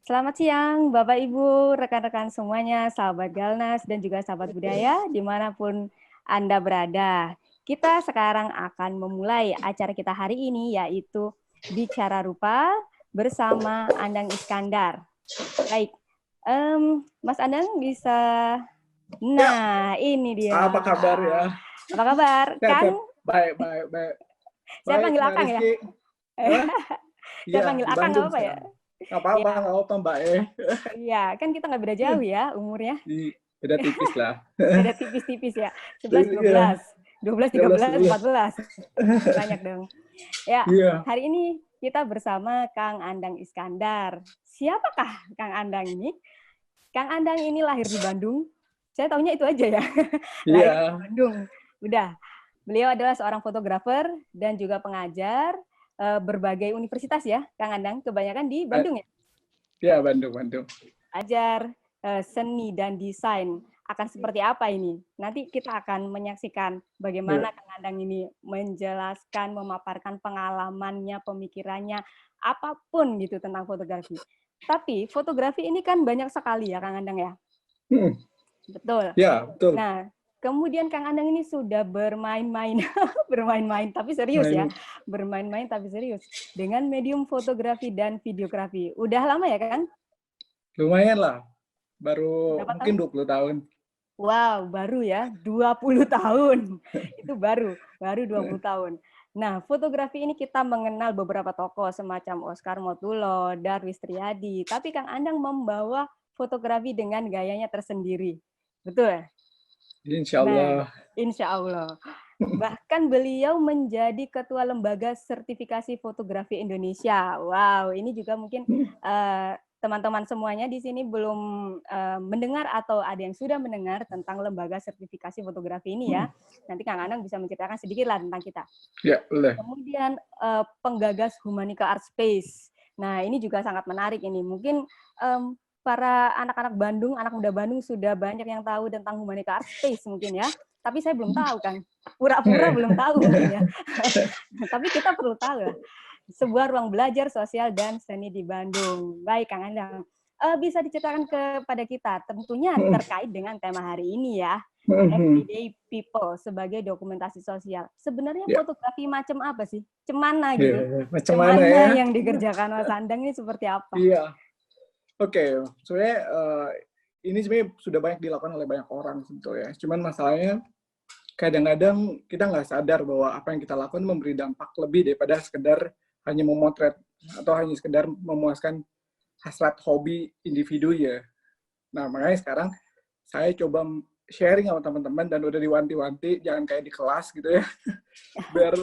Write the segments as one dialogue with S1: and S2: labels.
S1: Selamat siang, Bapak Ibu, rekan-rekan semuanya, sahabat Galnas, dan juga sahabat budaya, dimanapun Anda berada. Kita sekarang akan memulai acara kita hari ini, yaitu Bicara Rupa bersama Andang Iskandar. Baik, Mas Andang bisa... Nah, ini dia.
S2: Apa kabar ya?
S1: Apa kabar? Kang?
S2: Baik.
S1: Saya
S2: Baik,
S1: panggil
S2: Mbak
S1: Akang ya?
S2: Rizky.
S1: Saya
S2: Iya,
S1: panggil
S2: di
S1: Akang, nggak
S2: Bandung
S1: apa-apa ya?
S2: sekarang. Nggak apa-apa, Mbak.
S1: Iya, kan kita nggak beda jauh ya umurnya.
S2: Beda tipis lah.
S1: Beda tipis-tipis ya. 11, 12. 12, 13, 14. Banyak dong. Ya, hari ini kita bersama Kang Andang Iskandar. Siapakah Kang Andang ini? Kang Andang ini lahir di Bandung. Saya taunya itu aja ya. Lahir di Bandung. Udah. Beliau adalah seorang fotografer dan juga pengajar berbagai universitas ya, Kang Andang. Kebanyakan di Bandung ya?
S2: Iya, Bandung.
S1: Ajar seni dan desain. Akan seperti apa ini? Nanti kita akan menyaksikan bagaimana Kang Andang ini menjelaskan, memaparkan pengalamannya, pemikirannya, apapun gitu tentang fotografi. Tapi fotografi ini kan banyak sekali ya Kang Andang ya? Betul.
S2: Ya, betul.
S1: Nah, kemudian Kang Andang ini sudah bermain-main, tapi serius ya, bermain-main tapi serius dengan medium fotografi dan videografi. Udah lama ya Kang?
S2: Lumayan lah, baru
S1: Berapa
S2: mungkin
S1: tahun?
S2: 20 tahun.
S1: Wow, baru ya, 20 tahun. Itu baru 20 tahun. Nah, fotografi ini kita mengenal beberapa tokoh semacam Oscar Motulo, Darwis Triadi, tapi Kang Andang membawa fotografi dengan gayanya tersendiri. Betul?
S2: Insya Allah.
S1: Nah, insya Allah. Bahkan beliau menjadi ketua lembaga sertifikasi fotografi Indonesia. Wow, ini juga mungkin teman-teman semuanya di sini belum mendengar atau ada yang sudah mendengar tentang lembaga sertifikasi fotografi ini ya. Nanti Kang Anang bisa menceritakan sedikit lah tentang kita.
S2: Ya, boleh.
S1: Kemudian penggagas Humanica Art Space. Nah, ini juga sangat menarik ini. Mungkin para anak-anak Bandung, anak muda Bandung sudah banyak yang tahu tentang Humanica Art Space mungkin ya. Tapi saya belum tahu kan. Pura-pura belum tahu mungkin ya. Tapi kita perlu tahu lah. Sebuah ruang belajar sosial dan seni di Bandung. Baik, Kang Andang. Bisa diceritakan kepada kita, tentunya terkait dengan tema hari ini ya, Everyday People sebagai dokumentasi sosial. Sebenarnya fotografi macam apa sih? Cemana gitu?
S2: Macam mana
S1: yang dikerjakan Mas Andang ini seperti apa?
S2: Iya. Oke, sebenarnya ini sebenarnya sudah banyak dilakukan oleh banyak orang sebetulnya. Cuman masalahnya kadang-kadang kita nggak sadar bahwa apa yang kita lakukan memberi dampak lebih daripada sekedar hanya memotret atau hanya sekedar memuaskan hasrat hobi individu ya. Nah, makanya sekarang saya coba sharing sama teman-teman dan udah diwanti-wanti, jangan kayak di kelas gitu ya. Biar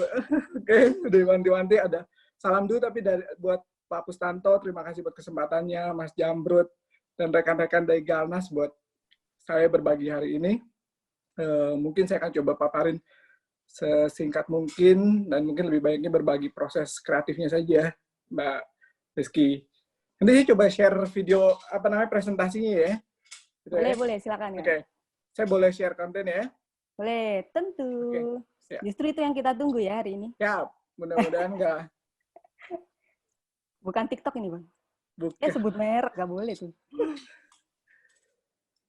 S2: udah diwanti-wanti, ada salam dulu tapi buat Pak Pustanto, terima kasih buat kesempatannya, Mas Jambrut, dan rekan-rekan dari Galnas buat saya berbagi hari ini. Mungkin saya akan coba paparin sesingkat mungkin, dan mungkin lebih baiknya berbagi proses kreatifnya saja, Mbak Rizky. Nanti saya coba share video, presentasinya ya. Gitu
S1: boleh, silakan ya.
S2: Oke. Saya boleh share konten ya?
S1: Boleh, tentu. Ya. Justru itu yang kita tunggu ya hari ini.
S2: Ya, mudah-mudahan enggak.
S1: Bukan TikTok ini, Bang.
S2: Bukan.
S1: Sebut merek, nggak boleh tuh.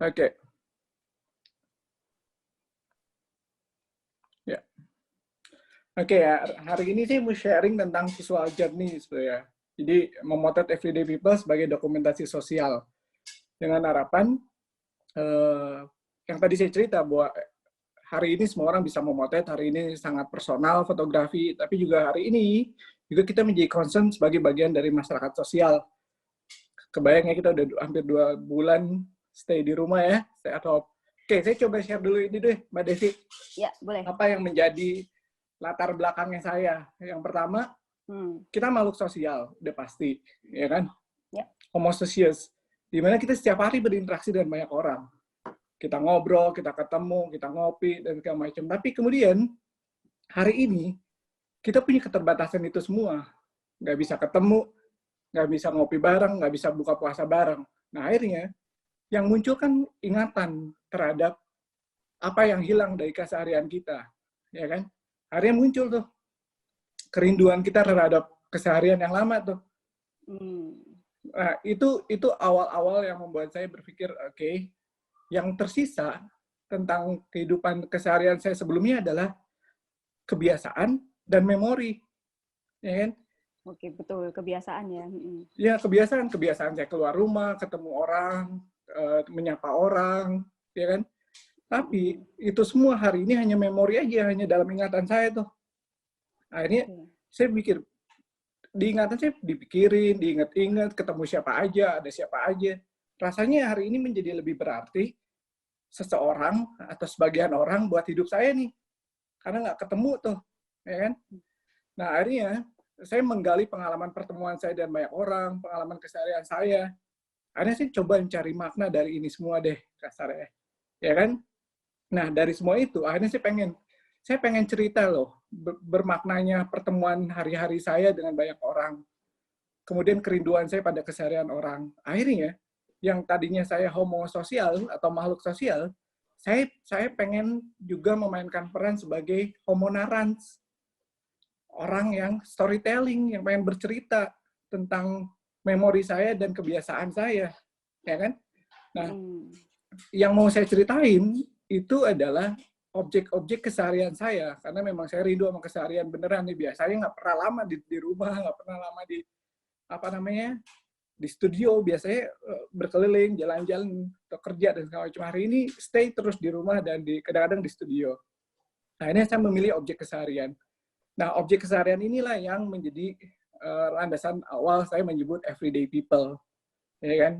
S2: Oke. Ya. Oke ya, hari ini sih mau sharing tentang visual journey sebenarnya. Jadi memotret everyday people sebagai dokumentasi sosial. Dengan harapan yang tadi saya cerita bahwa hari ini semua orang bisa memotret, hari ini sangat personal fotografi, tapi juga hari ini juga kita menjadi concern sebagai bagian dari masyarakat sosial. Kebayangnya kita udah hampir 2 bulan stay di rumah ya, stay at home. Oke, saya coba share dulu ini deh, Mbak Desi.
S1: Ya, boleh.
S2: Apa yang menjadi latar belakangnya saya? Yang pertama, kita makhluk sosial, udah pasti, ya kan?
S1: Ya.
S2: Homo socius, di mana kita setiap hari berinteraksi dengan banyak orang. Kita ngobrol, kita ketemu, kita ngopi, dan segala macam. Tapi kemudian, hari ini, kita punya keterbatasan itu semua. Nggak bisa ketemu, nggak bisa ngopi bareng, nggak bisa buka puasa bareng. Nah, akhirnya, yang muncul kan ingatan terhadap apa yang hilang dari keseharian kita. Ya kan? Akhirnya muncul tuh kerinduan kita terhadap keseharian yang lama tuh. Nah, itu awal-awal yang membuat saya berpikir, oke, yang tersisa tentang kehidupan keseharian saya sebelumnya adalah kebiasaan dan memori, ya kan?
S1: Oke, betul, kebiasaan ya.
S2: Ya, kebiasaan saya keluar rumah, ketemu orang, menyapa orang, ya kan? Tapi itu semua hari ini hanya memori aja, hanya dalam ingatan saya tuh. Akhirnya
S1: Oke.
S2: saya pikir, di ingatan saya dipikirin, diingat-ingat, ketemu siapa aja, ada siapa aja. Rasanya hari ini menjadi lebih berarti seseorang atau sebagian orang buat hidup saya nih. Karena nggak ketemu tuh, ya kan? Nah, akhirnya saya menggali pengalaman pertemuan saya dan banyak orang, pengalaman keseharian saya. Akhirnya saya coba mencari makna dari ini semua deh, kasarnya. Ya kan? Nah, dari semua itu, akhirnya saya pengen cerita loh, bermaknanya pertemuan hari-hari saya dengan banyak orang. Kemudian kerinduan saya pada keseharian orang. Akhirnya, yang tadinya saya homo sosial atau makhluk sosial, saya pengen juga memainkan peran sebagai homo narrans, orang yang storytelling, yang pengen bercerita tentang memori saya dan kebiasaan saya, ya kan? Nah, yang mau saya ceritain itu adalah objek-objek keseharian saya, karena memang saya rindu sama keseharian beneran nih. Biasanya nggak pernah lama di rumah, nggak pernah lama di apa namanya di studio, biasanya berkeliling, jalan-jalan, atau kerja dan segala macam. Hari ini stay terus di rumah dan kadang-kadang di studio. Nah, ini saya memilih objek keseharian. Nah, objek keseharian inilah yang menjadi landasan awal saya menyebut everyday people, ya kan?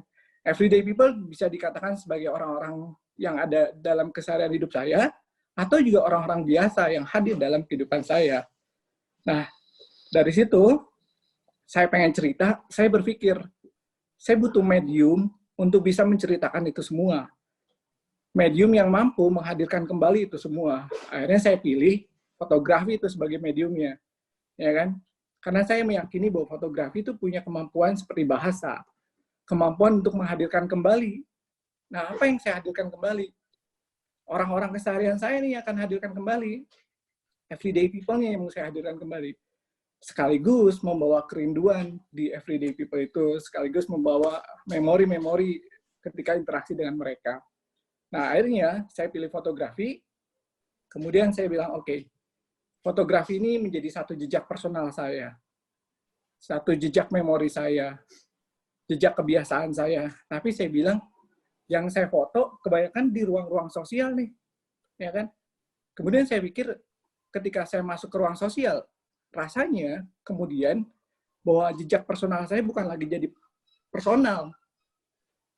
S2: Everyday people bisa dikatakan sebagai orang-orang yang ada dalam keseharian hidup saya, atau juga orang-orang biasa yang hadir dalam kehidupan saya. Nah, dari situ saya pengen cerita, saya berpikir, saya butuh medium untuk bisa menceritakan itu semua. Medium yang mampu menghadirkan kembali itu semua. Akhirnya saya pilih fotografi itu sebagai mediumnya, ya kan? Karena saya meyakini bahwa fotografi itu punya kemampuan seperti bahasa, kemampuan untuk menghadirkan kembali. Nah, apa yang saya hadirkan kembali? Orang-orang keseharian saya nih akan hadirkan kembali. Everyday people-nya yang mau saya hadirkan kembali. Sekaligus membawa kerinduan di everyday people itu, sekaligus membawa memori-memori ketika interaksi dengan mereka. Nah, akhirnya saya pilih fotografi, kemudian saya bilang, oke, fotografi ini menjadi satu jejak personal saya, satu jejak memori saya, jejak kebiasaan saya. Tapi saya bilang, yang saya foto kebanyakan di ruang-ruang sosial nih, ya kan? Kemudian saya pikir, ketika saya masuk ke ruang sosial, rasanya kemudian bahwa jejak personal saya bukan lagi jadi personal,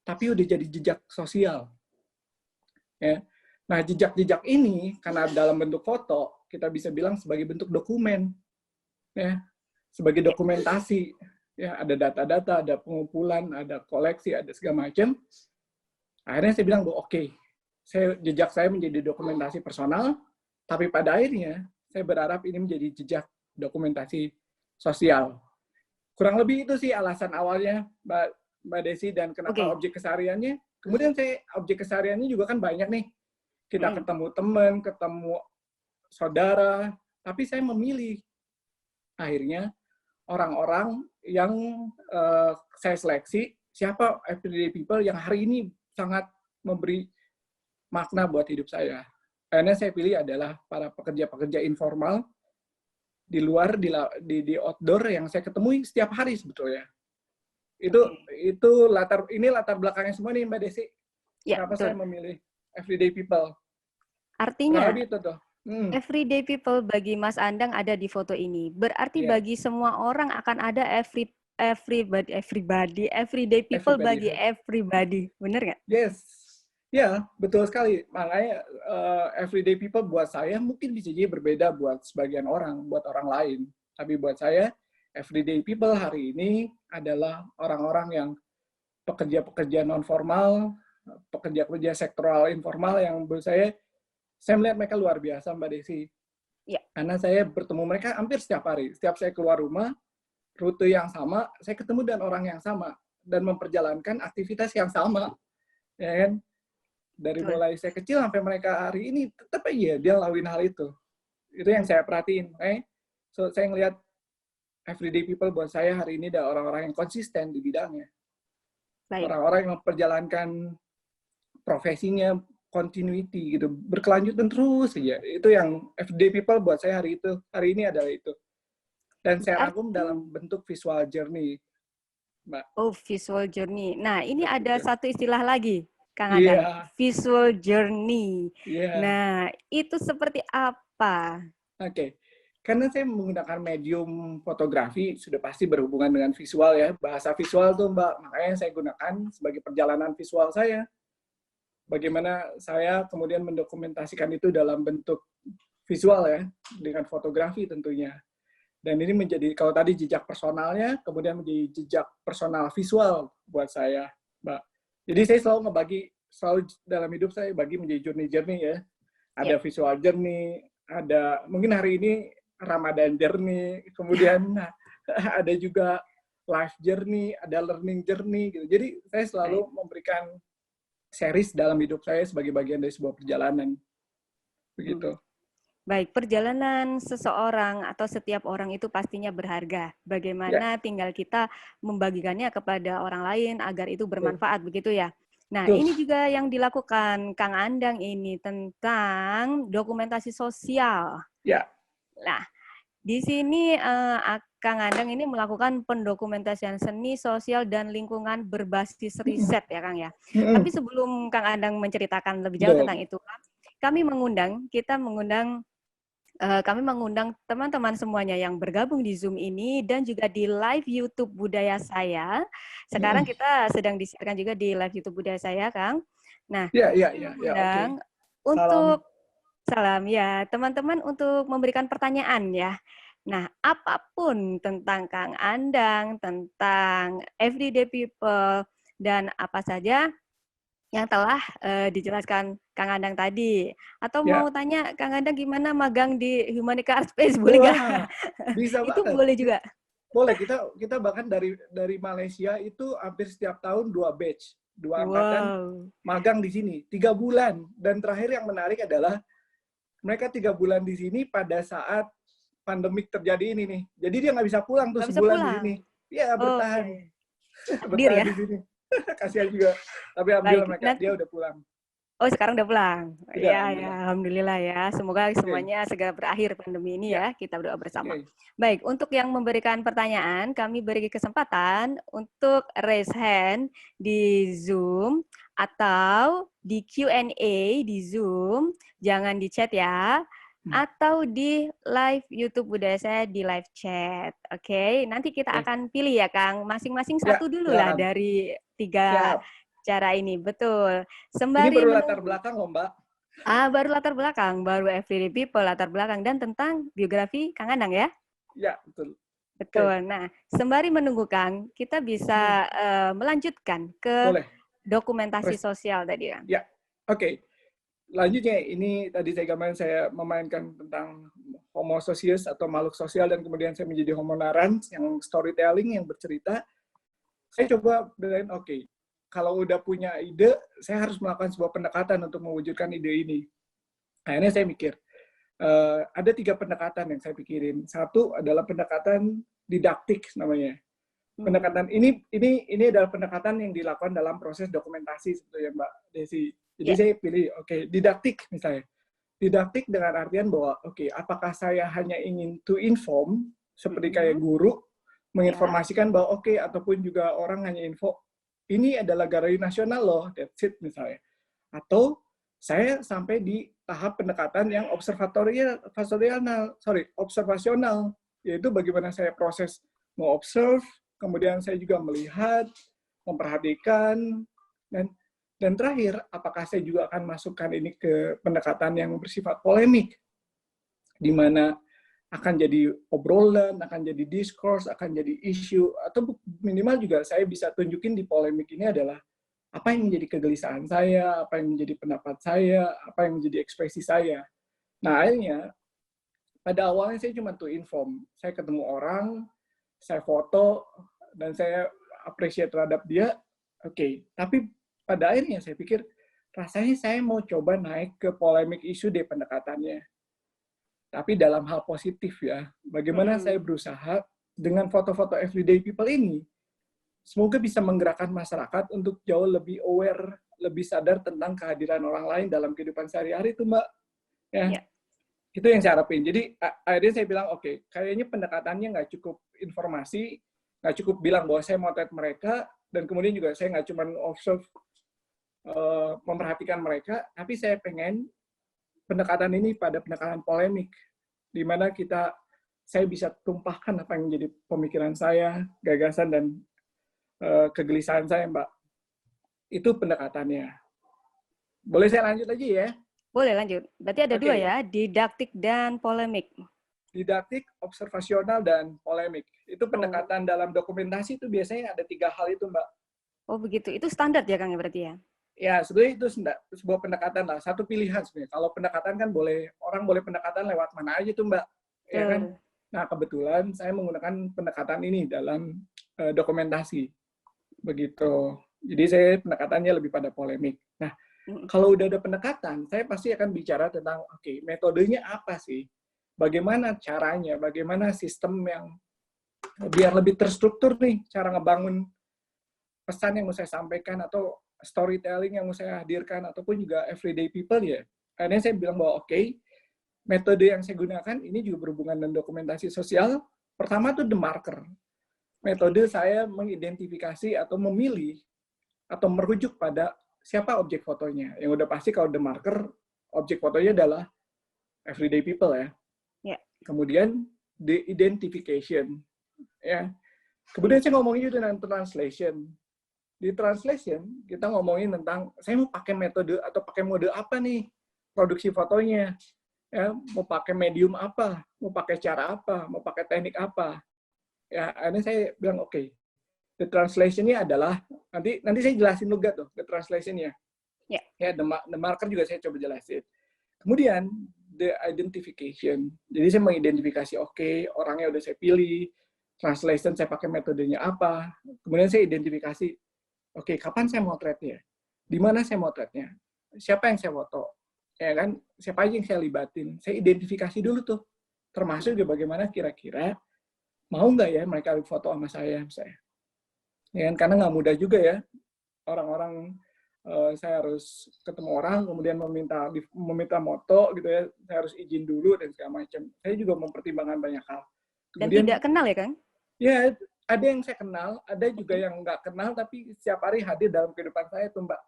S2: tapi udah jadi jejak sosial. Ya. Nah, jejak-jejak ini karena dalam bentuk foto, kita bisa bilang sebagai bentuk dokumen, ya, sebagai dokumentasi. Ya, ada data-data, ada pengumpulan, ada koleksi, ada segala macam. Akhirnya saya bilang, oke, jejak saya menjadi dokumentasi personal, tapi pada akhirnya saya berharap ini menjadi jejak dokumentasi sosial. Kurang lebih itu sih alasan awalnya, Mbak Desi, dan kenapa objek kesehariannya. Kemudian objek kesehariannya juga kan banyak nih. Kita ketemu teman, ketemu saudara, tapi saya memilih akhirnya orang-orang yang saya seleksi, siapa everyday people yang hari ini sangat memberi makna buat hidup saya. Akhirnya saya pilih adalah para pekerja-pekerja informal di luar, di outdoor yang saya ketemui setiap hari sebetulnya. Itu latar belakangnya semua nih, Mbak Desi.
S1: Ya,
S2: kenapa
S1: betul.
S2: saya memilih everyday people.
S1: Artinya,
S2: itu tuh.
S1: Everyday people bagi Mas Andang ada di foto ini. Berarti bagi semua orang akan ada everyday people bagi everybody. Bener nggak?
S2: Yes. Ya, betul sekali. Makanya everyday people buat saya mungkin bisa jadi berbeda buat sebagian orang, buat orang lain. Tapi buat saya, everyday people hari ini adalah orang-orang yang pekerja-pekerja non-formal, pekerja-pekerja sektoral informal yang menurut saya melihat mereka luar biasa, Mbak Desi.
S1: Ya.
S2: Karena saya bertemu mereka hampir setiap hari. Setiap saya keluar rumah, rute yang sama, saya ketemu dengan orang yang sama dan memperjalankan aktivitas yang sama. Ya kan? Dari mulai saya kecil sampai mereka hari ini, tetap aja dia ngelakuin hal itu. Itu yang saya perhatiin. So, saya ngelihat everyday people buat saya hari ini ada orang-orang yang konsisten di bidangnya.
S1: Baik.
S2: Orang-orang yang memperjalankan profesinya continuity gitu, berkelanjutan terus saja. Itu yang everyday people buat saya hari ini adalah itu. Dan saya rangkum
S1: Berarti,
S2: dalam bentuk visual journey, Mbak.
S1: oh, visual journey. Nah, ini ada
S2: Begitu.
S1: satu istilah lagi, Kang Andang.
S2: Iya,
S1: Visual journey.
S2: iya.
S1: Nah, itu seperti apa?
S2: Oke. Karena saya menggunakan medium fotografi, sudah pasti berhubungan dengan visual ya. Bahasa visual tuh, Mbak. Makanya saya gunakan sebagai perjalanan visual saya. Bagaimana saya kemudian mendokumentasikan itu dalam bentuk visual ya, dengan fotografi tentunya. Dan ini menjadi, kalau tadi jejak personalnya, kemudian menjadi jejak personal visual buat saya, Mbak. Jadi saya selalu dalam hidup saya bagi menjadi journey-journey ya.
S1: Ya,
S2: Ada visual journey, ada mungkin hari ini Ramadan journey, kemudian ada juga life journey, ada learning journey gitu. Jadi saya selalu
S1: baik.
S2: memberikan series dalam hidup saya sebagai bagian dari sebuah perjalanan.
S1: Hmm.
S2: Begitu.
S1: Baik, perjalanan seseorang atau setiap orang itu pastinya berharga.
S2: Ya,
S1: Bagaimana tinggal kita membagikannya kepada orang lain agar itu
S2: betul.
S1: bermanfaat, begitu ya? Nah,
S2: Betul.
S1: ini juga yang dilakukan Kang Andang ini tentang dokumentasi sosial.
S2: Ya.
S1: Nah, di sini Kang Andang ini melakukan pendokumentasian seni, sosial, dan lingkungan berbasis riset ya Kang ya. Tapi sebelum Kang Andang menceritakan lebih jauh tentang
S2: Betul.
S1: itu, kami mengundang teman-teman semuanya yang bergabung di Zoom ini dan juga di live YouTube Budaya Saya. Sekarang kita sedang disiarkan juga di live YouTube Budaya Saya, Kang. Nah,
S2: Ya, ya,
S1: kami
S2: ya, ya, oke.
S1: mengundang
S2: Salam.
S1: untuk salam ya, teman-teman untuk memberikan pertanyaan ya. Nah, apapun tentang Kang Andang, tentang everyday people, dan apa saja yang telah dijelaskan Kang Andang tadi. Atau
S2: Ya.
S1: mau tanya Kang Andang gimana magang di Humanica Art Space, boleh nggak?
S2: Wah, bisa
S1: Itu
S2: banget.
S1: boleh juga.
S2: Boleh, kita bahkan dari Malaysia itu hampir setiap tahun 2 batch, 2 angkatan
S1: Wow.
S2: magang di sini 3 bulan. Dan terakhir yang menarik adalah mereka 3 bulan di sini pada saat pandemik terjadi ini nih. Jadi dia nggak bisa pulang tuh
S1: Nggak bisa
S2: sebulan di
S1: pulang.
S2: sini. Iya,
S1: Oke.
S2: bertahan,
S1: Takdir
S2: bertahan
S1: ya.
S2: di sini. Kasihan juga. Tapi alhamdulillah
S1: Baik,
S2: dia
S1: nanti.
S2: udah pulang.
S1: Oh, sekarang udah pulang.
S2: Udah,
S1: Ya, ya,
S2: alhamdulillah.
S1: alhamdulillah ya. Semoga
S2: Oke,
S1: semuanya segera berakhir pandemi ini
S2: ya,
S1: ya. Kita berdoa bersama.
S2: oke.
S1: Baik, untuk yang memberikan pertanyaan, kami beri kesempatan untuk raise hand di Zoom atau di Q&A di Zoom. Jangan di chat ya. Atau di live YouTube Budaya Saya di live chat. Oke, nanti kita
S2: Oke.
S1: akan pilih ya, Kang. Masing-masing
S2: Ya,
S1: satu dulu lah
S2: silakan.
S1: dari 3
S2: Siap.
S1: cara ini. Betul.
S2: Ini
S1: Sembari
S2: baru latar
S1: menunggu.
S2: belakang loh, Mbak.
S1: Baru latar belakang, baru everyday people latar belakang dan tentang biografi Kang Anang ya.
S2: Ya, betul. Oke.
S1: Betul. Nah, sembari menunggu Kang, kita bisa melanjutkan ke
S2: Boleh.
S1: dokumentasi sosial tadi Kang.
S2: Ya, oke. Lanjutnya, ini tadi saya memainkan tentang homo socius atau makhluk sosial dan kemudian saya menjadi homo narans yang storytelling, yang bercerita. Saya coba bilang, oke, kalau udah punya ide, saya harus melakukan sebuah pendekatan untuk mewujudkan ide ini. Akhirnya saya mikir, ada 3 pendekatan yang saya pikirin. Satu adalah pendekatan didaktik namanya. Pendekatan ini adalah pendekatan yang dilakukan dalam proses dokumentasi sebetulnya Mbak Desi. Jadi saya pilih, oke, didaktik misalnya. Didaktik dengan artian bahwa, oke, apakah saya hanya ingin to inform, seperti kayak guru, menginformasikan bahwa, oke, ataupun juga orang hanya info, ini adalah galeri nasional loh, that's it misalnya. Atau saya sampai di tahap pendekatan yang observasional, yaitu bagaimana saya proses mengobserve, kemudian saya juga melihat, memperhatikan, dan terakhir, apakah saya juga akan masukkan ini ke pendekatan yang bersifat polemik, di mana akan jadi obrolan, akan jadi diskurs, akan jadi isu, atau minimal juga saya bisa tunjukin di polemik ini adalah apa yang menjadi kegelisahan saya, apa yang menjadi pendapat saya, apa yang menjadi ekspresi saya. Nah, akhirnya, pada awalnya saya cuma to inform. Saya ketemu orang, saya foto, dan saya appreciate terhadap dia, oke. Tapi pada akhirnya saya pikir, rasanya saya mau coba naik ke polemik isu deh pendekatannya. Tapi dalam hal positif ya, bagaimana saya berusaha dengan foto-foto everyday people ini, semoga bisa menggerakkan masyarakat untuk jauh lebih aware, lebih sadar tentang kehadiran orang lain dalam kehidupan sehari-hari itu, Mbak. Ya,
S1: Ya.
S2: itu yang saya harapin. Jadi akhirnya saya bilang, oke, kayaknya pendekatannya nggak cukup informasi, nggak cukup bilang bahwa saya motret mereka, dan kemudian juga saya nggak cuma observe, memperhatikan mereka, tapi saya pengen pendekatan ini pada pendekatan polemik, di mana saya bisa tumpahkan apa yang menjadi pemikiran saya, gagasan, dan kegelisahan saya, Mbak. Itu pendekatannya. Boleh saya lanjut lagi ya?
S1: Boleh lanjut. Berarti ada dua
S2: Oke.
S1: ya, didaktik dan polemik.
S2: Didaktik, observasional, dan polemik. Itu pendekatan dalam dokumentasi itu biasanya ada 3 hal itu, Mbak.
S1: Oh begitu. Itu standar ya Kang ya berarti ya?
S2: Ya, sebenarnya itu sebuah pendekatan lah. Satu pilihan sebenarnya. Kalau pendekatan kan orang boleh pendekatan lewat mana aja tuh, Mbak. Ya kan? Nah, kebetulan saya menggunakan pendekatan ini dalam dokumentasi. Begitu. Jadi saya pendekatannya lebih pada polemik. Nah, kalau udah ada pendekatan, saya pasti akan bicara tentang, oke, metodenya apa sih? Bagaimana caranya? Bagaimana sistem yang biar lebih terstruktur nih, cara ngebangun pesan yang mau saya sampaikan, atau storytelling yang mau saya hadirkan, ataupun juga everyday people ya. Akhirnya saya bilang bahwa oke, metode yang saya gunakan ini juga berhubungan dengan dokumentasi sosial. Pertama tuh The Marker. Metode saya mengidentifikasi atau memilih atau merujuk pada siapa objek fotonya. Yang udah pasti kalau The Marker, objek fotonya adalah everyday people ya. Kemudian the identification. Ya. Kemudian saya ngomongin juga tentang translation. Di translation, kita ngomongin tentang, saya mau pakai metode atau pakai mode apa nih produksi fotonya. Ya, mau pakai medium apa, mau pakai cara apa, mau pakai teknik apa. Ya, akhirnya saya bilang, oke, the translation-nya adalah, nanti saya jelasin juga tuh, the translation-nya. Ya, the marker juga saya coba jelasin. Kemudian, the identification. Jadi saya mengidentifikasi, oke, orangnya udah saya pilih, translation saya pakai metodenya apa, kemudian saya identifikasi, oke, kapan saya motretnya, di mana saya motretnya, siapa yang saya foto, ya kan, siapa aja yang saya libatin, saya identifikasi dulu tuh, termasuk juga bagaimana kira-kira mau nggak ya mereka foto sama saya, misalnya. Ya kan, karena nggak mudah juga ya, orang-orang, saya harus ketemu orang, kemudian meminta moto gitu ya, saya harus izin dulu dan segala macam. Saya juga mempertimbangkan banyak hal.
S1: Kemudian, dan tidak kenal ya, Kang?
S2: Ya, ada yang saya kenal, ada juga yang nggak kenal, tapi setiap hari hadir dalam kehidupan saya tuh, Mbak.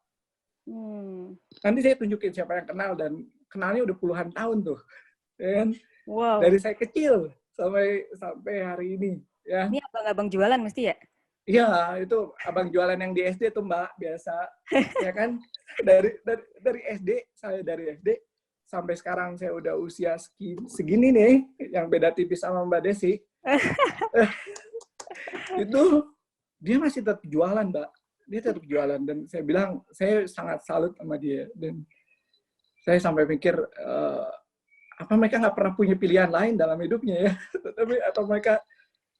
S2: Nanti saya tunjukin siapa yang kenal, dan kenalnya udah puluhan tahun tuh. Ya kan?
S1: Wow.
S2: Dari saya kecil sampai hari ini. Ya.
S1: Ini abang-abang jualan mesti ya?
S2: Iya, itu abang jualan yang di SD tuh, Mbak, biasa. Ya kan? Dari SD, saya dari SD sampai sekarang saya udah usia segini nih, yang beda tipis sama Mbak Desi. Itu dia masih tetap jualan, Mbak. Dia tetap jualan, dan saya bilang saya sangat salut sama dia, dan saya sampai mikir apa mereka nggak pernah punya pilihan lain dalam hidupnya ya, tapi atau mereka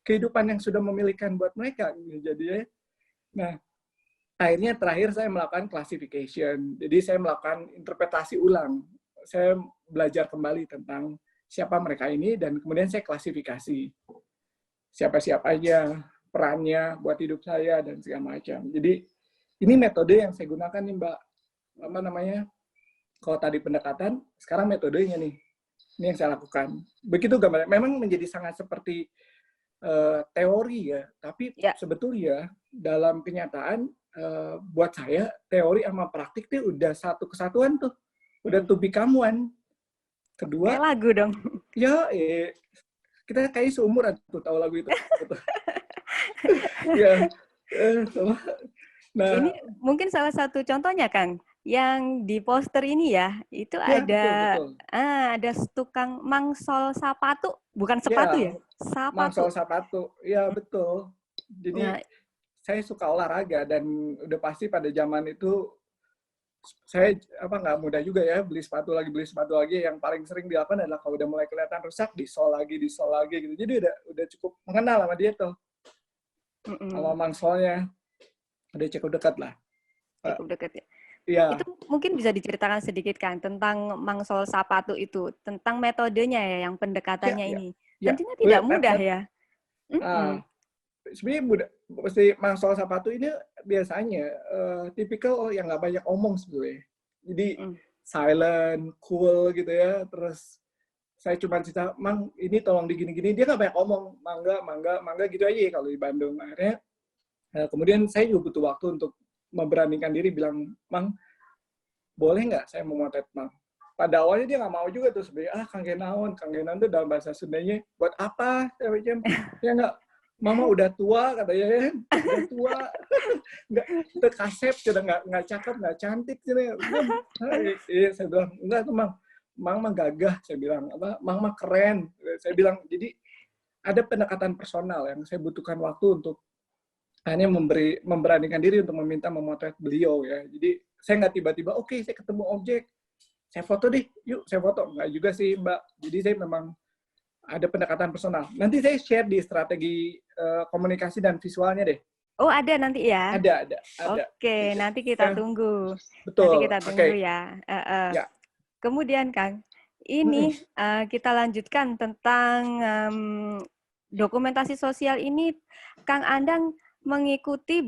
S2: kehidupan yang sudah memilihkan buat mereka jadi ya. Nah, akhirnya terakhir saya melakukan classification. Jadi saya melakukan interpretasi ulang. Saya belajar kembali tentang siapa mereka ini, dan kemudian saya klasifikasi. Siapa-siapa aja, perannya buat hidup saya, dan segala macam. Jadi ini metode yang saya gunakan nih, Mbak. Apa namanya? Kalau tadi pendekatan, sekarang metodenya nih. Ini yang saya lakukan. Begitu gambarnya. Memang menjadi sangat seperti teori ya, tapi sebetulnya dalam kenyataan buat saya teori sama praktik tuh udah satu kesatuan tuh, udah to become one. Kedua,
S1: kayak lagu dong.
S2: Ya, kita kayak seumuran tuh tahu lagu itu. Ya,
S1: nah, ini mungkin salah satu contohnya, Kang. Yang di poster ini ya, itu ya, ada betul. Ada tukang mangsol sapatu, bukan sepatu ya? Sapatu.
S2: Mangsol sapatu, ya betul. Jadi saya suka olahraga, dan udah pasti pada zaman itu saya nggak mudah juga ya beli sepatu lagi. Yang paling sering dilakukan adalah kalau udah mulai kelihatan rusak, disol lagi gitu. Jadi udah cukup mengenal sama dia tuh, sama mangsolnya. Udah cukup dekat lah.
S1: Cukup dekat ya.
S2: Ya.
S1: Itu mungkin bisa diceritakan sedikit kan tentang mangsol sapatu itu, tentang metodenya ya, yang pendekatannya ini. Tentunya tidak mudah ya.
S2: sebenarnya mesti Mang Sol Sapatu ini biasanya tipikal yang nggak banyak omong sebetulnya. Jadi silent, cool gitu ya. Terus saya cuma cerita, Mang ini tolong digini-gini. Dia nggak banyak omong, mangga gitu aja ya kalau di Bandung. Akhirnya kemudian saya juga butuh waktu untuk memberanikan diri bilang, Mang, boleh nggak saya memotret Mang? Pada awalnya dia nggak mau juga tuh sebenarnya, Kang Genawan tuh dalam bahasa Sundanya, buat apa? Ya nggak, Mama udah tua katanya ya, udah tua, nggak terkasep, nggak cakep, nggak cantik, gitu. Iya, saya bilang enggak tuh Mang mah gagah, saya bilang apa, Mang mah keren, saya bilang. Jadi ada pendekatan personal yang saya butuhkan waktu untuk hanya memberanikan diri untuk meminta memotret beliau ya. Jadi saya nggak tiba-tiba, oke, saya ketemu objek, saya foto deh, yuk saya foto. Nggak juga sih, Mbak. Jadi saya memang ada pendekatan personal. Nanti saya share di strategi komunikasi dan visualnya deh.
S1: Oh, ada nanti ya?
S2: Ada.
S1: Oke, nanti kita tunggu.
S2: Betul.
S1: Nanti kita tunggu ya.
S2: Ya.
S1: Kemudian, Kang, ini kita lanjutkan tentang dokumentasi sosial ini. Kang Andang mengikuti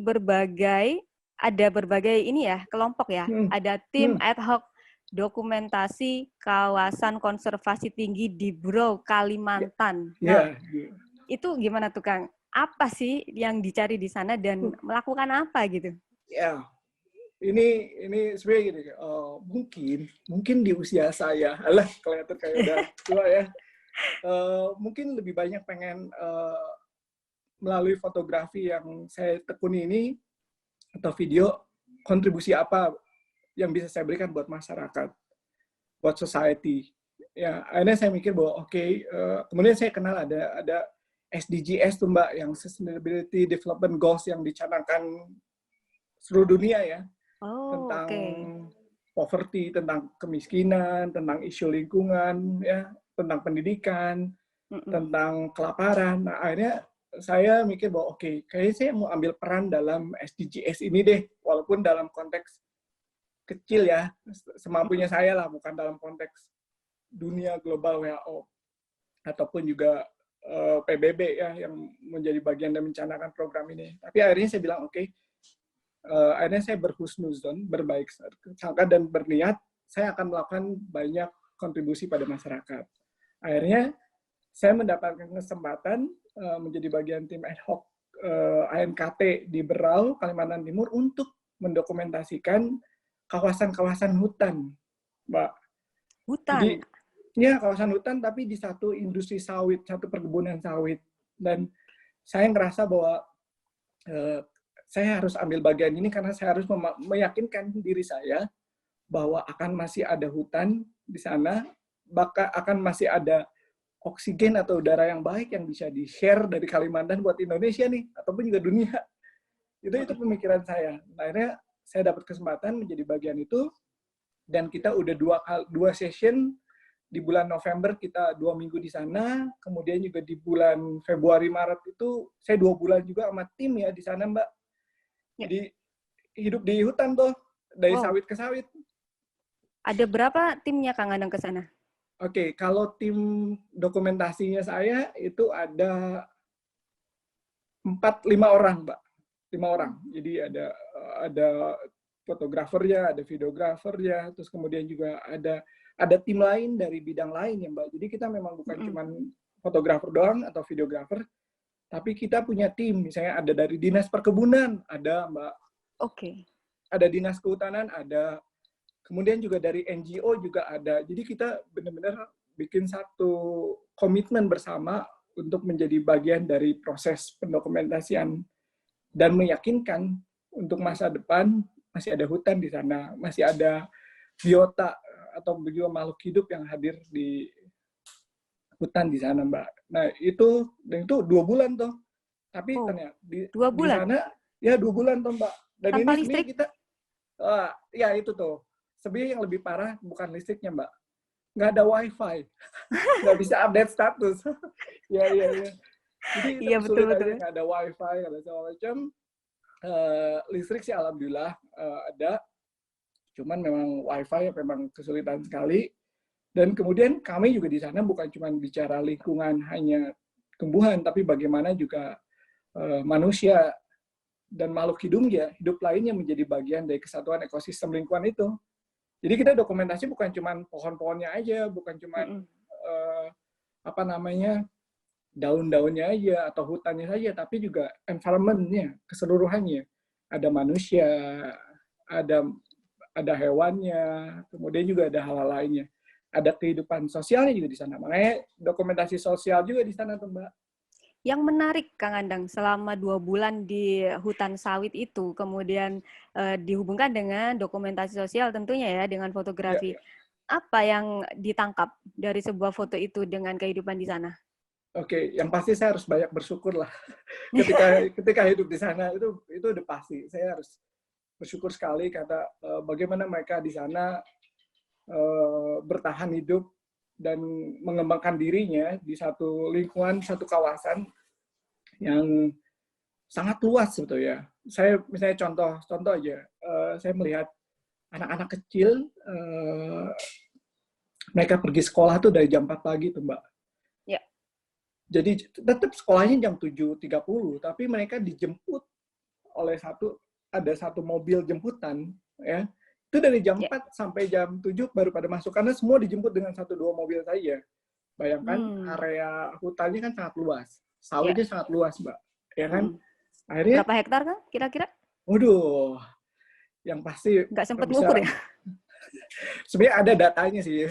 S1: ada berbagai ini ya, kelompok ya. Ada tim ad hoc dokumentasi kawasan konservasi tinggi di Brau, Kalimantan. Nah, itu gimana tuh, Kang? Apa sih yang dicari di sana dan melakukan apa gitu?
S2: Ya, ini sebenarnya gini, mungkin di usia saya, kelihatan kayak udah tua ya, mungkin lebih banyak pengen melalui fotografi yang saya tekuni ini atau video, kontribusi apa yang bisa saya berikan buat masyarakat, buat society. Ya, akhirnya saya mikir bahwa kemudian saya kenal ada SDGs tuh Mbak, yang Sustainability Development Goals yang dicanangkan seluruh dunia ya, tentang poverty, tentang kemiskinan, tentang isu lingkungan, ya, tentang pendidikan, tentang kelaparan. Nah, akhirnya saya mikir bahwa kayaknya saya mau ambil peran dalam SDGs ini deh, walaupun dalam konteks kecil ya, semampunya saya lah, bukan dalam konteks dunia global WHO, ataupun juga PBB ya, yang menjadi bagian dan mencanangkan program ini. Tapi akhirnya saya bilang, akhirnya saya berhusnuzon, berbaik sangka dan berniat, saya akan melakukan banyak kontribusi pada masyarakat. Akhirnya saya mendapatkan kesempatan menjadi bagian tim ad hoc ANKT di Berau, Kalimantan Timur, untuk mendokumentasikan kawasan-kawasan hutan, Mbak.
S1: Hutan?
S2: Jadi, ya, kawasan hutan, tapi di satu industri sawit, satu perkebunan sawit. Dan saya ngerasa bahwa saya harus ambil bagian ini karena saya harus meyakinkan diri saya bahwa akan masih ada hutan di sana, bahkan akan masih ada oksigen atau udara yang baik yang bisa di-share dari Kalimantan buat Indonesia nih, ataupun juga dunia. Itu pemikiran saya. Akhirnya saya dapat kesempatan menjadi bagian itu, dan kita udah dua session. Di bulan November kita 2 minggu di sana, kemudian juga di bulan Februari Maret itu saya 2 bulan juga sama tim ya di sana, Mbak. Jadi hidup di hutan tuh, dari sawit ke sawit.
S1: Ada berapa timnya Kang Andang ke sana?
S2: Kalau tim dokumentasinya saya itu ada 4-5 orang, Mbak. 5 orang. Jadi ada fotografernya, ada videografernya, terus kemudian juga ada tim lain dari bidang lain ya, Mbak. Jadi kita memang bukan cuma fotografer doang atau videografer, tapi kita punya tim. Misalnya ada dari Dinas Perkebunan, ada, Mbak. Ada Dinas Kehutanan, ada. Kemudian juga dari NGO juga ada. Jadi kita benar-benar bikin satu komitmen bersama untuk menjadi bagian dari proses pendokumentasian dan meyakinkan untuk masa depan masih ada hutan di sana, masih ada biota atau juga makhluk hidup yang hadir di hutan di sana, Mbak. Nah, itu 2 bulan tuh. Tapi ternyata di sana ya 2 bulan tuh, Mbak. Dan tanpa ini sebenarnya kita ya itu tuh. Sebenarnya yang lebih parah bukan listriknya, Mbak. Nggak ada wifi. Nggak bisa update status. Ya. Jadi
S1: iya, betul.
S2: Nggak ada wifi, nggak ada segala macam. Listrik sih alhamdulillah ada. Cuman memang wifi memang kesulitan sekali. Dan kemudian kami juga di sana bukan cuma bicara lingkungan hanya tumbuhan, tapi bagaimana juga manusia dan makhluk hidup lainnya menjadi bagian dari kesatuan ekosistem lingkungan itu. Jadi kita dokumentasi bukan cuma pohon-pohonnya aja, bukan cuma daun-daunnya aja atau hutannya saja, tapi juga environment-nya keseluruhannya. Ada manusia, ada hewannya, kemudian juga ada hal-hal lainnya. Ada kehidupan sosialnya juga di sana. Makanya dokumentasi sosial juga di sana tuh, Mbak.
S1: Yang menarik, Kang Andang, selama 2 bulan di hutan sawit itu, kemudian dihubungkan dengan dokumentasi sosial tentunya ya, dengan
S2: Ya,
S1: fotografi.
S2: ya.
S1: Apa yang ditangkap dari sebuah foto itu dengan kehidupan di sana?
S2: Oke, yang pasti saya harus banyak bersyukur lah. Ketika hidup di sana itu udah pasti. Saya harus bersyukur sekali karena bagaimana mereka di sana bertahan hidup dan mengembangkan dirinya di satu lingkungan, satu kawasan yang sangat luas sebetulnya. Saya misalnya contoh aja, saya melihat anak-anak kecil mereka pergi sekolah tuh dari jam 4 pagi tuh, Mbak.
S1: Ya.
S2: Jadi tetap sekolahnya jam 7.30, tapi mereka dijemput oleh ada satu mobil jemputan, ya. Itu dari jam 4 sampai jam 7 baru pada masuk, karena semua dijemput dengan 1-2 mobil saja. Bayangkan area hutannya kan sangat luas, sawitnya sangat luas, Mbak. Ya kan? Akhirnya,
S1: berapa hektar, Kang, kira-kira?
S2: Waduh, yang pasti
S1: nggak sempat
S2: bisa,
S1: ngukur ya?
S2: sebenarnya ada datanya sih.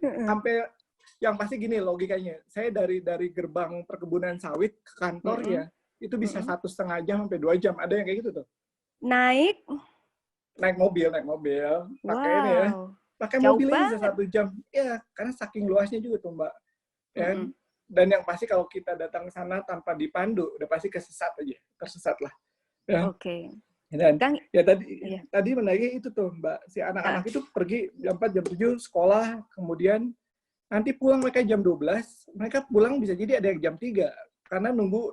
S2: Sampai yang pasti gini logikanya, saya dari gerbang perkebunan sawit ke kantor ya, itu bisa 1,5 jam sampai 2 jam. Ada yang kayak gitu tuh.
S1: Naik
S2: mobil, pakai ini ya, pakai mobil
S1: banget.
S2: bisa 1 jam. Ya, karena saking luasnya juga tuh, Mbak. Ya. Dan yang pasti kalau kita datang ke sana tanpa dipandu, udah pasti tersesat lah. Ya.
S1: Oke.
S2: Dan ya tadi menariknya itu tuh, Mbak, si anak-anak itu pergi jam 4, jam 7 sekolah, kemudian nanti pulang mereka jam 12, mereka pulang bisa jadi ada yang jam 3, karena nunggu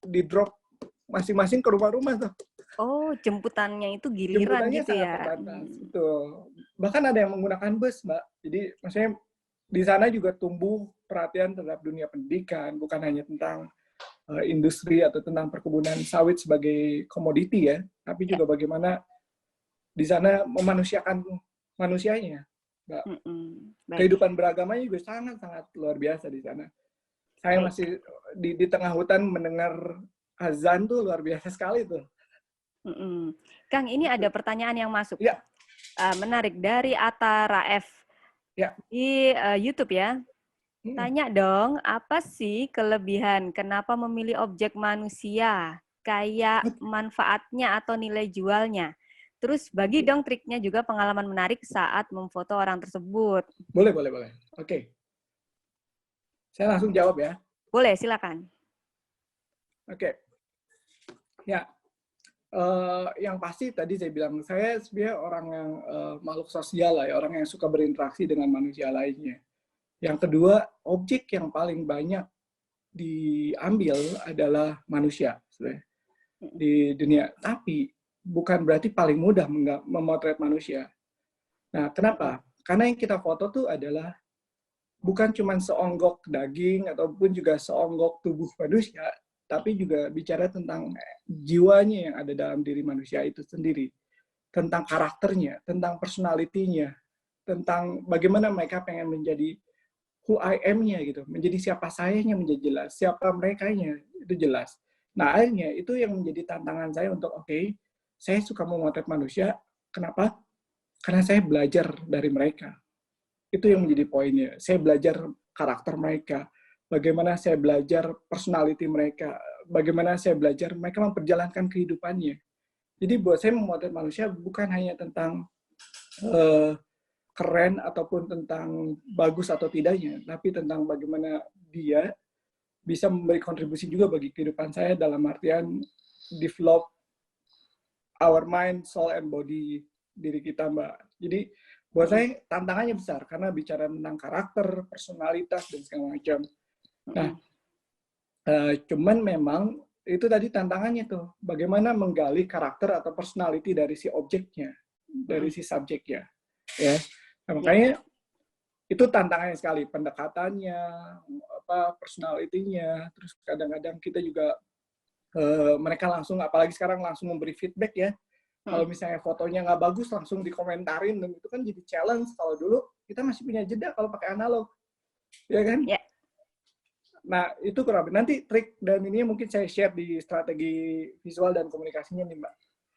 S2: di drop masing-masing ke rumah-rumah tuh.
S1: Oh, jemputannya itu giliran
S2: Jemputannya
S1: gitu
S2: sangat
S1: ya?
S2: terbatas, betul. Bahkan ada yang menggunakan bus, Mbak. Jadi maksudnya di sana juga tumbuh perhatian terhadap dunia pendidikan, bukan hanya tentang industri atau tentang perkebunan sawit sebagai komoditi ya, tapi juga bagaimana di sana memanusiakan manusianya, Mbak. Kehidupan beragamanya juga sangat-sangat luar biasa di sana. Saya masih di tengah hutan mendengar azan tuh luar biasa sekali tuh.
S1: Kang, ini ada pertanyaan yang masuk.
S2: Ya.
S1: Menarik, dari Atta Raef.
S2: Ya.
S1: Di YouTube ya. Tanya dong, apa sih kelebihan kenapa memilih objek manusia? Kayak manfaatnya atau nilai jualnya? Terus bagi dong triknya juga pengalaman menarik saat memfoto orang tersebut.
S2: Boleh. Oke. Saya langsung jawab ya.
S1: Boleh, silakan.
S2: Oke. Ya. Yang pasti tadi saya bilang, saya sebenarnya orang yang makhluk sosial lah ya, orang yang suka berinteraksi dengan manusia lainnya. Yang kedua, objek yang paling banyak diambil adalah manusia sebenarnya di dunia. Tapi bukan berarti paling mudah memotret manusia. Nah, kenapa? Karena yang kita foto tuh adalah bukan cuma seonggok daging ataupun juga seonggok tubuh manusia, tapi juga bicara tentang jiwanya yang ada dalam diri manusia itu sendiri. Tentang karakternya, tentang personality-nya, tentang bagaimana mereka pengen menjadi who I am-nya gitu, menjadi siapa sayanya menjadi jelas, siapa mereka-nya itu jelas. Nah, akhirnya itu yang menjadi tantangan saya untuk saya suka memotret manusia, kenapa? Karena saya belajar dari mereka. Itu yang menjadi poinnya. Saya belajar karakter mereka, bagaimana saya belajar personality mereka, bagaimana saya belajar mereka memperjalankan kehidupannya. Jadi buat saya memotret manusia bukan hanya tentang keren ataupun tentang bagus atau tidaknya, tapi tentang bagaimana dia bisa memberi kontribusi juga bagi kehidupan saya dalam artian develop our mind, soul, and body diri kita, Mbak. Jadi buat saya tantangannya besar karena bicara tentang karakter, personalitas, dan segala macam. Nah, cuman memang itu tadi tantangannya tuh, bagaimana menggali karakter atau personality dari si objeknya, dari si subjeknya, ya. Nah, makanya itu tantangannya sekali, pendekatannya, personality-nya, terus kadang-kadang kita juga mereka langsung, apalagi sekarang langsung memberi feedback ya. Kalau misalnya fotonya nggak bagus, langsung dikomentarin, dan itu kan jadi challenge. Kalau dulu kita masih punya jeda kalau pakai analog, ya kan?
S1: Ya.
S2: Nah, itu kurang lebih. Nanti trik dan ini mungkin saya share di strategi visual dan komunikasinya nih, Mbak.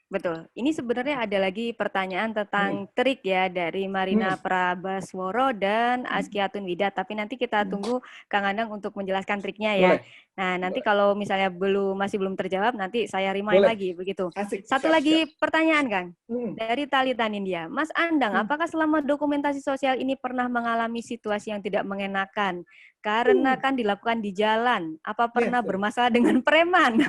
S1: Betul. Ini sebenarnya ada lagi pertanyaan tentang trik ya dari Marina Prabasworo dan Askiatun Wida. Tapi nanti kita tunggu Kang Andang untuk menjelaskan triknya ya.
S2: Boleh.
S1: Nah, nanti kalau misalnya masih belum terjawab, nanti saya remind
S2: Boleh.
S1: lagi begitu.
S2: Asik.
S1: Satu
S2: siap,
S1: lagi
S2: siap.
S1: pertanyaan, Kang. Dari Talita Nindya. Mas Andang, apakah selama dokumentasi sosial ini pernah mengalami situasi yang tidak mengenakan? Karena kan dilakukan di jalan. Apa pernah bermasalah dengan preman?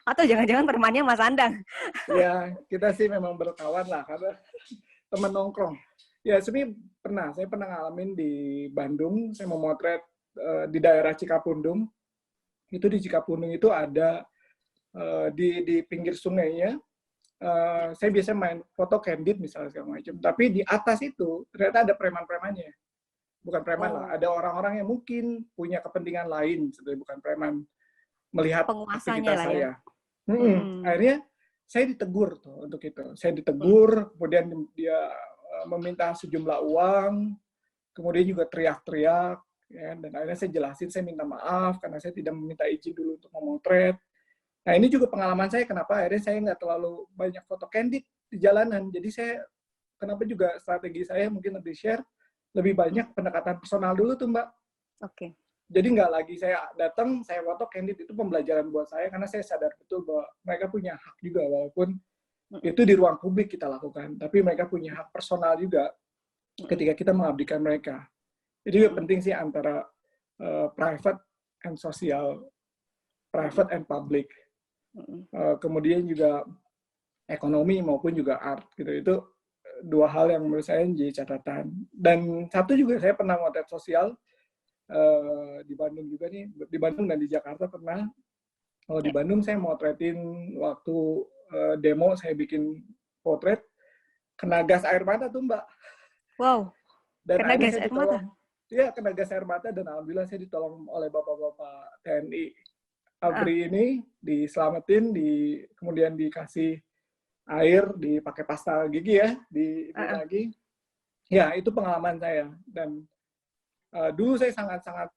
S1: Atau jangan-jangan premannya Mas Andang?
S2: Ya, kita sih memang berkawan lah, karena teman nongkrong. Ya, sebenarnya saya pernah ngalamin di Bandung, saya memotret di daerah Cikapundung. Itu di Cikapundung itu ada di pinggir sungainya, saya biasa main foto candid misalnya segala macam. Tapi di atas itu ternyata ada preman-premannya. Bukan preman lah, ada orang-orang yang mungkin punya kepentingan lain, sebenarnya bukan preman, melihat
S1: Penguasanya
S2: aktivitas
S1: lah
S2: saya.
S1: ya.
S2: Akhirnya saya ditegur tuh untuk itu. Saya ditegur, kemudian dia meminta sejumlah uang, kemudian juga teriak-teriak, ya, dan akhirnya saya jelasin, saya minta maaf karena saya tidak meminta izin dulu untuk memotret. Nah, ini juga pengalaman saya kenapa akhirnya saya nggak terlalu banyak foto candid di jalanan. Jadi saya, kenapa juga strategi saya mungkin nanti share, lebih banyak pendekatan personal dulu tuh, Mbak.
S1: Oke.
S2: Jadi nggak lagi saya datang, saya foto candid, itu pembelajaran buat saya, karena saya sadar betul bahwa mereka punya hak juga, walaupun itu di ruang publik kita lakukan, tapi mereka punya hak personal juga ketika kita mengabdikan mereka. Jadi penting sih antara private and social, private and public. Kemudian juga ekonomi maupun juga art gitu. Itu dua hal yang menurut saya jadi catatan. Dan satu juga, saya pernah motret sosial di Bandung juga nih, di Bandung dan di Jakarta pernah. Kalau di Bandung saya motretin waktu demo, saya bikin potret, kena gas air mata tuh, Mbak.
S1: Wow.
S2: Dan
S1: kena gas air mata?
S2: Iya, kena gas air mata, dan alhamdulillah saya ditolong oleh bapak-bapak TNI. ABRI ini diselamatin, kemudian dikasih air, dipakai pasta gigi ya, lagi. Ya, itu pengalaman saya. Dan dulu saya sangat-sangat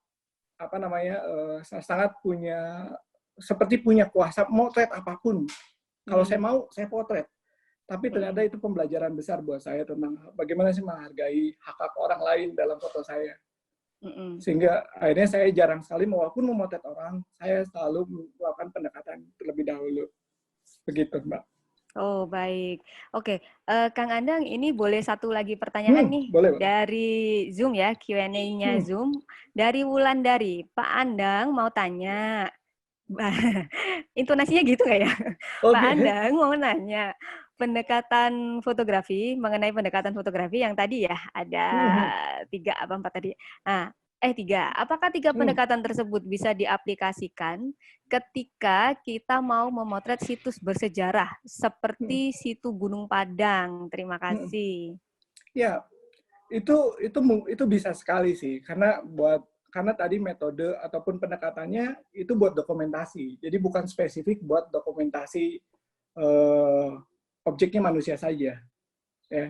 S2: sangat punya, seperti punya kuasa motret apapun. Kalau saya mau, saya potret. Tapi ternyata itu pembelajaran besar buat saya tentang bagaimana sih menghargai hak-hak orang lain dalam foto saya. Sehingga akhirnya saya jarang sekali, walaupun memotret orang, saya selalu melakukan pendekatan terlebih dahulu. Begitu, Mbak.
S1: Oh, baik. Oke, Kang Andang, ini boleh satu lagi pertanyaan nih
S2: boleh.
S1: dari Zoom ya, Q&A-nya Zoom. Dari Wulandari, Pak Andang mau tanya, intonasinya gitu nggak ya?
S2: Okay.
S1: Pak Andang mau nanya, mengenai pendekatan fotografi yang tadi ya, ada 3 apa 4 tadi. Nah, 3. Apakah 3 pendekatan tersebut bisa diaplikasikan ketika kita mau memotret situs bersejarah seperti situ Gunung Padang? Terima kasih.
S2: Ya, itu bisa sekali sih, karena tadi metode ataupun pendekatannya itu buat dokumentasi. Jadi bukan spesifik buat dokumentasi objeknya manusia saja. Ya.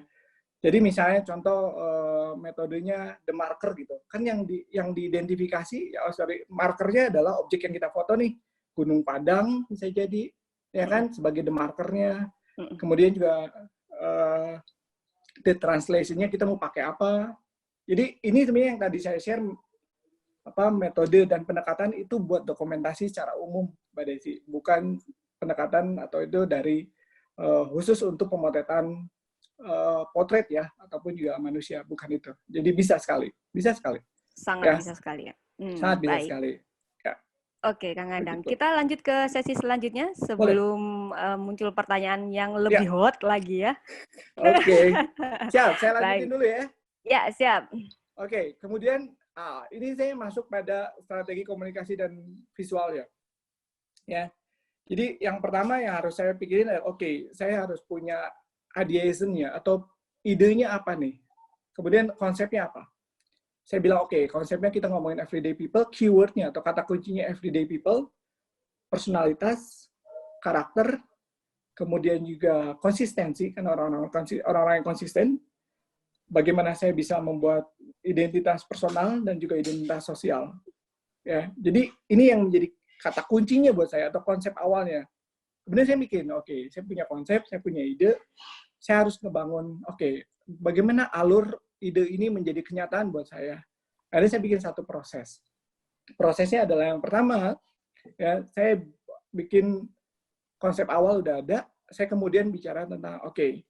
S2: Jadi misalnya contoh metodenya the marker gitu. Kan yang diidentifikasi, markernya adalah objek yang kita foto nih. Gunung Padang bisa jadi, ya kan, sebagai the markernya. Kemudian juga the translation-nya kita mau pakai apa. Jadi ini sebenarnya yang tadi saya share, metode dan pendekatan itu buat dokumentasi secara umum, Mbak Desi. Bukan pendekatan atau itu dari khusus untuk pemotretan potret ya, ataupun juga manusia, bukan itu. Jadi bisa sekali.
S1: Sangat bisa sekali ya.
S2: Sangat bisa sekali. Ya.
S1: Oke, Kang Andang. Kita lanjut ke sesi selanjutnya sebelum muncul pertanyaan yang lebih hot lagi ya.
S2: Oke. Siap, saya lanjutin dulu ya.
S1: Ya, siap.
S2: Oke, kemudian ini saya masuk pada strategi komunikasi dan visual ya. Ya. Jadi yang pertama yang harus saya pikirin adalah, saya harus punya ideation-nya atau idenya apa nih. Kemudian konsepnya apa. Saya bilang konsepnya kita ngomongin everyday people, keyword-nya atau kata kuncinya everyday people. personalitas, karakter, kemudian juga konsistensi, kan orang-orang yang konsisten, bagaimana saya bisa membuat identitas personal dan juga identitas sosial. Ya, jadi ini yang menjadi kata kuncinya buat saya atau konsep awalnya. Kemudian saya bikin, oke, saya punya konsep, saya punya ide, saya harus ngebangun, oke, bagaimana alur ide ini menjadi kenyataan buat saya. Akhirnya saya bikin satu proses. Prosesnya adalah yang pertama, ya, saya bikin konsep awal udah ada, saya kemudian bicara tentang, oke,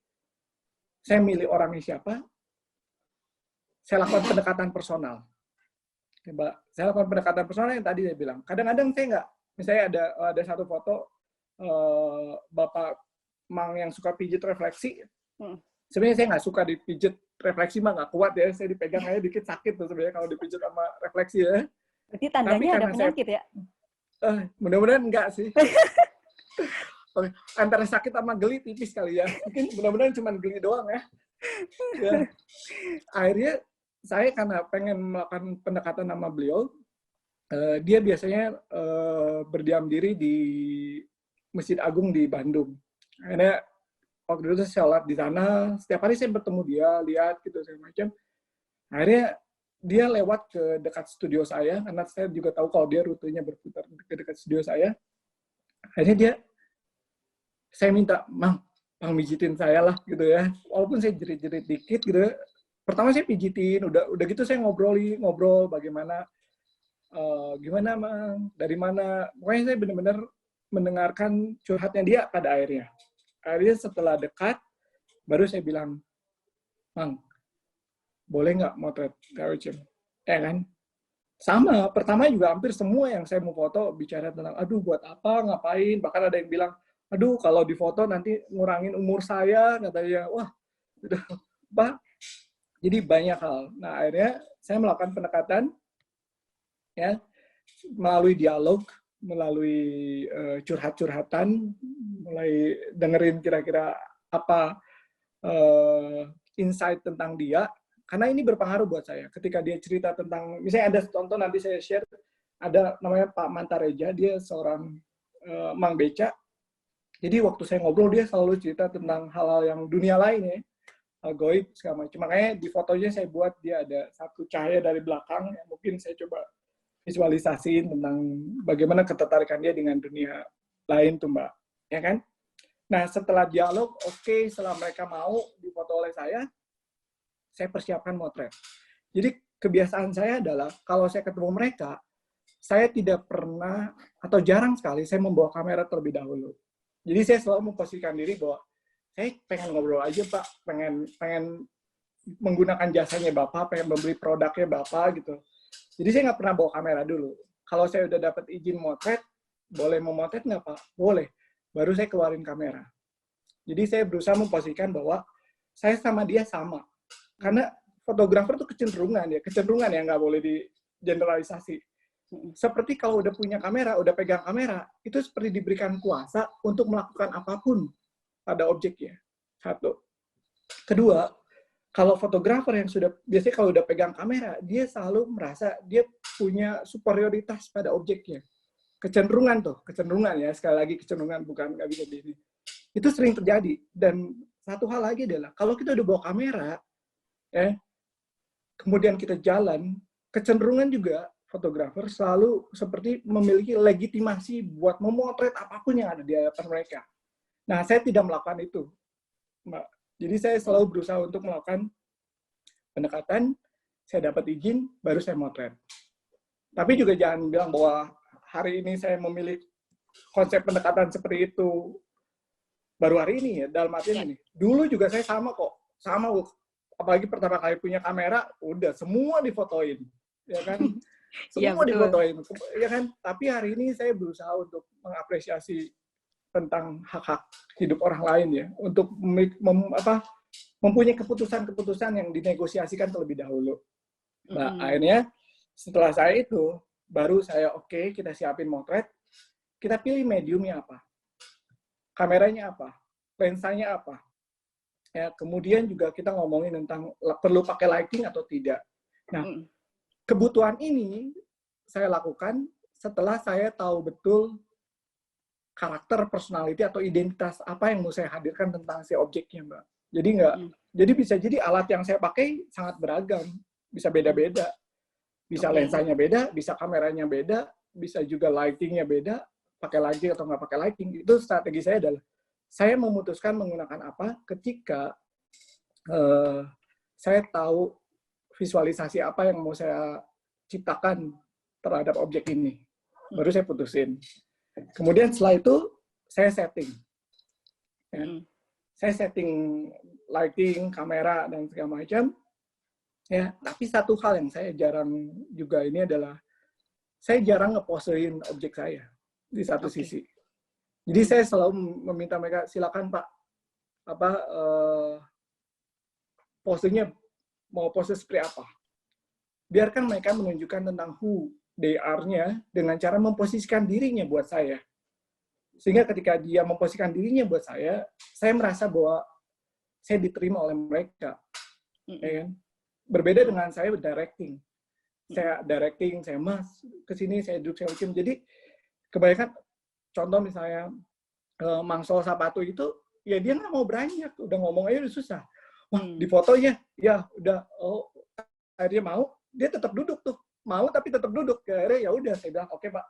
S2: saya milih orangnya siapa, saya lakukan pendekatan personal. Mbak, saya lakukan pendekatan personal yang tadi saya bilang. Kadang-kadang saya nggak, misalnya ada satu foto Bapak Mang yang suka pijit refleksi. Sebenarnya saya nggak suka dipijit refleksi, mah nggak kuat ya. Saya dipegang aja dikit sakit tuh sebenarnya kalau dipijit sama refleksi ya.
S1: Berarti tandanya ada penyakit ya?
S2: Mudah-mudahan enggak sih. Antara sakit sama geli tipis kali ya. Mungkin mudah-mudahan cuma geli doang ya. Ya. Akhirnya saya karena pengen melakukan pendekatan sama beliau, dia biasanya berdiam diri di Masjid Agung di Bandung. Akhirnya waktu itu saya sholat di sana, setiap hari saya bertemu dia, lihat gitu segala macam. Akhirnya dia lewat ke dekat studio saya, karena saya juga tahu kalau dia rutenya berputar ke dekat studio saya. Akhirnya saya minta, Mang pijitin saya lah gitu ya. Walaupun saya jerit-jerit dikit gitu. Pertama saya pijitin, udah gitu saya ngobrol bagaimana, gimana Mang, dari mana. Pokoknya saya benar-benar mendengarkan curhatnya dia pada akhirnya. Akhirnya setelah dekat, baru saya bilang, Mang, boleh nggak motret Kawicim? Ya kan? Sama, pertama juga hampir semua yang saya mau foto bicara tentang, aduh buat apa, ngapain, bahkan ada yang bilang, aduh kalau difoto nanti ngurangin umur saya, katanya, wah, udah, Pak. Jadi banyak hal. Nah akhirnya saya melakukan pendekatan, ya, melalui dialog, melalui curhat-curhatan, mulai dengerin kira-kira apa insight tentang dia, karena ini berpengaruh buat saya. Ketika dia cerita tentang, misalnya ada contoh nanti saya share, ada namanya Pak Mantareja, dia seorang Mang Beca. Jadi waktu saya ngobrol, dia selalu cerita tentang hal-hal yang dunia lain ya, goib segala macam. Makanya di fotonya saya buat dia ada satu cahaya dari belakang, yang mungkin saya coba visualisasiin tentang bagaimana ketertarikan dia dengan dunia lain tuh Mbak. Ya kan? Nah setelah dialog, oke, setelah mereka mau difoto oleh saya persiapkan motret. Jadi kebiasaan saya adalah kalau saya ketemu mereka, saya tidak pernah atau jarang sekali saya membawa kamera terlebih dahulu. Jadi saya selalu memposisikan diri bahwa saya pengen ngobrol aja Pak, pengen menggunakan jasanya Bapak, pengen membeli produknya Bapak gitu. Jadi saya nggak pernah bawa kamera dulu. Kalau saya udah dapat izin motret, boleh memotret nggak Pak? Boleh. Baru saya keluarin kamera. Jadi saya berusaha memposisikan bahwa saya sama dia sama. Karena fotografer tuh kecenderungan ya nggak boleh digeneralisasi. Seperti kalau udah punya kamera, udah pegang kamera, itu seperti diberikan kuasa untuk melakukan apapun pada objeknya. Satu. Kedua, kalau fotografer yang biasanya kalau udah pegang kamera, dia selalu merasa dia punya superioritas pada objeknya. Kecenderungan ya, sekali lagi kecenderungan, bukan nggak bisa di sini. Itu sering terjadi. Dan satu hal lagi adalah, kalau kita udah bawa kamera, kemudian kita jalan, kecenderungan juga fotografer selalu seperti memiliki legitimasi buat memotret apapun yang ada di hadapan mereka. Nah, saya tidak melakukan itu, Mbak. Jadi saya selalu berusaha untuk melakukan pendekatan, saya dapat izin, baru saya motret. Tapi juga jangan bilang bahwa hari ini saya memilih konsep pendekatan seperti itu baru hari ini ya, dalam artian ini. Dulu juga saya sama kok, apalagi pertama kali punya kamera, udah semua difotoin, ya kan? Semua difotoin, ya kan? Tapi hari ini saya berusaha untuk mengapresiasi tentang hak-hak hidup orang lain ya, untuk mempunyai keputusan-keputusan yang dinegosiasikan terlebih dahulu. Nah, akhirnya setelah saya itu, baru saya oke, kita siapin motret, kita pilih mediumnya apa, kameranya apa, lensanya apa. Ya, kemudian juga kita ngomongin tentang perlu pakai lighting atau tidak. Nah, kebutuhan ini saya lakukan setelah saya tahu betul karakter, personality atau identitas apa yang mau saya hadirkan tentang si objeknya, Mbak. Jadi bisa jadi alat yang saya pakai sangat beragam, bisa beda-beda. Bisa lensanya beda, bisa kameranya beda, bisa juga lightingnya beda, pakai lighting atau nggak pakai lighting. Itu strategi saya adalah saya memutuskan menggunakan apa ketika saya tahu visualisasi apa yang mau saya ciptakan terhadap objek ini. Baru saya putusin. Kemudian setelah itu saya setting. Ya. Saya setting lighting, kamera, dan segala macam. Ya, tapi satu hal yang saya jarang juga ini adalah saya jarang ngeposein objek saya di satu sisi. Jadi saya selalu meminta mereka, silakan Pak, posenya mau pose seperti apa. Biarkan mereka menunjukkan tentang who they are-nya dengan cara memposisikan dirinya buat saya. Sehingga ketika dia memposisikan dirinya buat saya merasa bahwa saya diterima oleh mereka. Ya kan? Berbeda dengan saya directing. Saya directing, saya mas, kesini, saya duduk, saya bikin. Jadi, kebanyakan, contoh misalnya, Mangsol Sapatu itu, ya dia nggak mau beranjak. Udah ngomong aja udah susah. Wah, di fotonya, ya udah, akhirnya mau, dia tetap duduk tuh. Mau tapi tetap duduk. Akhirnya ya udah, saya bilang, oke Pak.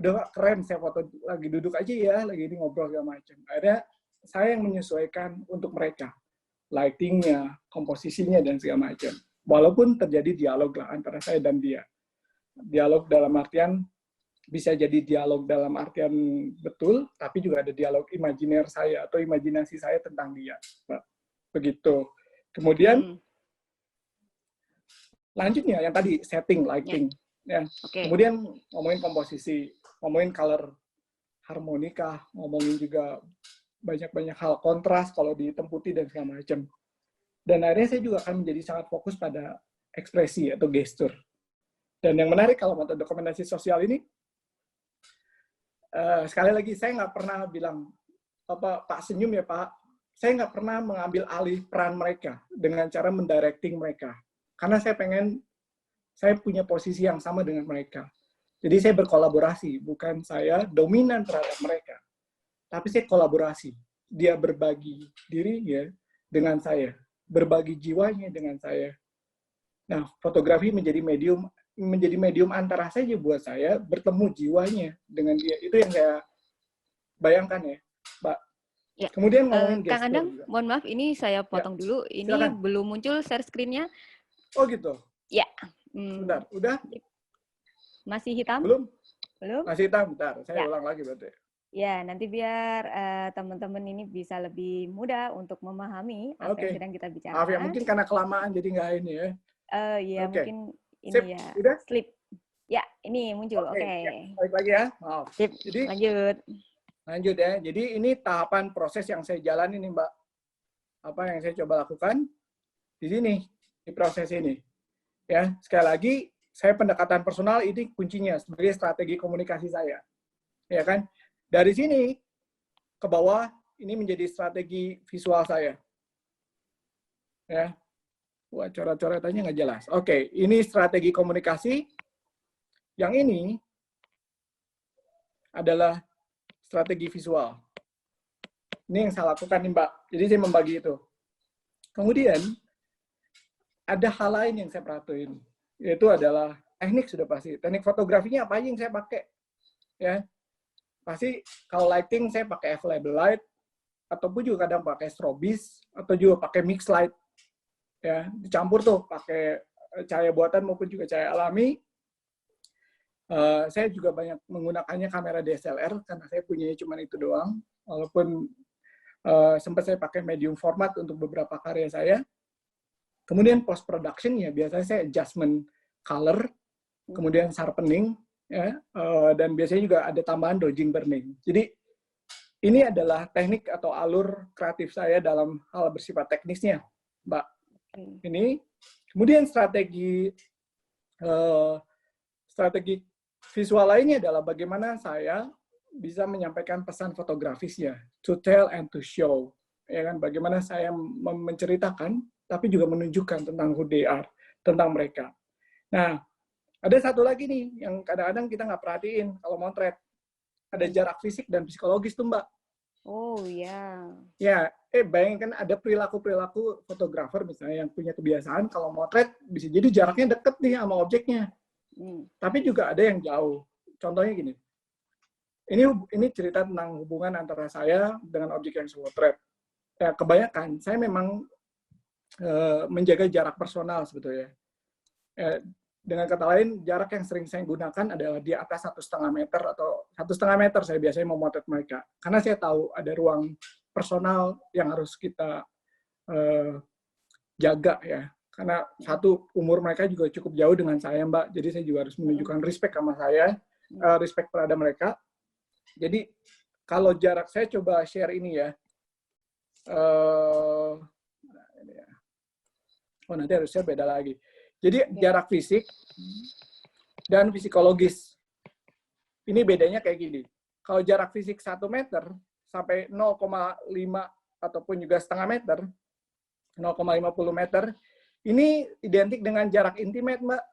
S2: Udah Pak, keren, saya foto lagi duduk aja ya, lagi ini ngobrol segala macam. Akhirnya, saya yang menyesuaikan untuk mereka. Lightingnya, komposisinya, dan segala macam. Walaupun terjadi dialog lah antara saya dan dia. Dialog dalam artian, bisa jadi dialog dalam artian betul, tapi juga ada dialog imajiner saya atau imajinasi saya tentang dia. Begitu. Kemudian, lanjutnya yang tadi, setting, lighting. Ya. Kemudian ngomongin komposisi, ngomongin color, harmonika, ngomongin juga banyak-banyak hal, kontras kalau ditemputi dan segala macam. Dan akhirnya saya juga akan menjadi sangat fokus pada ekspresi atau gestur. Dan yang menarik kalau metode dokumentasi sosial ini, sekali lagi saya nggak pernah bilang, Pak senyum ya Pak, saya nggak pernah mengambil alih peran mereka dengan cara mendirecting mereka. Karena saya punya posisi yang sama dengan mereka. Jadi saya berkolaborasi, bukan saya dominan terhadap mereka. Tapi saya kolaborasi. Dia berbagi dirinya dengan saya. Berbagi jiwanya dengan saya. Nah, fotografi menjadi medium antara saja buat saya, bertemu jiwanya dengan dia. Itu yang saya bayangkan ya, Mbak.
S1: Ya.
S2: Kemudian ngomongin gestur.
S1: Kang Adang, mohon maaf, ini saya potong dulu. Ini
S2: silakan.
S1: belum muncul share screen-nya.
S2: Oh gitu?
S1: Ya.
S2: Sebentar, udah?
S1: Masih hitam?
S2: Belum?
S1: Belum?
S2: Masih hitam, bentar. Saya ulang lagi berarti.
S1: Ya, nanti biar teman-teman ini bisa lebih mudah untuk memahami apa yang sedang kita bicarakan.
S2: Maaf ya, mungkin karena kelamaan jadi nggak ini ya.
S1: Iya, mungkin ini
S2: Sip.
S1: ya.
S2: Udah?
S1: Slip. Ya, ini muncul. Oke.
S2: Ya, balik lagi ya. Maaf.
S1: Sip.
S2: Jadi, lanjut ya. Jadi ini tahapan proses yang saya jalani nih, Mbak. Apa yang saya coba lakukan di sini, di proses ini. Ya, sekali lagi, saya pendekatan personal ini kuncinya sebagai strategi komunikasi saya. Ya kan? Dari sini ke bawah, ini menjadi strategi visual saya. Ya. Wah, coret-coretannya nggak jelas. Oke, ini strategi komunikasi. Yang ini adalah strategi visual. Ini yang saya lakukan nih, Mbak. Jadi saya membagi itu. Kemudian, ada hal lain yang saya perhatiin. Yaitu adalah teknik sudah pasti. Teknik fotografinya apa aja yang saya pakai. Ya. Pasti kalau lighting saya pakai available light, ataupun juga kadang pakai strobis, atau juga pakai mix light. Ya, dicampur tuh pakai cahaya buatan maupun juga cahaya alami. Saya juga banyak menggunakannya kamera DSLR karena saya punya cuma itu doang. Walaupun sempat saya pakai medium format untuk beberapa karya saya. Kemudian post production ya biasanya saya adjustment color, kemudian sharpening, ya, dan biasanya juga ada tambahan dodging burning. Jadi ini adalah teknik atau alur kreatif saya dalam hal bersifat teknisnya, Mbak. Ini kemudian strategi visual lainnya adalah bagaimana saya bisa menyampaikan pesan fotografisnya, to tell and to show, ya kan? Bagaimana saya menceritakan, tapi juga menunjukkan tentang who they are, tentang mereka. Nah, ada satu lagi nih yang kadang-kadang kita nggak perhatiin kalau motret. ada jarak fisik dan psikologis tuh Mbak.
S1: Oh ya.
S2: Ya, bayangkan ada perilaku-perilaku fotografer misalnya yang punya kebiasaan kalau motret bisa jadi jaraknya deket nih sama objeknya. Tapi juga ada yang jauh. Contohnya gini. Ini cerita tentang hubungan antara saya dengan objek yang saya motret. Ya, kebanyakan saya memang menjaga jarak personal sebetulnya. Dengan kata lain, jarak yang sering saya gunakan adalah di atas 1,5 meter atau 1,5 meter saya biasanya memotret mereka. Karena saya tahu ada ruang personal yang harus kita jaga ya. Karena satu, umur mereka juga cukup jauh dengan saya Mbak, jadi saya juga harus menunjukkan respect sama saya, respect terhadap mereka. Jadi kalau jarak, saya coba share ini ya. Oh nanti harusnya beda lagi. Jadi jarak fisik dan psikologis. Ini bedanya kayak gini. Kalau jarak fisik 1 meter sampai 0,5 ataupun juga setengah meter, 0,50 meter, ini identik dengan jarak intimate, Mbak.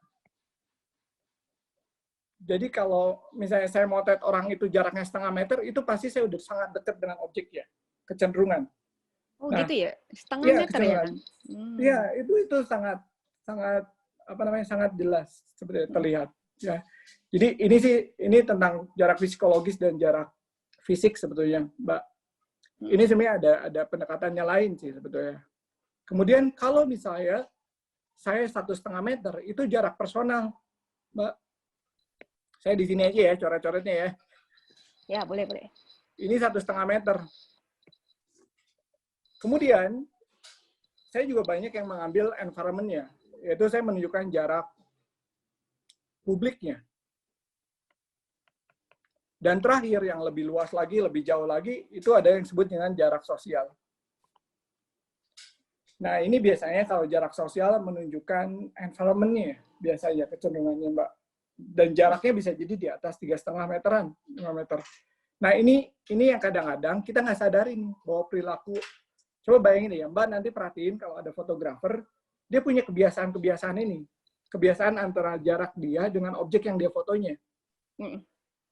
S2: Jadi kalau misalnya saya motret orang itu jaraknya setengah meter, itu pasti saya udah sangat dekat dengan objeknya, kecenderungan.
S1: Oh gitu ya, setengah
S2: ya,
S1: meter ya kan?
S2: Iya, itu sangat sangat jelas seperti terlihat. Ya, jadi ini tentang jarak psikologis dan jarak fisik sebetulnya, Mbak. Ini sebenarnya ada pendekatannya lain sih sebetulnya. Kemudian kalau misalnya saya 1,5 meter, itu jarak personal, Mbak. Saya di sini aja ya, coret-coretnya ya.
S1: Ya, boleh.
S2: Ini 1,5 meter. Kemudian, saya juga banyak yang mengambil environment-nya, yaitu saya menunjukkan jarak publiknya. Dan terakhir, yang lebih luas lagi, lebih jauh lagi, itu ada yang disebut dengan jarak sosial. Nah, ini biasanya kalau jarak sosial menunjukkan environment-nya, biasanya kecenderungannya, Mbak. Dan jaraknya bisa jadi di atas 3,5 meteran, 5 meter. Nah, ini yang kadang-kadang kita nggak sadarin bahwa perilaku. Coba bayangin ya, Mbak nanti perhatiin kalau ada fotografer, dia punya kebiasaan-kebiasaan ini. Kebiasaan antara jarak dia dengan objek yang dia fotonya.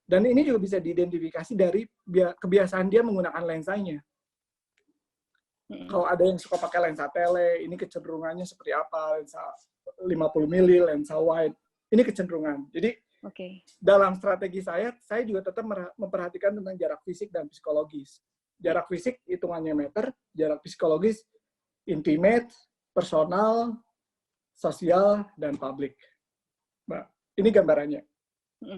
S2: Dan ini juga bisa diidentifikasi dari kebiasaan dia menggunakan lensanya. Kalau ada yang suka pakai lensa tele, ini kecenderungannya seperti apa, lensa 50 mili, lensa wide, ini kecenderungan. Jadi dalam strategi saya juga tetap memperhatikan tentang jarak fisik dan psikologis. Jarak fisik hitungannya meter, jarak psikologis intimate, personal, sosial, dan publik. Mbak, ini gambarannya.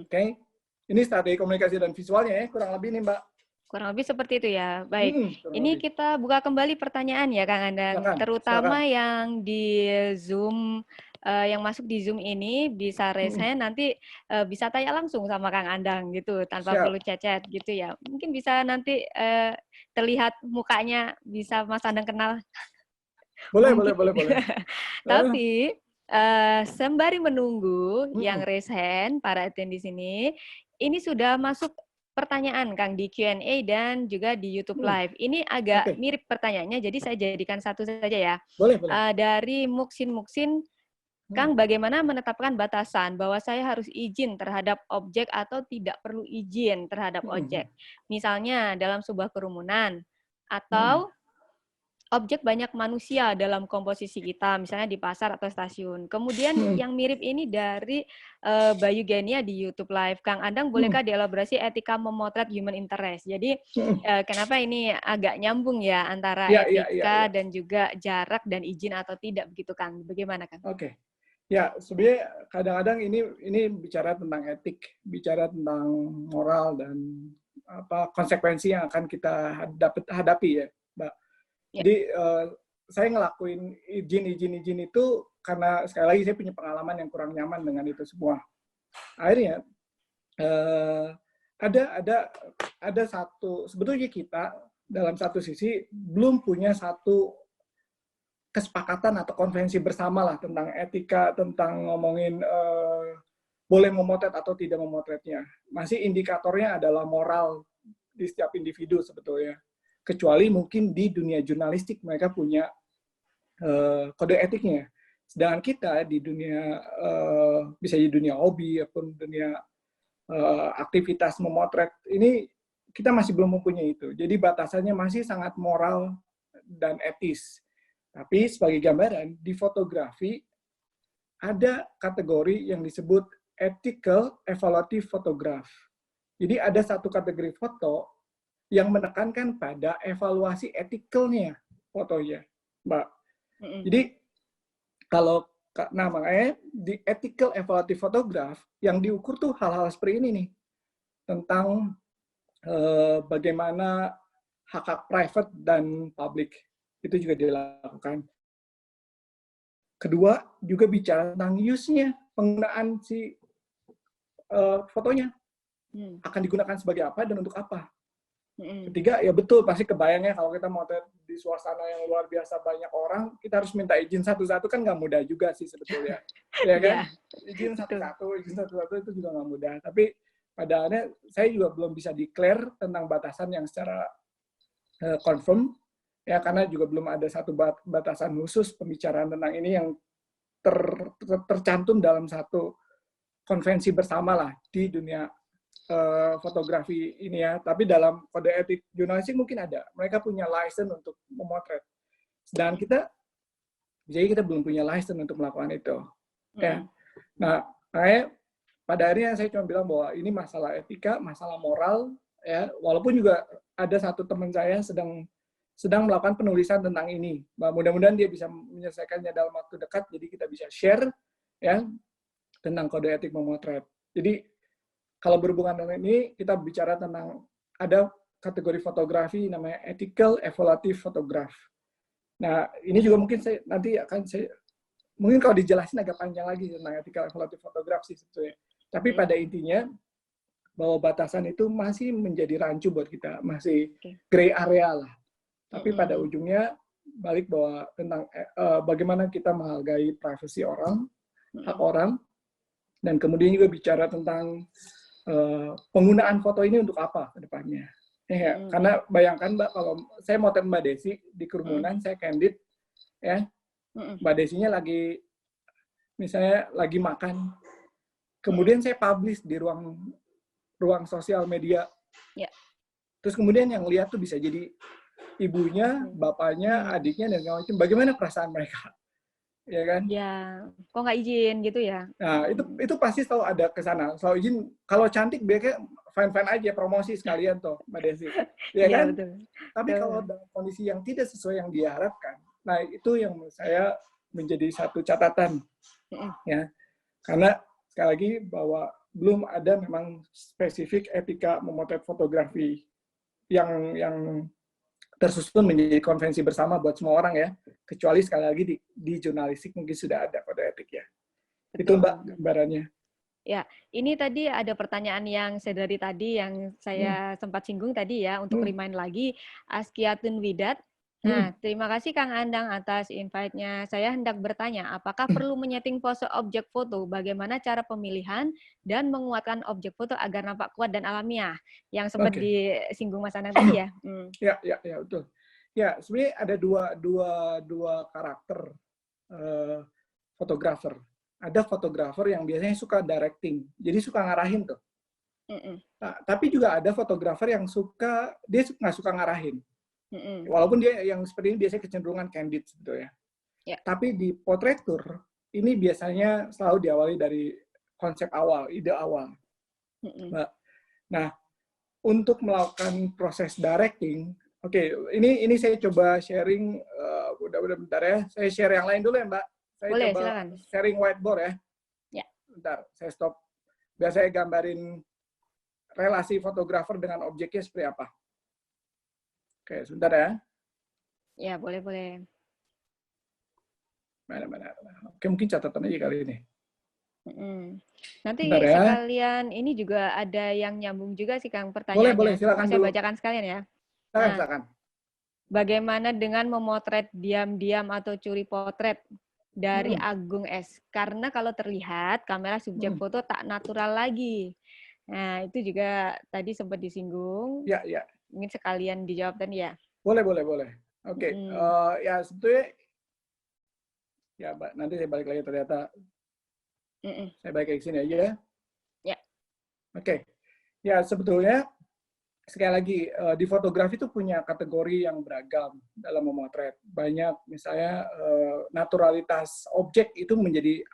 S2: Oke? Ini strategi komunikasi dan visualnya ya, kurang lebih nih Mbak.
S1: Kurang lebih seperti itu ya. Baik, ini kita buka kembali pertanyaan ya Kang Andang, terutama yang di Zoom, yang masuk di Zoom ini bisa raise hand, nanti bisa tanya langsung sama Kang Andang gitu, tanpa perlu chat gitu ya. Mungkin bisa nanti terlihat mukanya, bisa Mas Andang kenal.
S2: Boleh.
S1: Tapi sembari menunggu yang raise hand, para attendees ini sudah masuk pertanyaan Kang di Q&A dan juga di YouTube Live. Ini agak mirip pertanyaannya, jadi saya jadikan satu saja ya.
S2: Boleh.
S1: Dari Muksin, Kang, bagaimana menetapkan batasan bahwa saya harus izin terhadap objek atau tidak perlu izin terhadap objek? Misalnya dalam sebuah kerumunan atau objek banyak manusia dalam komposisi kita, misalnya di pasar atau stasiun. Kemudian yang mirip ini dari Bayu Genia di YouTube Live. Kang Andang, bolehkah dielaborasi etika memotret human interest? Jadi, kenapa ini agak nyambung ya antara etika dan juga jarak dan izin atau tidak, begitu Kang? Bagaimana Kang?
S2: Ya, sebenarnya kadang-kadang ini bicara tentang etik, bicara tentang moral dan konsekuensi yang akan kita hadapi ya, Mbak. Jadi saya ngelakuin izin itu karena sekali lagi saya punya pengalaman yang kurang nyaman dengan itu semua. Akhirnya ada sebetulnya kita dalam satu sisi belum punya satu kesepakatan atau konvensi bersama lah tentang etika, tentang ngomongin boleh memotret atau tidak memotretnya. Masih indikatornya adalah moral di setiap individu sebetulnya. Kecuali mungkin di dunia jurnalistik mereka punya kode etiknya. Sedangkan kita di dunia bisa di dunia hobi ataupun dunia aktivitas memotret ini kita masih belum mempunyai itu. Jadi batasannya masih sangat moral dan etis. Tapi sebagai gambaran, di fotografi ada kategori yang disebut ethical evaluative photograph. Jadi ada satu kategori foto yang menekankan pada evaluasi etikalnya fotonya, Mbak. Jadi kalau makanya di ethical evaluative photograph yang diukur tuh hal-hal seperti ini nih, tentang bagaimana hak-hak private dan publik itu juga dilakukan. Kedua, juga bicara tentang use-nya, penggunaan si fotonya. Akan digunakan sebagai apa dan untuk apa. Ketiga, ya betul, pasti kebayangnya kalau kita mau di suasana yang luar biasa banyak orang, kita harus minta izin satu-satu, kan nggak mudah juga sih sebetulnya. Ya kan? Izin satu-satu itu juga nggak mudah. Tapi pada akhirnya, saya juga belum bisa declare tentang batasan yang secara confirm, ya karena juga belum ada satu batasan khusus pembicaraan tentang ini yang tercantum dalam satu konvensi bersama lah di dunia fotografi ini ya. Tapi dalam kode etik jurnalistik mungkin ada, mereka punya license untuk memotret, sedangkan kita belum punya license untuk melakukan itu. Ya. Nah, pada akhirnya saya cuma bilang bahwa ini masalah etika, masalah moral, ya. Walaupun juga ada satu teman saya sedang melakukan penulisan tentang ini. Mudah-mudahan dia bisa menyelesaikannya dalam waktu dekat, jadi kita bisa share ya tentang kode etik memotret. Jadi kalau berhubungan dengan ini, kita bicara tentang ada kategori fotografi namanya ethical evaluative photograph. Nah, ini juga mungkin mungkin kalau dijelasin agak panjang lagi tentang ethical evaluative photograph sih sebetulnya. Tapi pada intinya bahwa batasan itu masih menjadi rancu buat kita, masih gray area lah. Tapi pada ujungnya balik bahwa tentang bagaimana kita menghargai privasi orang, hak orang, dan kemudian juga bicara tentang penggunaan foto ini untuk apa ke depannya. Ya, karena bayangkan Mbak, kalau saya motret Mbak Desi di kerumunan, saya candid, ya, Mbak Desinya misalnya lagi makan, kemudian saya publish di ruang sosial media, terus kemudian yang lihat tuh bisa jadi ibunya, bapaknya, adiknya, dan segala macam. Bagaimana perasaan mereka? Ya kan?
S1: Ya, kok nggak izin gitu ya?
S2: Nah, itu pasti selalu ada ke sana. Selalu izin. Kalau cantik, biasanya fine-fine aja, promosi sekalian tuh, Mbak Desi. Ya kan?
S1: Betul.
S2: Tapi kalau dalam kondisi yang tidak sesuai yang diharapkan, nah itu yang menurut saya menjadi satu catatan. Ya. Karena, sekali lagi, bahwa belum ada memang spesifik etika memotret fotografi yang tersusun menjadi konvensi bersama buat semua orang ya, kecuali sekali lagi di jurnalistik mungkin sudah ada kode etik ya. Betul. Itu Mbak gambarannya.
S1: Ya, ini tadi ada pertanyaan yang dari tadi yang saya sempat singgung tadi ya, untuk remind lagi, Askiatun Widat. Nah, terima kasih Kang Andang atas invite-nya. Saya hendak bertanya, apakah perlu menyeting pose objek foto? Bagaimana cara pemilihan dan menguatkan objek foto agar nampak kuat dan alamiah? Yang sempat disinggung Mas Andang tadi ya.
S2: Ya, betul. Ya, sebenarnya ada dua karakter fotografer. Ada fotografer yang biasanya suka directing, jadi suka ngarahin tuh. Nah, tapi juga ada fotografer yang dia nggak suka ngarahin. Walaupun dia yang seperti ini biasanya kecenderungan candid sebetulnya. Tapi di portraiture ini biasanya selalu diawali dari konsep awal, ide awal. Nah, untuk melakukan proses directing, ini saya coba sharing, udah bentar ya. Saya share yang lain dulu ya, Mbak. Saya
S1: boleh,
S2: coba
S1: silakan.
S2: sharing whiteboard ya. Bentar, saya stop. Biar saya gambarin relasi fotografer dengan objeknya seperti apa. Oke, sebentar ya.
S1: Ya, boleh.
S2: Mana. Oke, mungkin catatan aja kali ini.
S1: Nanti
S2: bentar ya.
S1: Sekalian ini juga ada yang nyambung juga sih Kang pertanyaannya.
S2: Boleh, silakan
S1: saya
S2: dulu.
S1: bacakan sekalian ya.
S2: Silakan.
S1: Bagaimana dengan memotret diam-diam atau curi potret? Dari Agung S. Karena kalau terlihat kamera subjek foto tak natural lagi. Nah, itu juga tadi sempat disinggung.
S2: Ya.
S1: Mungkin sekalian dijawab tadi ya.
S2: Boleh. Oke. Ya sebetulnya ya Mbak, nanti saya balik lagi ternyata. Saya balik ke sini aja.
S1: Ya.
S2: Oke. Ya, sebetulnya sekali lagi di fotografi itu punya kategori yang beragam dalam memotret. Banyak misalnya naturalitas objek itu menjadi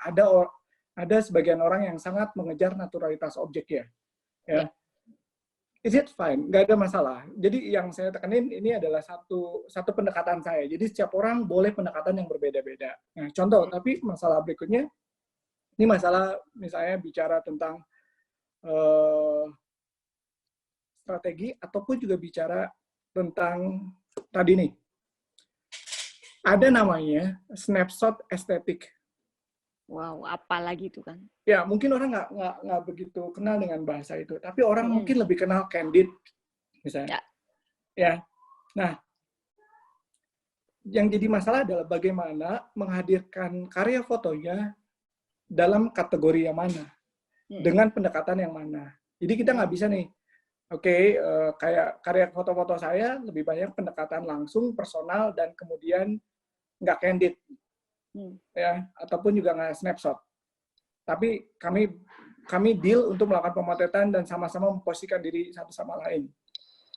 S2: ada sebagian orang yang sangat mengejar naturalitas objek ya.
S1: Ya.
S2: Is it fine? Nggak ada masalah. Jadi yang saya tekanin ini adalah satu pendekatan saya. Jadi setiap orang boleh pendekatan yang berbeda-beda. Nah, contoh, tapi masalah berikutnya, ini masalah misalnya bicara tentang strategi ataupun juga bicara tentang tadi nih. Ada namanya snapshot estetik.
S1: Wow, apalagi itu kan?
S2: Ya, mungkin orang nggak begitu kenal dengan bahasa itu, tapi orang mungkin lebih kenal candid, misalnya. Ya. Nah, yang jadi masalah adalah bagaimana menghadirkan karya fotonya dalam kategori yang mana, dengan pendekatan yang mana. Jadi kita nggak bisa nih, kayak karya foto-foto saya lebih banyak pendekatan langsung, personal, dan kemudian nggak candid, ya, ataupun juga nggak snapshot. Tapi kami deal untuk melakukan pemotretan dan sama-sama memposisikan diri satu sama lain.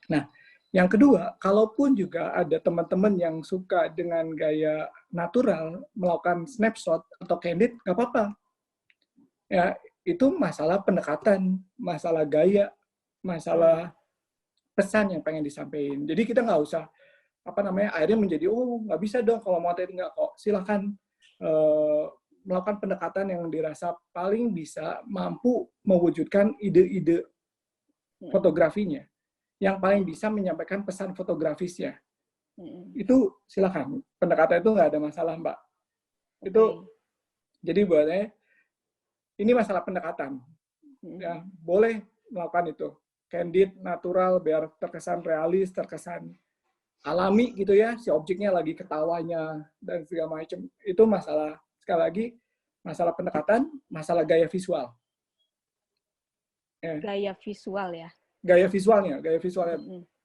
S2: Nah, yang kedua, kalaupun juga ada teman-teman yang suka dengan gaya natural melakukan snapshot atau candid, nggak apa-apa. Ya, itu masalah pendekatan, masalah gaya, masalah pesan yang pengen disampaikan. Jadi kita nggak usah akhirnya menjadi nggak bisa dong kalau motret nggak kok. Silakan melakukan pendekatan yang dirasa paling bisa mampu mewujudkan ide-ide fotografinya, yang paling bisa menyampaikan pesan fotografisnya. Itu silakan. Pendekatan itu nggak ada masalah, Mbak. Itu jadi buatnya ini masalah pendekatan. Ya, boleh melakukan itu. Candid, natural, biar terkesan realis, terkesan alami gitu ya, si objeknya lagi ketawanya dan segala macam. Itu masalah, sekali lagi, masalah pendekatan, masalah gaya visual.
S1: Gaya visual ya?
S2: Gaya visualnya.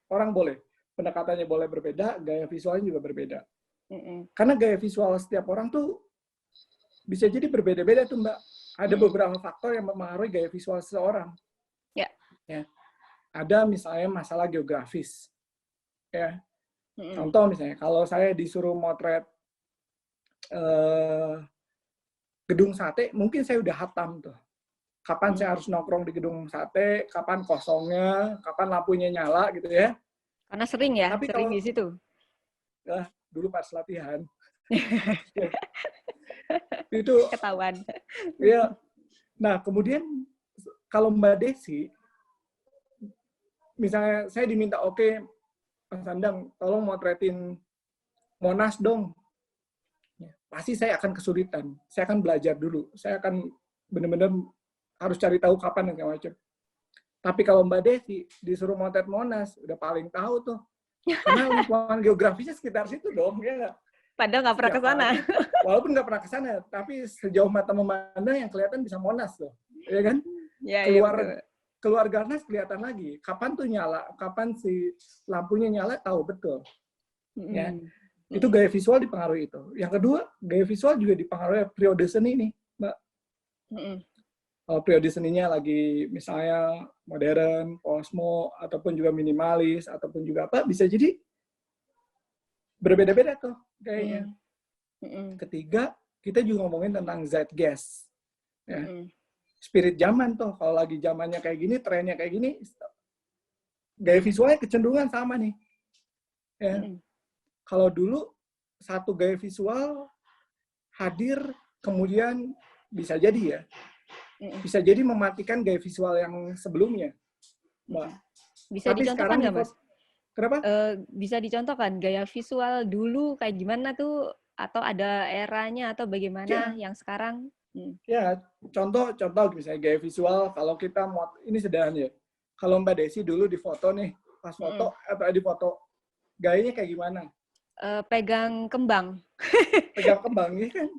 S2: Orang boleh, pendekatannya boleh berbeda, gaya visualnya juga berbeda. Karena gaya visual setiap orang tuh bisa jadi berbeda-beda tuh, Mbak. Ada beberapa faktor yang mempengaruhi gaya visual seseorang.
S1: Ya.
S2: Ada misalnya masalah geografis. Ya. Contoh misalnya, kalau saya disuruh motret gedung sate, mungkin saya udah hatam tuh. Kapan saya harus nongkrong di gedung sate, kapan kosongnya, kapan lampunya nyala gitu ya.
S1: Karena sering ya,
S2: tapi
S1: sering
S2: kalau,
S1: di situ.
S2: Dulu pas latihan. Itu
S1: ketahuan.
S2: Ya. Nah, kemudian kalau Mbak Desi, misalnya saya diminta, Mas Sandang, tolong motretin Monas dong. Pasti saya akan kesulitan. Saya akan belajar dulu. Saya akan benar-benar harus cari tahu kapan dan segala macam. Tapi kalau Mbak Desi disuruh motret Monas, udah paling tahu tuh. Karena lingkungan geografisnya sekitar situ dong, ya nggak?
S1: Padahal nggak pernah ke sana.
S2: Walaupun nggak pernah ke sana, tapi sejauh mata memandang yang kelihatan bisa Monas tuh, ya kan?
S1: Ya,
S2: keluar Garnas kelihatan lagi. Kapan tuh nyala, kapan si lampunya nyala, tahu betul. Ya. Itu gaya visual dipengaruhi itu. Yang kedua, gaya visual juga dipengaruhi periode seni nih, Mbak. Kalau periode seninya lagi misalnya modern, kosmo, ataupun juga minimalis, ataupun juga apa, bisa jadi berbeda-beda tuh kayaknya. Ketiga, kita juga ngomongin tentang zeitgeist. Ya. Spirit zaman tuh, kalau lagi zamannya kayak gini, trennya kayak gini, gaya visualnya kecenderungan sama nih. Ya. Kalau dulu satu gaya visual hadir, kemudian bisa jadi ya, bisa jadi mematikan gaya visual yang sebelumnya, Mbak.
S1: Bisa
S2: tapi
S1: dicontohkan nggak, Mas?
S2: Kenapa?
S1: Bisa dicontohkan gaya visual dulu kayak gimana tuh, atau ada eranya atau bagaimana yang sekarang?
S2: Ya, contoh misalnya gaya visual, kalau kita mau, ini sederhana ya. Kalau Mbak Desi dulu di foto nih, pas foto atau di foto, gayanya kayak gimana?
S1: Pegang kembang.
S2: Pegang kembang, ya kan?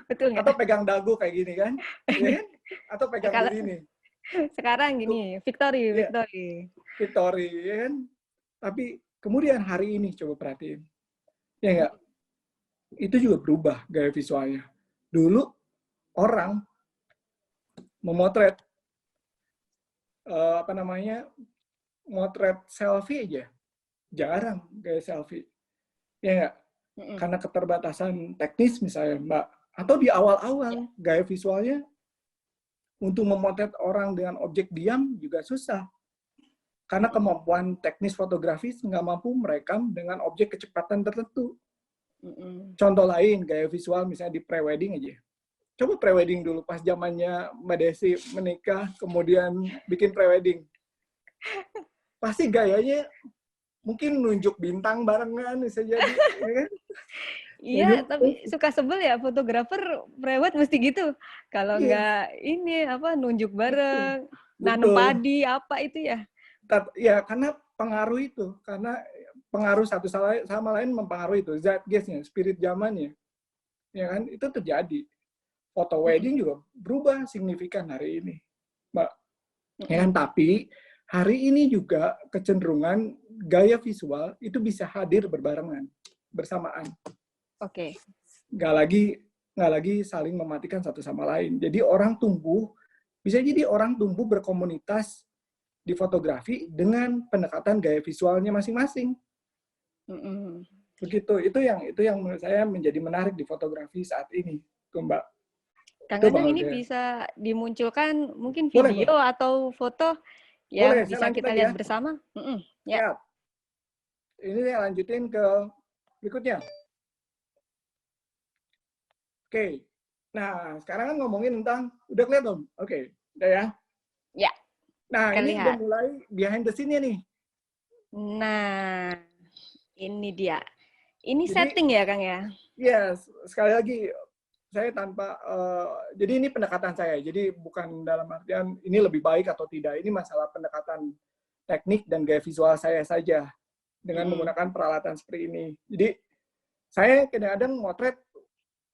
S1: Betul nggak?
S2: Atau pegang dagu kayak gini kan? Ya kan? Atau pegang begini.
S1: Sekarang gini, Victory,
S2: ya kan? Tapi kemudian hari ini coba perhatiin. Ya enggak? Itu juga berubah gaya visualnya. Dulu orang memotret apa namanya, motret selfie aja jarang gaya selfie, ya nggak? Karena keterbatasan teknis misalnya Mbak, atau di awal-awal gaya visualnya untuk memotret orang dengan objek diam juga susah. Karena kemampuan teknis fotografis nggak mampu merekam dengan objek kecepatan tertentu. Contoh lain, gaya visual misalnya di pre-wedding aja. Coba pre-wedding dulu, pas zamannya Mbak Desi menikah, kemudian bikin pre-wedding. Pasti gayanya mungkin nunjuk bintang barengan, bisa jadi. Ya kan?
S1: Iya, tapi suka sebel ya fotografer prewed mesti gitu. Kalau nggak ini apa nunjuk bareng, nanam padi apa itu ya?
S2: Ya karena pengaruh itu, karena pengaruh satu sama lain mempengaruhi itu, zeitgeistnya, spirit zamannya, ya kan? Itu terjadi. Foto wedding juga berubah signifikan hari ini, Mbak. Ya kan? Tapi hari ini juga kecenderungan gaya visual itu bisa hadir berbarengan, bersamaan.
S1: Oke.
S2: Nggak lagi saling mematikan satu sama lain. Jadi orang tumbuh, bisa jadi orang tumbuh berkomunitas di fotografi dengan pendekatan gaya visualnya masing-masing. Begitu. Itu yang menurut saya menjadi menarik di fotografi saat ini, tuh Mbak.
S1: Kang Anang ini bisa dimunculkan mungkin video
S2: boleh,
S1: atau foto yang
S2: boleh,
S1: bisa kita lihat bersama.
S2: Ya. Ini saya lanjutin ke berikutnya. Oke. Nah, sekarang kan ngomongin tentang, udah kelihatan? Oke, udah ya?
S1: Ya.
S2: Nah, ini udah mulai behind the scene-nya nih.
S1: Nah, ini dia. Ini jadi, setting ya, Kang ya?
S2: Yes, sekali lagi, saya tanpa, jadi ini pendekatan saya. Jadi bukan dalam artian ini lebih baik atau tidak. Ini masalah pendekatan teknik dan gaya visual saya saja dengan menggunakan peralatan seperti ini. Jadi saya kadang-kadang motret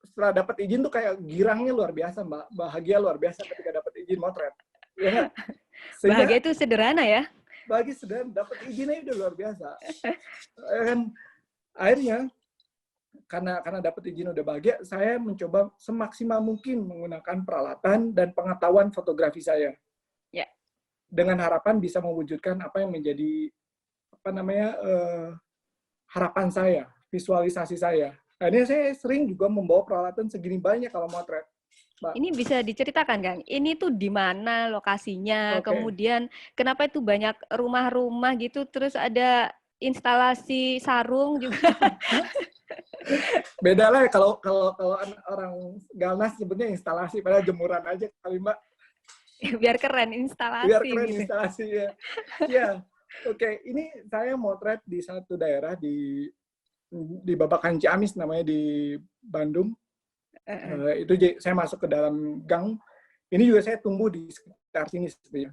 S2: setelah dapat izin tuh kayak girangnya luar biasa, Mbak. Bahagia luar biasa ketika dapat izin motret. Ya,
S1: bahagia itu sederhana ya?
S2: Bahagia sederhana, dapat izinnya udah luar biasa. Dan akhirnya karena dapat izin udah bahagia, saya mencoba semaksimal mungkin menggunakan peralatan dan pengetahuan fotografi saya.
S1: Ya.
S2: Dengan harapan bisa mewujudkan apa yang menjadi harapan saya, visualisasi saya. Akhirnya saya sering juga membawa peralatan segini banyak kalau motret.
S1: Mbak. Ini bisa diceritakan, Kang? Ini tuh di mana lokasinya? Kemudian kenapa itu banyak rumah-rumah gitu, terus ada instalasi sarung juga.
S2: Beda lah kalau orang Galnas sebutnya instalasi, padahal jemuran aja kali Mbak.
S1: Biar keren instalasi.
S2: Biar keren
S1: gitu.
S2: Instalasi ya. Ya, oke. Ini saya motret di satu daerah di Babakan Ciamis namanya, di Bandung. Itu saya masuk ke dalam gang. Ini juga saya tumbuh di sekitar sini sebenarnya.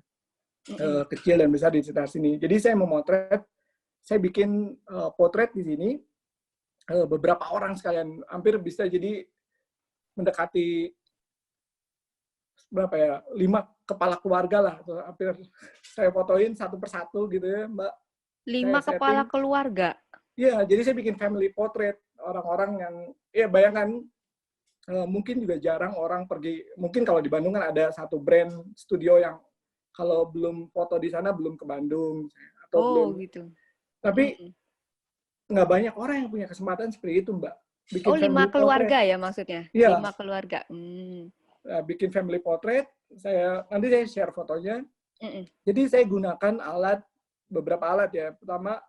S2: Kecil dan besar di sekitar sini. Jadi saya memotret, saya bikin potret di sini. Beberapa orang sekalian, hampir bisa jadi mendekati berapa ya, 5 kepala keluarga lah, hampir saya fotoin satu persatu gitu ya Mbak.
S1: 5 kepala keluarga?
S2: Iya, jadi saya bikin family portrait orang-orang yang, ya bayangkan, mungkin juga jarang orang pergi, mungkin kalau di Bandung kan ada satu brand studio yang kalau belum foto di sana belum ke Bandung atau belum
S1: gitu.
S2: Tapi nggak banyak orang yang punya kesempatan seperti itu, Mbak.
S1: Bikin 5 keluarga ya maksudnya?
S2: Iya.
S1: 5 keluarga.
S2: Bikin family portrait, nanti saya share fotonya. Jadi saya gunakan beberapa alat ya. Pertama,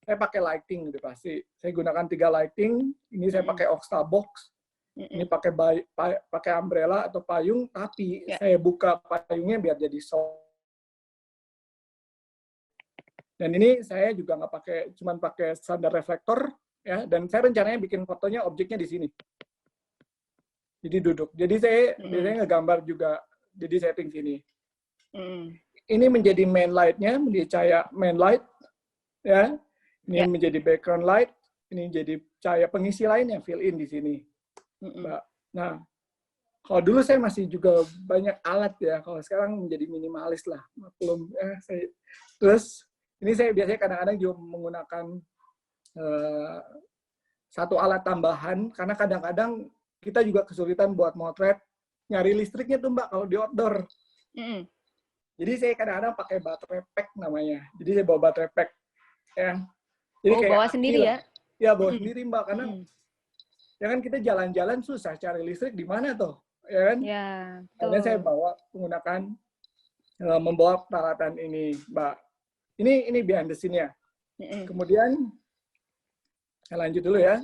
S2: saya pakai lighting udah pasti. Saya gunakan 3 lighting. Ini saya pakai Oxta box. Ini pakai umbrella atau payung, tapi saya buka payungnya biar jadi soft. Dan ini saya juga nggak cuman pakai standar reflektor ya. Dan saya rencananya bikin fotonya objeknya di sini. Jadi duduk. Jadi saya biasanya ngegambar juga. Jadi setting sini. Ini menjadi main light-nya, menjadi cahaya main light ya. Ini menjadi background light. Ini jadi cahaya pengisi lain yang fill in di sini. Mbak. Nah, kalau dulu saya masih juga banyak alat ya. Kalau sekarang menjadi minimalis lah. Maklum. Terus ini saya biasanya kadang-kadang juga menggunakan satu alat tambahan, karena kadang-kadang kita juga kesulitan buat motret, nyari listriknya tuh Mbak kalau di outdoor. Jadi saya kadang-kadang pakai baterai pack namanya. Jadi saya bawa baterai pack ya. Jadi
S1: Oh,
S2: kayak
S1: bawa
S2: aki
S1: sendiri
S2: lah.
S1: ya?
S2: Ya bawa
S1: Mm-mm.
S2: sendiri Mbak, karena
S1: Mm-mm.
S2: ya kan kita jalan-jalan susah cari listrik di mana tuh, ya kan?
S1: Ya,
S2: Akhirnya saya
S1: betul.
S2: bawa menggunakan membawa peralatan ini, Mbak. Ini behind the scene-nya.
S1: Mm-mm.
S2: Kemudian saya lanjut dulu ya.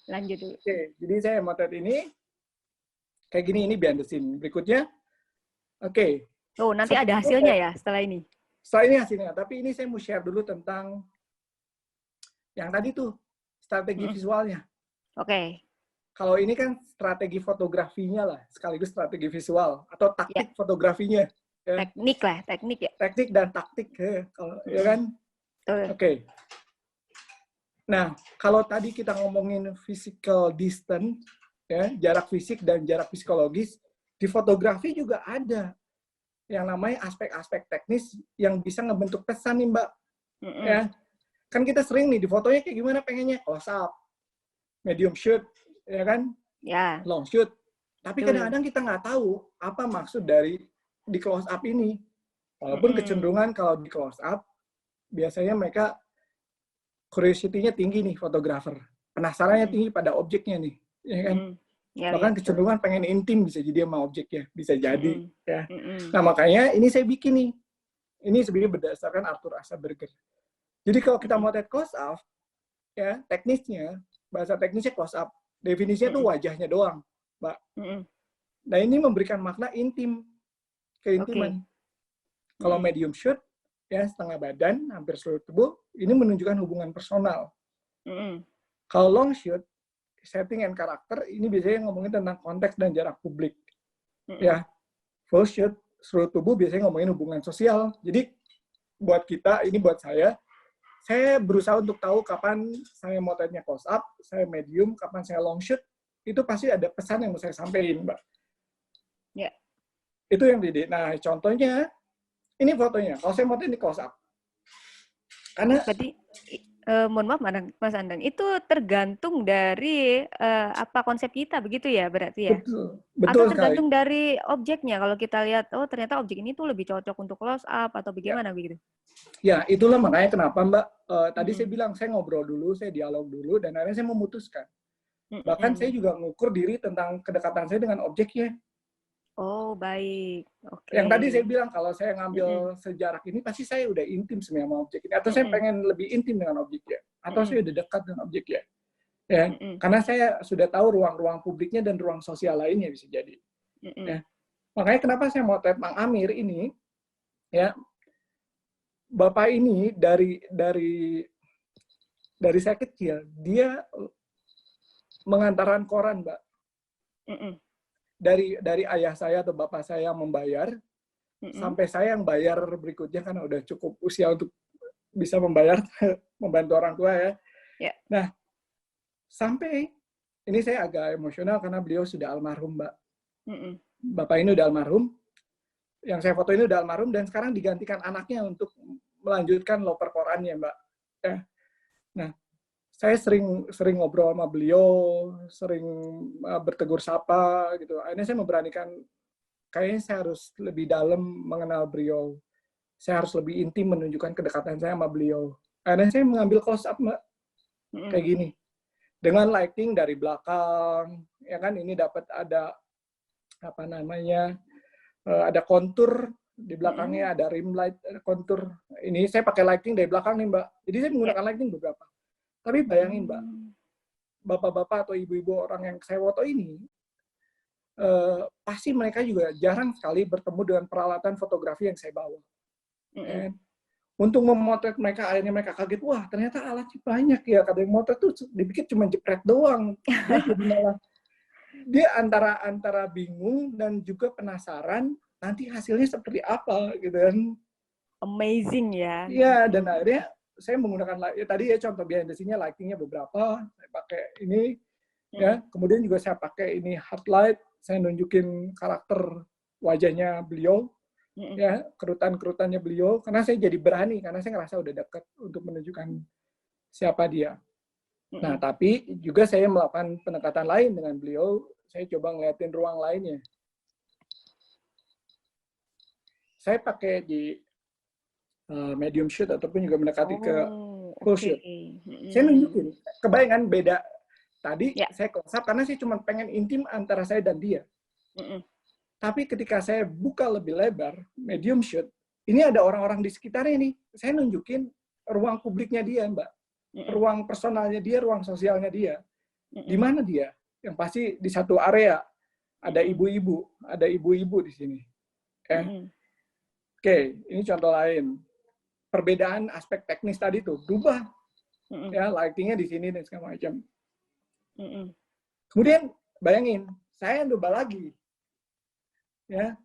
S1: Lanjut dulu.
S2: Oke, jadi saya motret ini kayak gini, ini behind the scene. Berikutnya, oke.
S1: Oh, nanti ada hasilnya ya setelah ini?
S2: Setelah ini hasilnya, tapi ini saya mau share dulu tentang yang tadi tuh, strategi visualnya.
S1: Oke.
S2: Kalau ini kan strategi fotografinya lah, sekaligus strategi visual, atau
S1: Ya,
S2: taktik fotografinya. Ya.
S1: teknik lah, teknik ya.
S2: Teknik dan taktik, ya kan?
S1: Betul.
S2: Oke. Nah, kalau tadi kita ngomongin physical distance, ya, jarak fisik dan jarak psikologis, di fotografi juga ada yang namanya aspek-aspek teknis yang bisa ngebentuk pesan nih, Mbak. Ya, kan kita sering nih di fotonya kayak gimana pengennya, close up, medium shoot, ya kan,
S1: Ya.
S2: long shoot. Tapi
S1: Betul.
S2: kadang-kadang kita nggak tahu apa maksud dari di close up ini. Walaupun kecenderungan kalau di close up, biasanya mereka curiosity-nya tinggi nih fotografer. Penasarannya tinggi pada objeknya nih, ya kan?
S1: Ya,
S2: Bahkan
S1: ya,
S2: kecenderungan pengen intim bisa jadi sama objeknya, bisa jadi. Ya.
S1: Mm-mm.
S2: Nah makanya ini saya bikin nih. Ini sebenarnya berdasarkan Arthur Asaberger. Jadi kalau kita mau lihat close up, ya teknisnya, bahasa teknisnya close up. Definisinya tuh wajahnya doang, Mbak. Nah ini memberikan makna intim, keintiman. Kalau medium shoot, ya setengah badan, hampir seluruh tubuh, ini menunjukkan hubungan personal. Kalau long shoot, setting and karakter, ini biasanya ngomongin tentang konteks dan jarak publik. Ya, full shoot, seluruh tubuh biasanya ngomongin hubungan sosial. Jadi buat kita, ini buat saya berusaha untuk tahu kapan saya motretnya close up, saya medium, kapan saya long shoot, itu pasti ada pesan yang mau saya sampaikan, Mbak.
S1: Ya.
S2: Itu yang beda. Nah, contohnya, ini fotonya. Kalau saya motret di close up. Karena
S1: berarti mohon maaf Mas Andang, itu tergantung dari apa konsep kita begitu ya berarti ya?
S2: betul
S1: Atau
S2: sekali.
S1: tergantung dari objeknya, kalau kita lihat oh ternyata objek ini tuh lebih cocok untuk close up atau bagaimana begitu?
S2: Ya, itulah makanya kenapa Mbak, tadi saya bilang saya ngobrol dulu, saya dialog dulu, dan akhirnya saya memutuskan. Bahkan saya juga mengukur diri tentang kedekatan saya dengan objeknya.
S1: Oh, baik. Oke.
S2: Yang tadi saya bilang, kalau saya ngambil sejarak ini, pasti saya udah intim sebenarnya sama objek ini. Atau saya pengen lebih intim dengan objeknya. Atau saya udah dekat dengan objeknya. Ya, karena saya sudah tahu ruang-ruang publiknya dan ruang sosial lainnya bisa jadi. Ya. Makanya kenapa saya mau motret Mang Amir ini, ya, Bapak ini dari saya kecil, dia mengantarkan koran, Mbak. Dari ayah saya atau bapak saya membayar, sampai saya yang bayar berikutnya karena udah cukup usia untuk bisa membayar, membantu orang tua ya.
S1: Yeah.
S2: Nah, sampai ini saya agak emosional karena beliau sudah almarhum, Mbak. Bapak ini udah almarhum, yang saya foto ini udah almarhum, dan sekarang digantikan anaknya untuk melanjutkan loper korannya, Mbak. Ya. Nah, saya sering ngobrol sama beliau, sering bertegur sapa gitu. Akhirnya saya memberanikan, kayaknya saya harus lebih dalam mengenal beliau. Saya harus lebih intim menunjukkan kedekatan saya sama beliau. Akhirnya saya mengambil close up, Mbak. Kayak gini. Dengan lighting dari belakang, ya kan, ini dapat ada apa namanya? Ada kontur di belakangnya, ada rim light, ada kontur. Ini saya pakai lighting dari belakang nih, Mbak. Jadi saya menggunakan lighting beberapa. Tapi bayangin, Mbak, bapak-bapak atau ibu-ibu orang yang saya foto ini, pasti mereka juga jarang sekali bertemu dengan peralatan fotografi yang saya bawa. Untuk memotret mereka, akhirnya mereka kaget, wah ternyata alatnya banyak ya. Kadang motret tuh dipikir cuma jepret doang. Dia jadi malah, dia antara bingung dan juga penasaran, nanti hasilnya seperti apa, gitu kan.
S1: Amazing ya.
S2: Iya, dan akhirnya saya menggunakan, ya tadi ya contoh behind the scene-nya, lighting-nya beberapa, saya pakai ini, ya, kemudian juga saya pakai ini hard light, saya nunjukin karakter wajahnya beliau, ya, kerutan-kerutannya beliau, karena saya jadi berani, karena saya ngerasa udah dekat untuk menunjukkan siapa dia. Nah, tapi juga saya melakukan pendekatan lain dengan beliau, saya coba ngeliatin ruang lainnya. saya pakai di medium shoot ataupun juga mendekati ke full shoot. Saya nunjukin, kebayang beda. Tadi saya close up karena saya cuma pengen intim antara saya dan dia. Tapi ketika saya buka lebih lebar, medium shoot, ini ada orang-orang di sekitarnya nih. Saya nunjukin ruang publiknya dia, Mbak. Ruang personalnya dia, ruang sosialnya dia. Di mana dia? Yang pasti di satu area ada ibu-ibu, di sini. Oke, ini contoh lain. Perbedaan aspek teknis tadi tuh berubah. Ya, lightingnya di sini dan segala macam. Kemudian bayangin, saya nyoba lagi. Ya.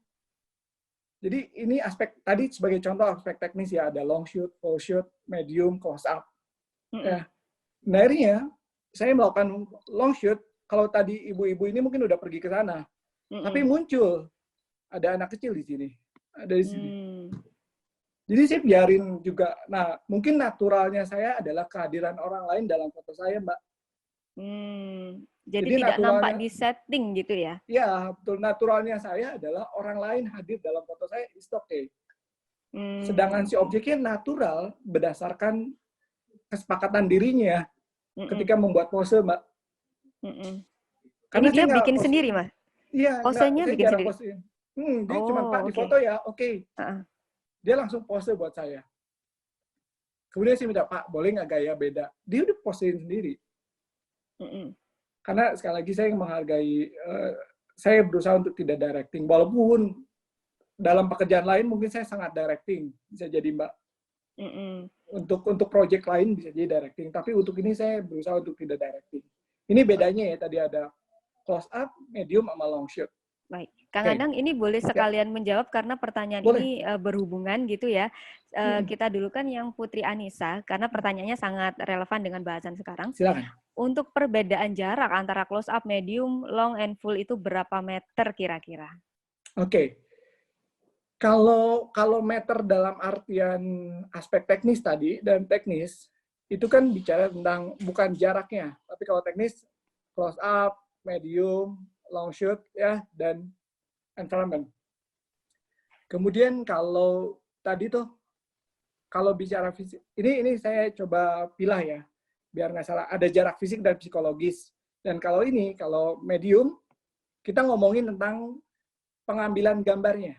S2: Jadi ini aspek tadi sebagai contoh aspek teknis ya, ada long shoot, full shoot, medium, close up. Ya. Nah, akhirnya saya melakukan long shoot. Kalau tadi ibu-ibu ini mungkin udah pergi ke sana, tapi muncul ada anak kecil di sini, ada di sini. Jadi saya biarin juga. Nah, mungkin naturalnya saya adalah kehadiran orang lain dalam foto saya, Mbak.
S1: Jadi tidak nampak di setting gitu ya?
S2: Iya, betul. Naturalnya saya adalah orang lain hadir dalam foto saya, it's okay. Sedangkan si objeknya natural berdasarkan kesepakatan dirinya ketika membuat pose, Mbak.
S1: Karena ini dia bikin sendiri, Mas?
S2: Iya,
S1: posenya bikin sendiri?
S2: Dia cuma, Pak, di foto ya, oke. Dia langsung pose buat saya. Kemudian saya minta, Pak, boleh nggak gaya beda? Dia udah posein sendiri. Karena sekali lagi saya menghargai, saya berusaha untuk tidak directing. Walaupun dalam pekerjaan lain mungkin saya sangat directing, bisa jadi, Mbak. Untuk project lain bisa jadi directing. Tapi untuk ini saya berusaha untuk tidak directing. Ini bedanya ya, tadi ada close up, medium, sama long shot.
S1: Baik, Kang Andang, ini boleh sekalian menjawab karena pertanyaan ini berhubungan gitu ya. Kita dulu kan yang Putri Anissa, karena pertanyaannya sangat relevan dengan bahasan sekarang.
S2: Silakan.
S1: Untuk perbedaan jarak antara close up, medium, long, and full itu berapa meter kira-kira?
S2: Oke. Kalau meter dalam artian aspek teknis tadi, dan teknis, itu kan bicara tentang bukan jaraknya, tapi kalau teknis, close up, medium, long shoot, ya, dan environment. Kemudian kalau tadi tuh, kalau bicara fisik, ini saya coba pilah ya, biar nggak salah. Ada jarak fisik dan psikologis. Dan kalau medium, kita ngomongin tentang pengambilan gambarnya.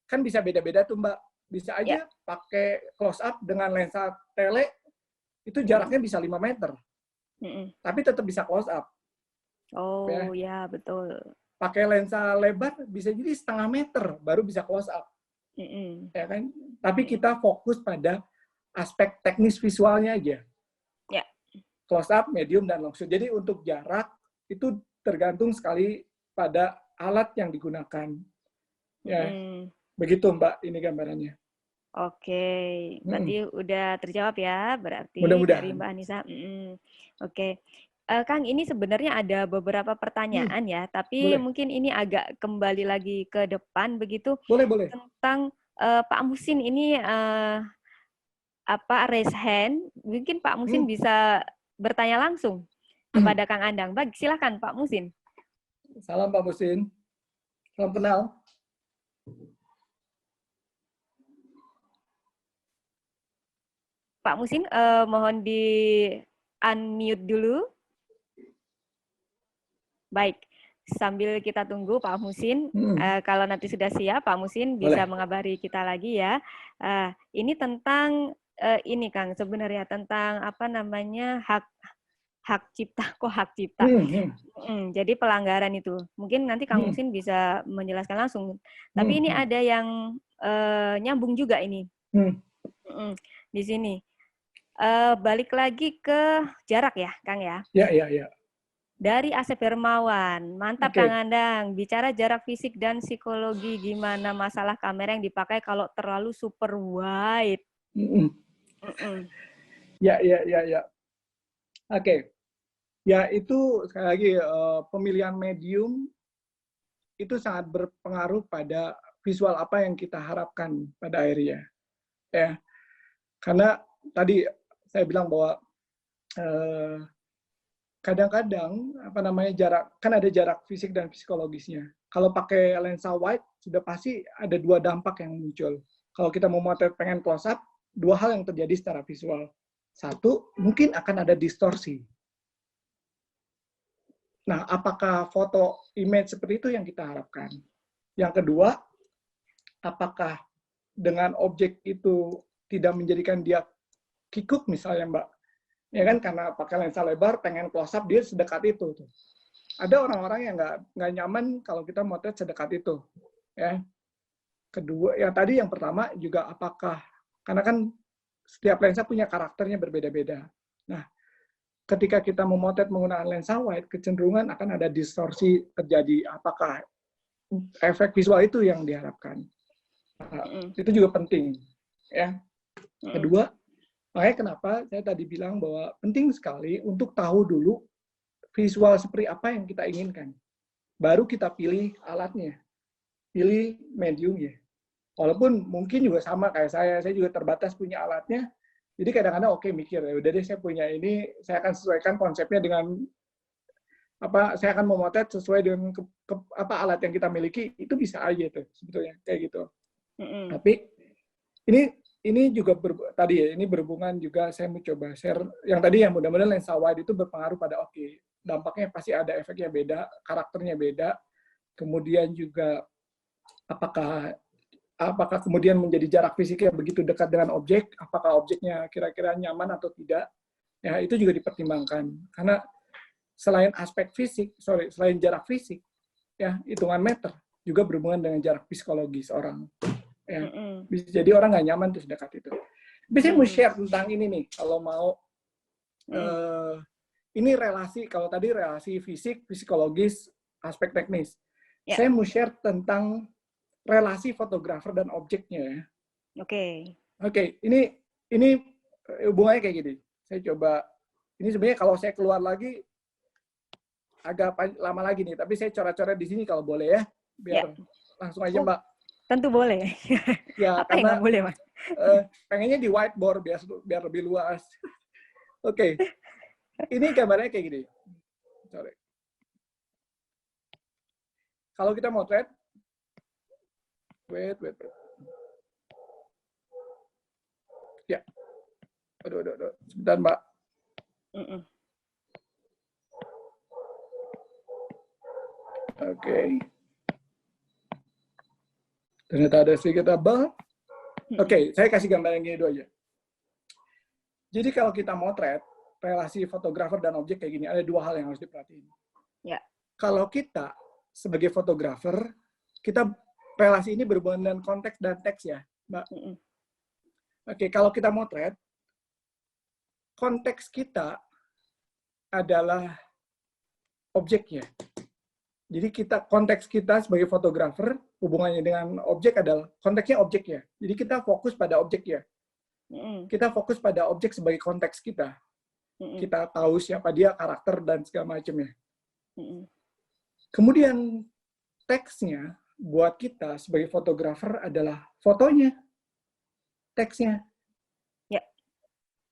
S2: Kan bisa beda-beda tuh, Mbak. Bisa aja pakai close up dengan lensa tele, itu jaraknya bisa 5 meter. Tapi tetap bisa close up.
S1: Oh ya, betul.
S2: Pakai lensa lebar bisa jadi 0,5 meter baru bisa close up. Ya kan? Tapi kita fokus pada aspek teknis visualnya aja. Close up, medium, dan long shoot. Jadi untuk jarak itu tergantung sekali pada alat yang digunakan. Ya, begitu, Mbak, ini gambarannya.
S1: Oke, berarti udah terjawab ya, berarti dari Mbak Anissa. Oke. Kang, ini sebenarnya ada beberapa pertanyaan ya, tapi mungkin ini agak kembali lagi ke depan begitu.
S2: Boleh.
S1: Tentang Pak Musin ini raise hand, mungkin Pak Musin bisa bertanya langsung kepada Kang Andang. Baik, silakan Pak Musin.
S2: Salam Pak Musin. Salam kenal.
S1: Pak Musin, mohon di unmute dulu. Baik, sambil kita tunggu Pak Musin, kalau nanti sudah siap, Pak Musin bisa mengabari kita lagi ya. Ini tentang ini Kang, sebenarnya tentang hak cipta, hak cipta. Jadi pelanggaran itu. Mungkin nanti Kang Musin bisa menjelaskan langsung. Tapi ini ada yang nyambung juga ini. Di sini. Balik lagi ke jarak ya, Kang ya?
S2: Iya.
S1: Dari Asep Hermawan, mantap Kang Andang. Bicara jarak fisik dan psikologi, gimana masalah kamera yang dipakai kalau terlalu super wide?
S2: Ya. Oke. Ya, itu sekali lagi pemilihan medium itu sangat berpengaruh pada visual apa yang kita harapkan pada akhirnya. Ya. Karena tadi saya bilang bahwa kadang-kadang jarak, kan ada jarak fisik dan psikologisnya. Kalau pakai lensa wide sudah pasti ada dua dampak yang muncul. Kalau kita mau motret pengen close up, dua hal yang terjadi secara visual. Satu, mungkin akan ada distorsi. Nah, apakah foto image seperti itu yang kita harapkan? Yang kedua, apakah dengan objek itu tidak menjadikan dia kikuk misalnya, Mbak? Ya kan, karena pakai lensa lebar, pengen close up, dia sedekat itu. Ada orang-orang yang nggak nyaman kalau kita motret sedekat itu. Ya. Kedua, yang pertama juga apakah, karena kan setiap lensa punya karakternya berbeda-beda. Nah, ketika kita memotret menggunakan lensa wide, kecenderungan akan ada distorsi terjadi. Apakah efek visual itu yang diharapkan? Nah, itu juga penting. Ya. Kedua, makanya kenapa saya tadi bilang bahwa penting sekali untuk tahu dulu visual seperti apa yang kita inginkan. Baru kita pilih alatnya, pilih mediumnya. Walaupun mungkin juga sama kayak saya juga terbatas punya alatnya. Jadi kadang-kadang oke mikir, ya udah deh saya punya ini, saya akan sesuaikan konsepnya dengan saya akan memotret sesuai dengan alat yang kita miliki, itu bisa aja tuh sebetulnya kayak gitu. Tapi ini juga ini berhubungan juga saya mau coba share yang tadi yang mudah-mudahan lensa wide itu berpengaruh pada dampaknya pasti ada efeknya beda, karakternya beda, kemudian juga apakah kemudian menjadi jarak fisiknya begitu dekat dengan objek, apakah objeknya kira-kira nyaman atau tidak, ya itu juga dipertimbangkan. Karena selain aspek fisik, selain jarak fisik, ya hitungan meter juga berhubungan dengan jarak psikologis orang. Ya. Bisa jadi orang nggak nyaman tuh sedekat itu. Tapi saya mau share tentang ini nih, kalau mau ini relasi, kalau tadi relasi fisik, psikologis, aspek teknis. Yeah. Saya mau share tentang relasi fotografer dan objeknya ya. Oke, ini hubungannya kayak gini. Saya coba, ini sebenarnya kalau saya keluar lagi agak lama lagi nih, tapi saya coret-coret di sini kalau boleh ya, biar langsung aja Mbak.
S1: Tentu boleh.
S2: Ya,
S1: apa yang nggak boleh, Mas?
S2: Pengennya di whiteboard biar lebih luas. Oke. Ini gambarnya kayak gini. Sorry. Kalau kita motret, wait. Ya. Aduh. Sebentar, Mbak. Oke. Ternyata ada sedikit tebal. Oke, saya kasih gambar yang gini dulu aja. Jadi kalau kita motret, relasi fotografer dan objek kayak gini, ada dua hal yang harus diperhatiin.
S1: Ya.
S2: Kalau kita sebagai fotografer, kita relasi ini berhubungan dengan konteks dan teks ya, Mbak. Oke, kalau kita motret, konteks kita adalah objeknya. Jadi konteks kita sebagai fotografer, hubungannya dengan objek adalah, konteksnya objeknya. Jadi kita fokus pada objeknya. Kita fokus pada objek sebagai konteks kita. Kita tahu siapa dia, karakter, dan segala macamnya. Kemudian teksnya buat kita sebagai fotografer adalah fotonya, teksnya.
S1: Ya.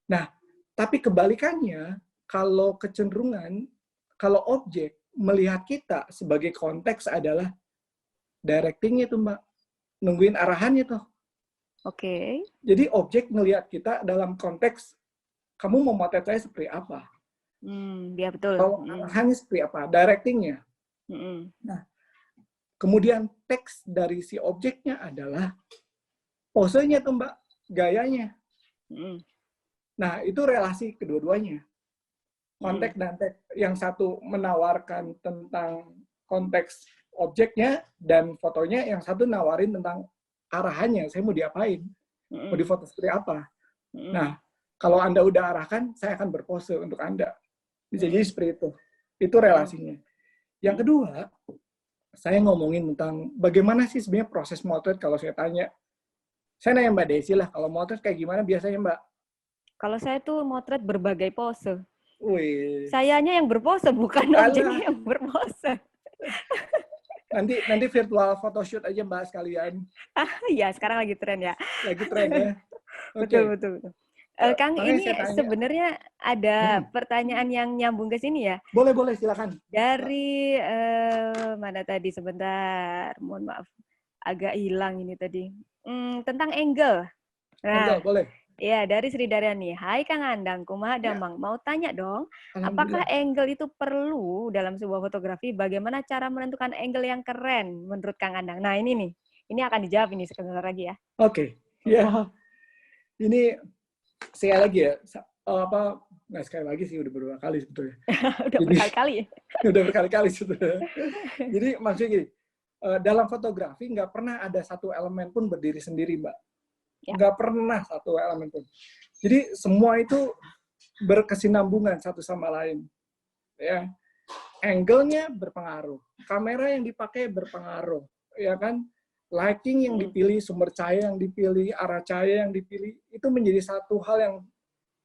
S2: Nah, tapi kebalikannya, kalau kecenderungan, kalau objek melihat kita sebagai konteks adalah directingnya tuh Mbak, nungguin arahannya tuh.
S1: Oke.
S2: Jadi objek melihat kita dalam konteks kamu mau motret saya seperti apa?
S1: Ya betul.
S2: Kalau arahannya seperti apa? Directingnya. Nah, kemudian teks dari si objeknya adalah posenya tuh Mbak, gayanya. Nah, itu relasi kedua-duanya. Konteks dan teks. Yang satu menawarkan tentang konteks objeknya dan fotonya, yang satu nawarin tentang arahannya, saya mau diapain? Mau difoto seperti apa? Nah, kalau Anda udah arahkan, saya akan berpose untuk Anda. Bisa jadi seperti itu. Itu relasinya. Yang kedua, saya ngomongin tentang bagaimana sih sebenarnya proses motret kalau saya tanya. Saya nanya Mbak Desi lah, kalau motret kayak gimana biasanya Mbak?
S1: Kalau saya tuh motret berbagai pose.
S2: Wih.
S1: Sayanya yang berpose, bukan objeknya yang berpose.
S2: Nanti virtual photoshoot aja Mbak sekalian.
S1: Iya, sekarang lagi tren ya.
S2: Lagi tren ya. Okay.
S1: Betul. Kang, ini sebenarnya ada pertanyaan yang nyambung ke sini ya.
S2: Boleh, silakan.
S1: Dari mana tadi, sebentar, mohon maaf, agak hilang ini tadi. Tentang angle.
S2: Angle, boleh.
S1: Ya, dari Sri Daryani. Hai Kang Andang, kumaha damang. Mau tanya dong, apakah angle itu perlu dalam sebuah fotografi? Bagaimana cara menentukan angle yang keren menurut Kang Andang? Nah, ini nih. Ini akan dijawab ini sebentar lagi ya.
S2: Oke. Ya. Ini sekali lagi ya. Nggak sekali lagi sih, udah beberapa kali sebetulnya.
S1: Udah berkali-kali.
S2: Udah berkali-kali sebetulnya. Jadi maksudnya gini, dalam fotografi nggak pernah ada satu elemen pun berdiri sendiri, Mbak. Ya. Nggak pernah satu elemen pun. Jadi semua itu berkesinambungan satu sama lain. Ya. Angle-nya berpengaruh. Kamera yang dipakai berpengaruh. Ya kan? Lighting yang dipilih, sumber cahaya yang dipilih, arah cahaya yang dipilih, itu menjadi satu hal yang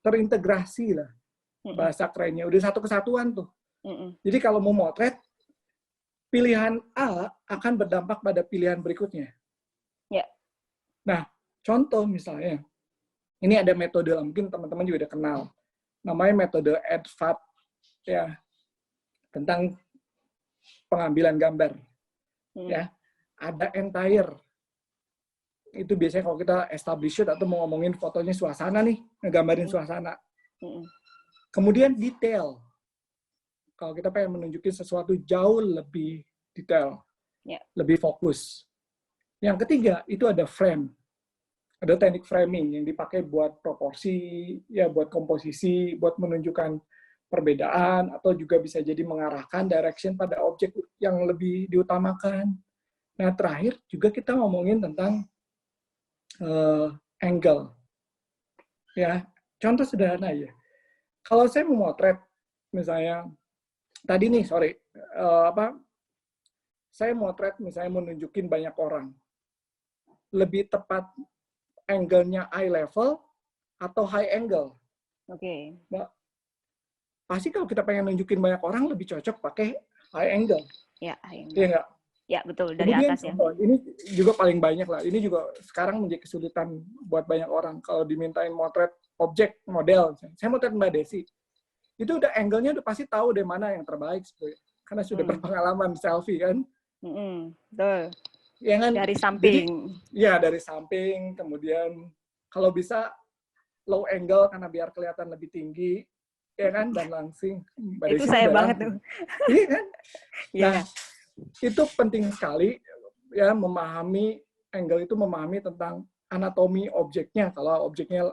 S2: terintegrasi lah. Bahasa kerennya. Udah satu kesatuan tuh. Jadi kalau mau motret, pilihan A akan berdampak pada pilihan berikutnya. Ya. Nah, contoh misalnya, ini ada metode lah, mungkin teman-teman juga udah kenal. Namanya metode ADVAT, ya, tentang pengambilan gambar. Ya. Ada entire. Itu biasanya kalau kita establish shoot atau mau ngomongin fotonya suasana nih, ngegambarin suasana. Kemudian detail. Kalau kita pengen menunjukin sesuatu jauh lebih detail, lebih fokus. Yang ketiga, itu ada frame. Ada teknik framing yang dipakai buat proporsi, ya buat komposisi, buat menunjukkan perbedaan, atau juga bisa jadi mengarahkan direction pada objek yang lebih diutamakan. Nah, terakhir juga kita ngomongin tentang angle. Ya, contoh sederhana ya. Kalau saya mau motret, misalnya, tadi nih, saya motret misalnya menunjukin banyak orang. Lebih tepat angle-nya eye level atau high angle. Oke. Nah, pasti kalau kita pengen nunjukin banyak orang, lebih cocok pakai high angle. Ya, high angle. Iya nggak? Ya, betul. Dari kemudian, atas ya. Ini juga paling banyak lah. Ini juga sekarang menjadi kesulitan buat banyak orang. Kalau dimintain motret objek, model. Saya motret Mbak Desi. Itu udah angle-nya udah pasti tahu deh mana yang terbaik. Karena sudah berpengalaman selfie kan. Betul. Ya kan? Dari samping. Jadi, ya, dari samping. Kemudian kalau bisa low angle karena biar kelihatan lebih tinggi. Ya kan? Dan langsing. Mbak
S1: itu
S2: Desi
S1: saya banget tuh.
S2: Iya kan? Nah, itu penting sekali ya, memahami angle itu, memahami tentang anatomi objeknya, kalau objeknya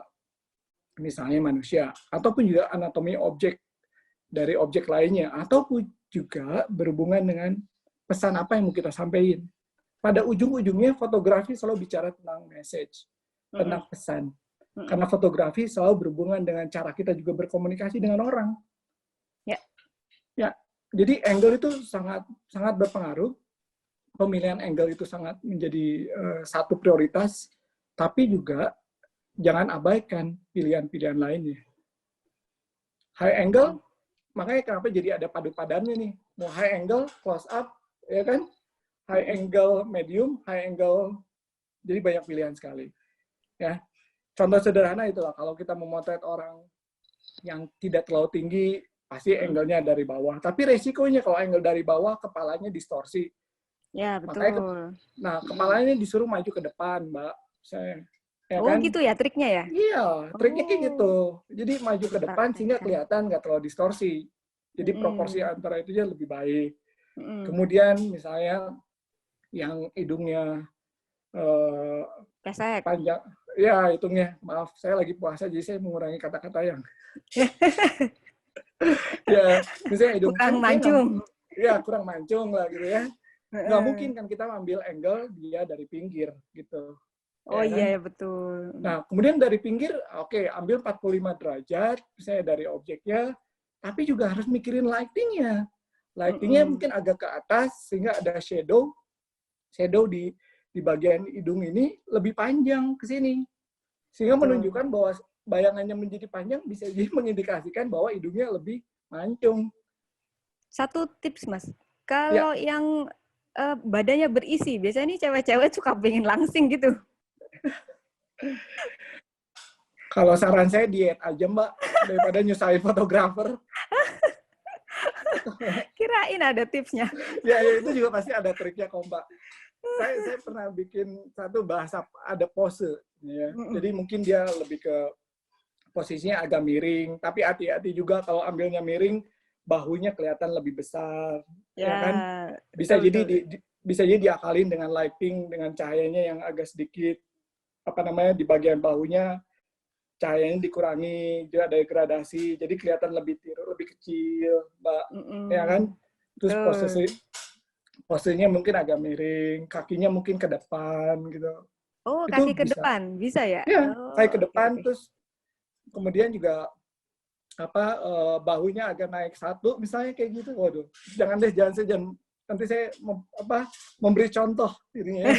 S2: misalnya manusia, ataupun juga anatomi objek dari objek lainnya, ataupun juga berhubungan dengan pesan apa yang mau kita sampaikan. Pada ujung-ujungnya fotografi selalu bicara tentang message, tentang pesan. Karena fotografi selalu berhubungan dengan cara kita juga berkomunikasi dengan orang. Ya. Jadi angle itu sangat berpengaruh. Pemilihan angle itu sangat menjadi satu prioritas, tapi juga jangan abaikan pilihan-pilihan lainnya. High angle, makanya kenapa jadi ada padu-padannya nih. Mau high angle, close up, ya kan? High angle, medium, high angle, jadi banyak pilihan sekali. Ya, contoh sederhana itulah, kalau kita memotret orang yang tidak terlalu tinggi, pasti angle-nya dari bawah. Tapi resikonya kalau angle dari bawah, kepalanya distorsi. Ya, betul. Makanya kepalanya disuruh maju ke depan, Mbak. Ya kan?
S1: Gitu ya triknya ya?
S2: Iya, triknya kayak gitu. Jadi maju ke depan sehingga kelihatan nggak terlalu distorsi. Jadi proporsi antara itu lebih baik. Kemudian misalnya yang hidungnya
S1: pesek,
S2: panjang. Ya, hitungnya. Maaf, saya lagi puasa, jadi saya mengurangi kata-kata yang ya, misalnya hidung
S1: kurang mancung.
S2: Ya, kurang mancung lah gitu ya. Nggak mungkin kan kita ambil angle dia dari pinggir gitu.
S1: Oh iya, kan? Betul.
S2: Nah, kemudian dari pinggir, oke, ambil 45 derajat, misalnya dari objeknya, tapi juga harus mikirin lighting-nya. Lighting-nya mungkin agak ke atas, sehingga ada shadow di bagian hidung ini lebih panjang ke sini. Sehingga menunjukkan bahwa bayangannya menjadi panjang bisa jadi mengindikasikan bahwa hidungnya lebih mancung.
S1: Satu tips, Mas. Kalau yang badannya berisi, biasanya nih cewek-cewek suka pengen langsing gitu.
S2: Kalau saran saya diet aja Mbak, daripada nyusahin fotografer.
S1: Kirain ada tipsnya.
S2: Ya, itu juga pasti ada triknya kok Mbak. Saya pernah bikin satu bahasa, ada pose. Ya. Jadi mungkin dia lebih ke posisinya agak miring, tapi hati-hati juga kalau ambilnya miring, bahunya kelihatan lebih besar. Ya kan?
S1: Ya,
S2: Bisa
S1: betul,
S2: jadi
S1: betul.
S2: bisa jadi diakalin dengan lighting, dengan cahayanya yang agak sedikit, di bagian bahunya, cahayanya dikurangi, dia ada gradasi, jadi kelihatan lebih tiru, lebih kecil, Mbak. Ya kan? Terus
S1: Betul.
S2: posenya mungkin agak miring, kakinya mungkin ke depan gitu.
S1: Oh,
S2: Itu
S1: kaki ke
S2: bisa.
S1: depan, bisa ya?
S2: Ya, kayak ke
S1: Oh, oke,
S2: depan,
S1: oke.
S2: terus kemudian juga bahunya agak naik satu, misalnya kayak gitu. Waduh, jangan nanti saya memberi contoh dirinya.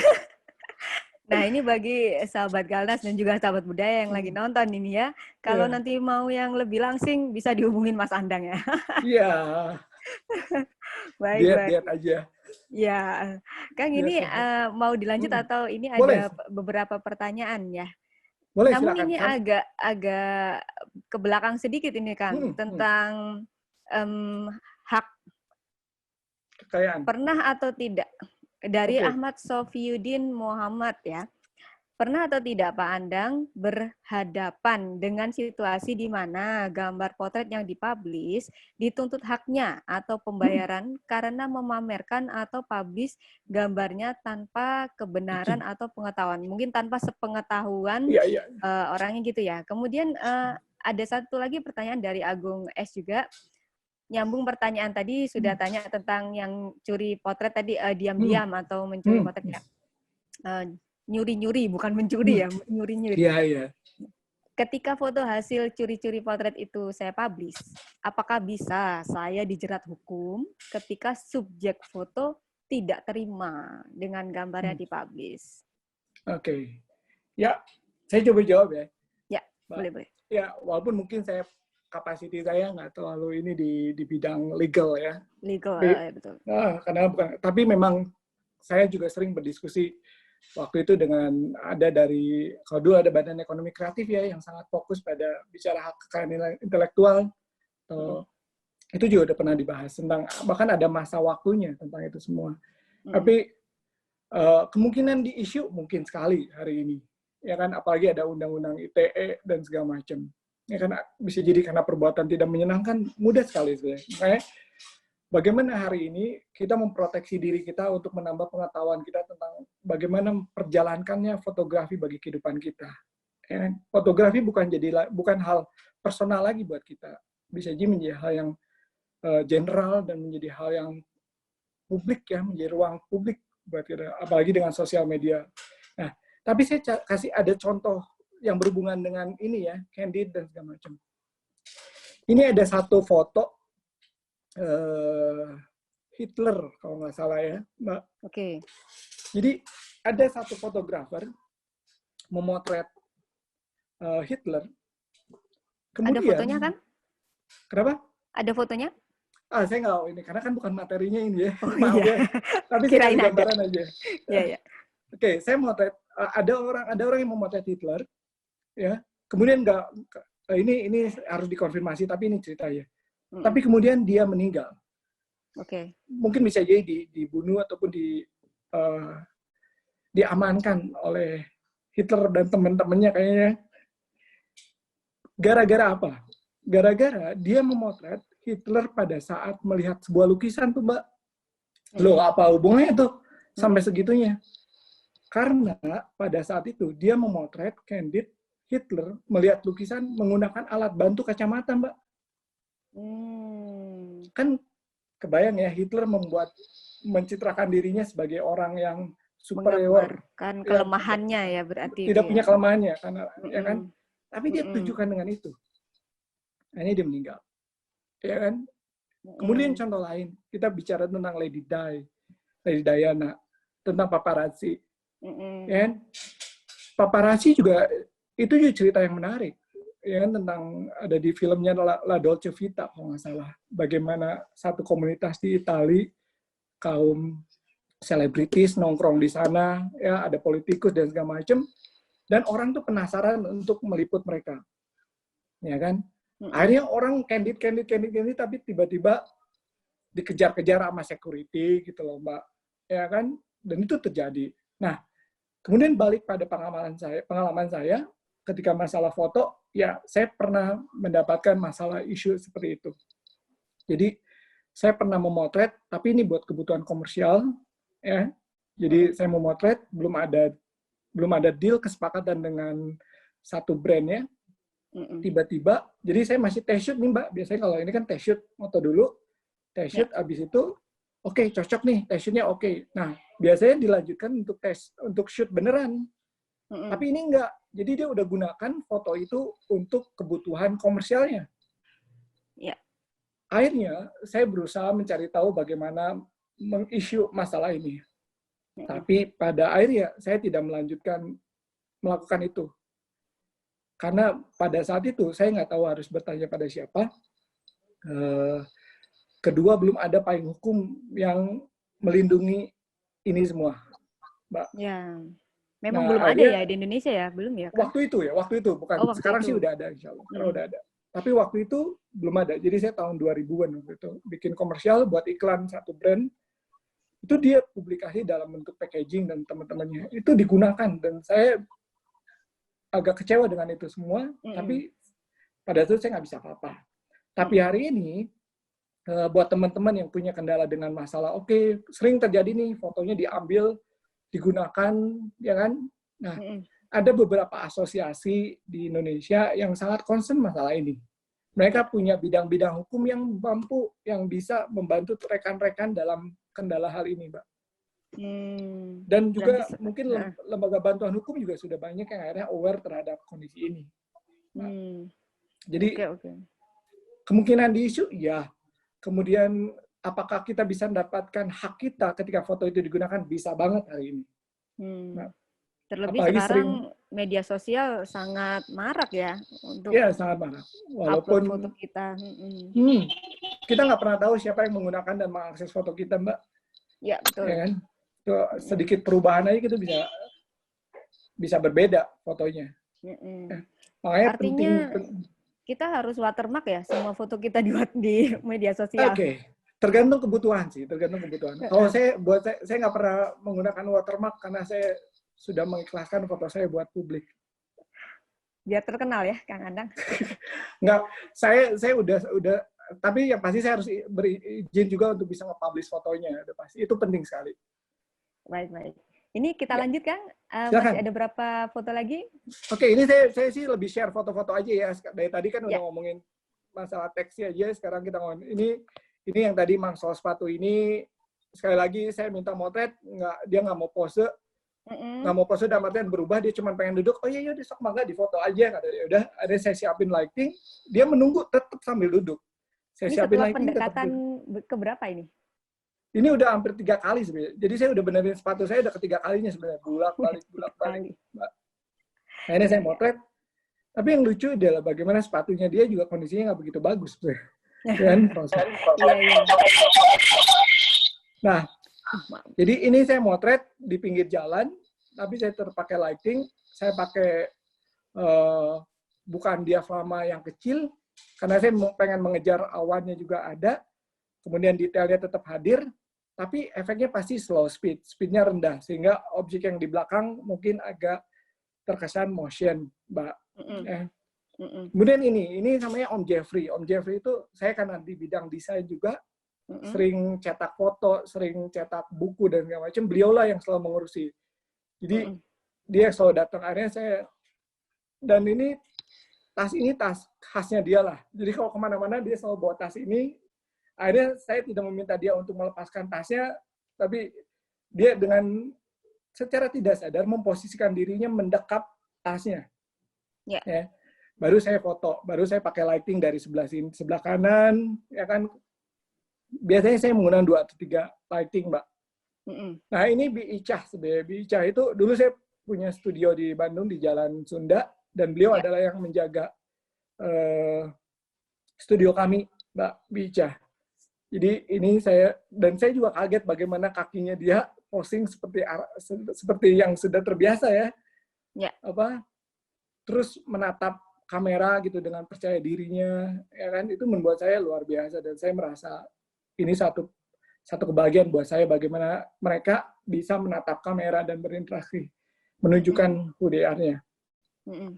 S1: Nah, ini bagi sahabat Galnas dan juga sahabat budaya yang lagi
S2: Hmm.
S1: nonton ini ya. Kalau
S2: Iya.
S1: nanti mau yang lebih langsing, bisa dihubungin Mas Andang ya.
S2: Iya,
S1: Baik,
S2: diet
S1: baik.
S2: aja,
S1: Ya, Kang
S2: biar
S1: ini
S2: sehat.
S1: mau dilanjut
S2: Hmm.
S1: atau ini
S2: Boleh,
S1: ada beberapa pertanyaan ya?
S2: boleh
S1: Namun
S2: silakan.
S1: ini agak ke belakang sedikit ini Kang,
S2: Hmm.
S1: tentang hak.
S2: Kekayaan.
S1: Pernah atau tidak, dari
S2: Oke.
S1: Ahmad Sofiyuddin Muhammad ya, pernah atau tidak Pak Andang berhadapan dengan situasi di mana gambar potret yang dipublish dituntut haknya atau pembayaran karena memamerkan atau publish gambarnya tanpa kebenaran atau pengetahuan, mungkin tanpa sepengetahuan
S2: Iya, iya.
S1: orangnya gitu ya. Kemudian ada satu lagi pertanyaan dari Agung S juga, nyambung pertanyaan tadi, sudah tanya tentang yang curi potret tadi,
S2: Hmm.
S1: diam-diam atau mencuri
S2: Hmm.
S1: potret ya. Nyuri-nyuri, bukan mencuri
S2: Hmm.
S1: ya, nyuri-nyuri.
S2: Iya, iya.
S1: Ketika foto hasil curi-curi potret itu saya publish, apakah bisa saya dijerat hukum ketika subjek foto tidak terima dengan gambar yang dipublish?
S2: Oke. Ya, saya coba jawab ya,
S1: Ya,
S2: Mbak.
S1: boleh-boleh.
S2: Ya, walaupun mungkin kapasiti saya nggak terlalu ini di bidang legal ya.
S1: Legal, betul.
S2: Karena bukan, tapi memang saya juga sering berdiskusi waktu itu dengan kalau dulu ada Badan Ekonomi Kreatif ya yang sangat fokus pada bicara hak kekayaan intelektual. Itu juga udah pernah dibahas tentang, bahkan ada masa waktunya tentang itu semua. Tapi kemungkinan di isu mungkin sekali hari ini, ya kan, apalagi ada undang-undang ITE dan segala macam. Ya kan, bisa jadi karena perbuatan tidak menyenangkan, mudah sekali sebenarnya. Makanya bagaimana hari ini kita memproteksi diri kita untuk menambah pengetahuan kita tentang bagaimana perjalankannya fotografi bagi kehidupan kita. Ya kan? Fotografi bukan hal personal lagi buat kita, bisa jadi menjadi hal yang general dan menjadi hal yang publik ya, menjadi ruang publik buat kita, apalagi dengan sosial media. Nah, tapi saya kasih ada contoh yang berhubungan dengan ini ya, candid dan segala macam. Ini ada satu foto Hitler kalau nggak salah ya, Mbak.
S1: Oke.
S2: Jadi ada satu fotografer memotret Hitler. Kemudian,
S1: ada fotonya kan?
S2: Kenapa?
S1: Ada fotonya?
S2: Saya nggak tahu ini, karena kan bukan materinya ini ya.
S1: Oh,
S2: Maaf
S1: iya.
S2: ya. Tapi saya
S1: Kirain
S2: kasih
S1: ada.
S2: gambaran aja.
S1: Iya, iya.
S2: Oke, saya memotret, ada orang yang memotret Hitler, ya. Kemudian ini harus dikonfirmasi, tapi ini ceritanya. Tapi kemudian dia meninggal.
S1: Oke.
S2: Mungkin bisa jadi dibunuh ataupun diamankan oleh Hitler dan teman-temannya kayaknya. Gara-gara apa? Gara-gara dia memotret Hitler pada saat melihat sebuah lukisan tuh, Mbak. Loh, apa hubungannya tuh sampai segitunya? Karena pada saat itu dia memotret candid Hitler melihat lukisan menggunakan alat bantu kacamata, Mbak. Kan kebayang ya, Hitler mencitrakan dirinya sebagai orang yang superior,
S1: menggambarkan kelemahannya ya berarti
S2: tidak
S1: itu
S2: punya
S1: ya.
S2: kelemahannya, karena ya kan. Tapi dia tunjukkan dengan itu. Akhirnya dia meninggal, ya kan. Kemudian contoh lain, kita bicara tentang Lady Diana, tentang paparazzi, ya kan. Paparazzi juga itu juga cerita yang menarik, ya kan, tentang ada di filmnya La Dolce Vita kalau nggak salah, bagaimana satu komunitas di Itali, kaum selebritis nongkrong di sana, ya ada politikus dan segala macam, Dan orang tuh penasaran untuk meliput mereka. Ya kan? Akhirnya orang candid, tapi tiba-tiba dikejar-kejar sama security gitu loh, Mbak. Ya kan? Dan itu terjadi. Nah, kemudian balik pada pengalaman saya ketika masalah foto, ya saya pernah mendapatkan masalah isu seperti itu. Jadi saya pernah memotret, tapi ini buat kebutuhan komersial, ya. Jadi saya memotret, belum ada deal kesepakatan dengan satu brandnya. Tiba-tiba, jadi saya masih test shoot nih Mbak. Biasanya kalau ini kan test shoot, foto dulu, test shoot, abis itu, oke, cocok nih, test shootnya oke. Nah, biasanya dilanjutkan untuk shoot beneran. Tapi ini enggak. Jadi dia udah gunakan foto itu untuk kebutuhan komersialnya.
S1: Ya.
S2: Akhirnya, saya berusaha mencari tahu bagaimana mengisu masalah ini. Tapi pada akhirnya, saya tidak melakukan itu. Karena pada saat itu, saya nggak tahu harus bertanya pada siapa. Kedua, belum ada payung hukum yang melindungi ini semua, Mbak.
S1: Ya, memang belum ada ya di Indonesia ya, belum ya? Kan?
S2: Waktu itu bukan. Sekarang sih udah ada, insya Allah. Udah ada. Tapi waktu itu belum ada. Jadi saya tahun 2000-an waktu itu bikin komersial buat iklan satu brand. Itu dia publikasi dalam bentuk packaging dan teman-temannya. Itu digunakan dan saya agak kecewa dengan itu semua, tapi pada itu saya nggak bisa apa-apa. Tapi hari ini, buat teman-teman yang punya kendala dengan masalah, oke, sering terjadi nih, fotonya diambil, digunakan, ya kan? Nah, ada beberapa asosiasi di Indonesia yang sangat concern masalah ini. Mereka punya bidang-bidang hukum yang mampu, yang bisa membantu rekan-rekan dalam kendala hal ini, Mbak. Dan juga mungkin lembaga bantuan hukum juga sudah banyak yang akhirnya aware terhadap kondisi ini. Nah, jadi kemungkinan di isu, ya. Kemudian apakah kita bisa mendapatkan hak kita ketika foto itu digunakan? Bisa banget hari ini. Nah,
S1: terlebih sekarang media sosial sangat marak ya untuk
S2: sangat marak. Walaupun
S1: foto kita.
S2: Kita nggak pernah tahu siapa yang menggunakan dan mengakses foto kita, Mbak.
S1: Ya, betul.
S2: Ya kan? Sedikit perubahan aja gitu bisa berbeda fotonya. Makanya
S1: artinya kita harus watermark ya semua foto kita di media sosial.
S2: Oke. Tergantung kebutuhan sih, Kalau saya nggak pernah menggunakan watermark karena saya sudah mengikhlaskan foto saya buat publik.
S1: Biar terkenal ya, Kang Adang.
S2: Nggak, saya udah tapi yang pasti saya harus berizin juga untuk bisa nge-publish fotonya. Itu penting sekali.
S1: Baik. Ini kita lanjut, Kang. Masih ada berapa foto lagi?
S2: Oke, ini saya sih lebih share foto-foto aja ya. Dari tadi kan udah ngomongin masalah teksnya aja, sekarang kita ngomongin. Ini yang tadi soal sepatu ini, sekali lagi saya minta motret, dia nggak mau pose. Nggak mau pose dalam artian berubah, dia cuma pengen duduk, oh iya, dia sok mangga di foto aja. Udah, ada saya siapin lighting, dia menunggu tetap sambil duduk.
S1: Ini setelah pendekatan keberapa ini?
S2: Ini udah hampir 3 kali sebenarnya. Jadi saya udah benerin sepatu saya udah ketiga kalinya sebenarnya. Bulak-balik. Akhirnya saya motret. Tapi yang lucu adalah bagaimana sepatunya dia juga kondisinya nggak begitu bagus. Kan? Nah, jadi ini saya motret di pinggir jalan, tapi saya terpakai lighting. Saya pakai bukan diafragma yang kecil, karena saya pengen mengejar awannya juga ada. Kemudian detailnya tetap hadir. Tapi efeknya pasti slow speednya rendah, sehingga objek yang di belakang mungkin agak terkesan motion, Mbak. Kemudian ini namanya Om Jeffrey. Om Jeffrey itu saya kan di bidang desain juga, sering cetak foto, sering cetak buku dan segala macam. Beliaulah yang selalu mengurusi. Jadi dia selalu datang. Akhirnya saya, dan ini tas khasnya dia lah. Jadi kalau kemana-mana dia selalu bawa tas ini. Akhirnya saya tidak meminta dia untuk melepaskan tasnya, tapi dia dengan secara tidak sadar memposisikan dirinya mendekap tasnya. Ya. Baru saya foto, baru saya pakai lighting dari sebelah kanan, ya kan. Biasanya saya menggunakan 2 atau 3 lighting, Mbak. Nah ini Bi-Icah sebenarnya. Bi-Icah itu dulu saya punya studio di Bandung di Jalan Sunda, dan beliau adalah yang menjaga studio kami, Mbak Bi-Icah. Jadi ini saya juga kaget bagaimana kakinya dia posing seperti yang sudah terbiasa ya.
S1: Ya.
S2: apa terus menatap kamera gitu dengan percaya dirinya, ya kan, itu membuat saya luar biasa dan saya merasa ini satu kebahagiaan buat saya bagaimana mereka bisa menatap kamera dan berinteraksi, menunjukkan who they are-nya.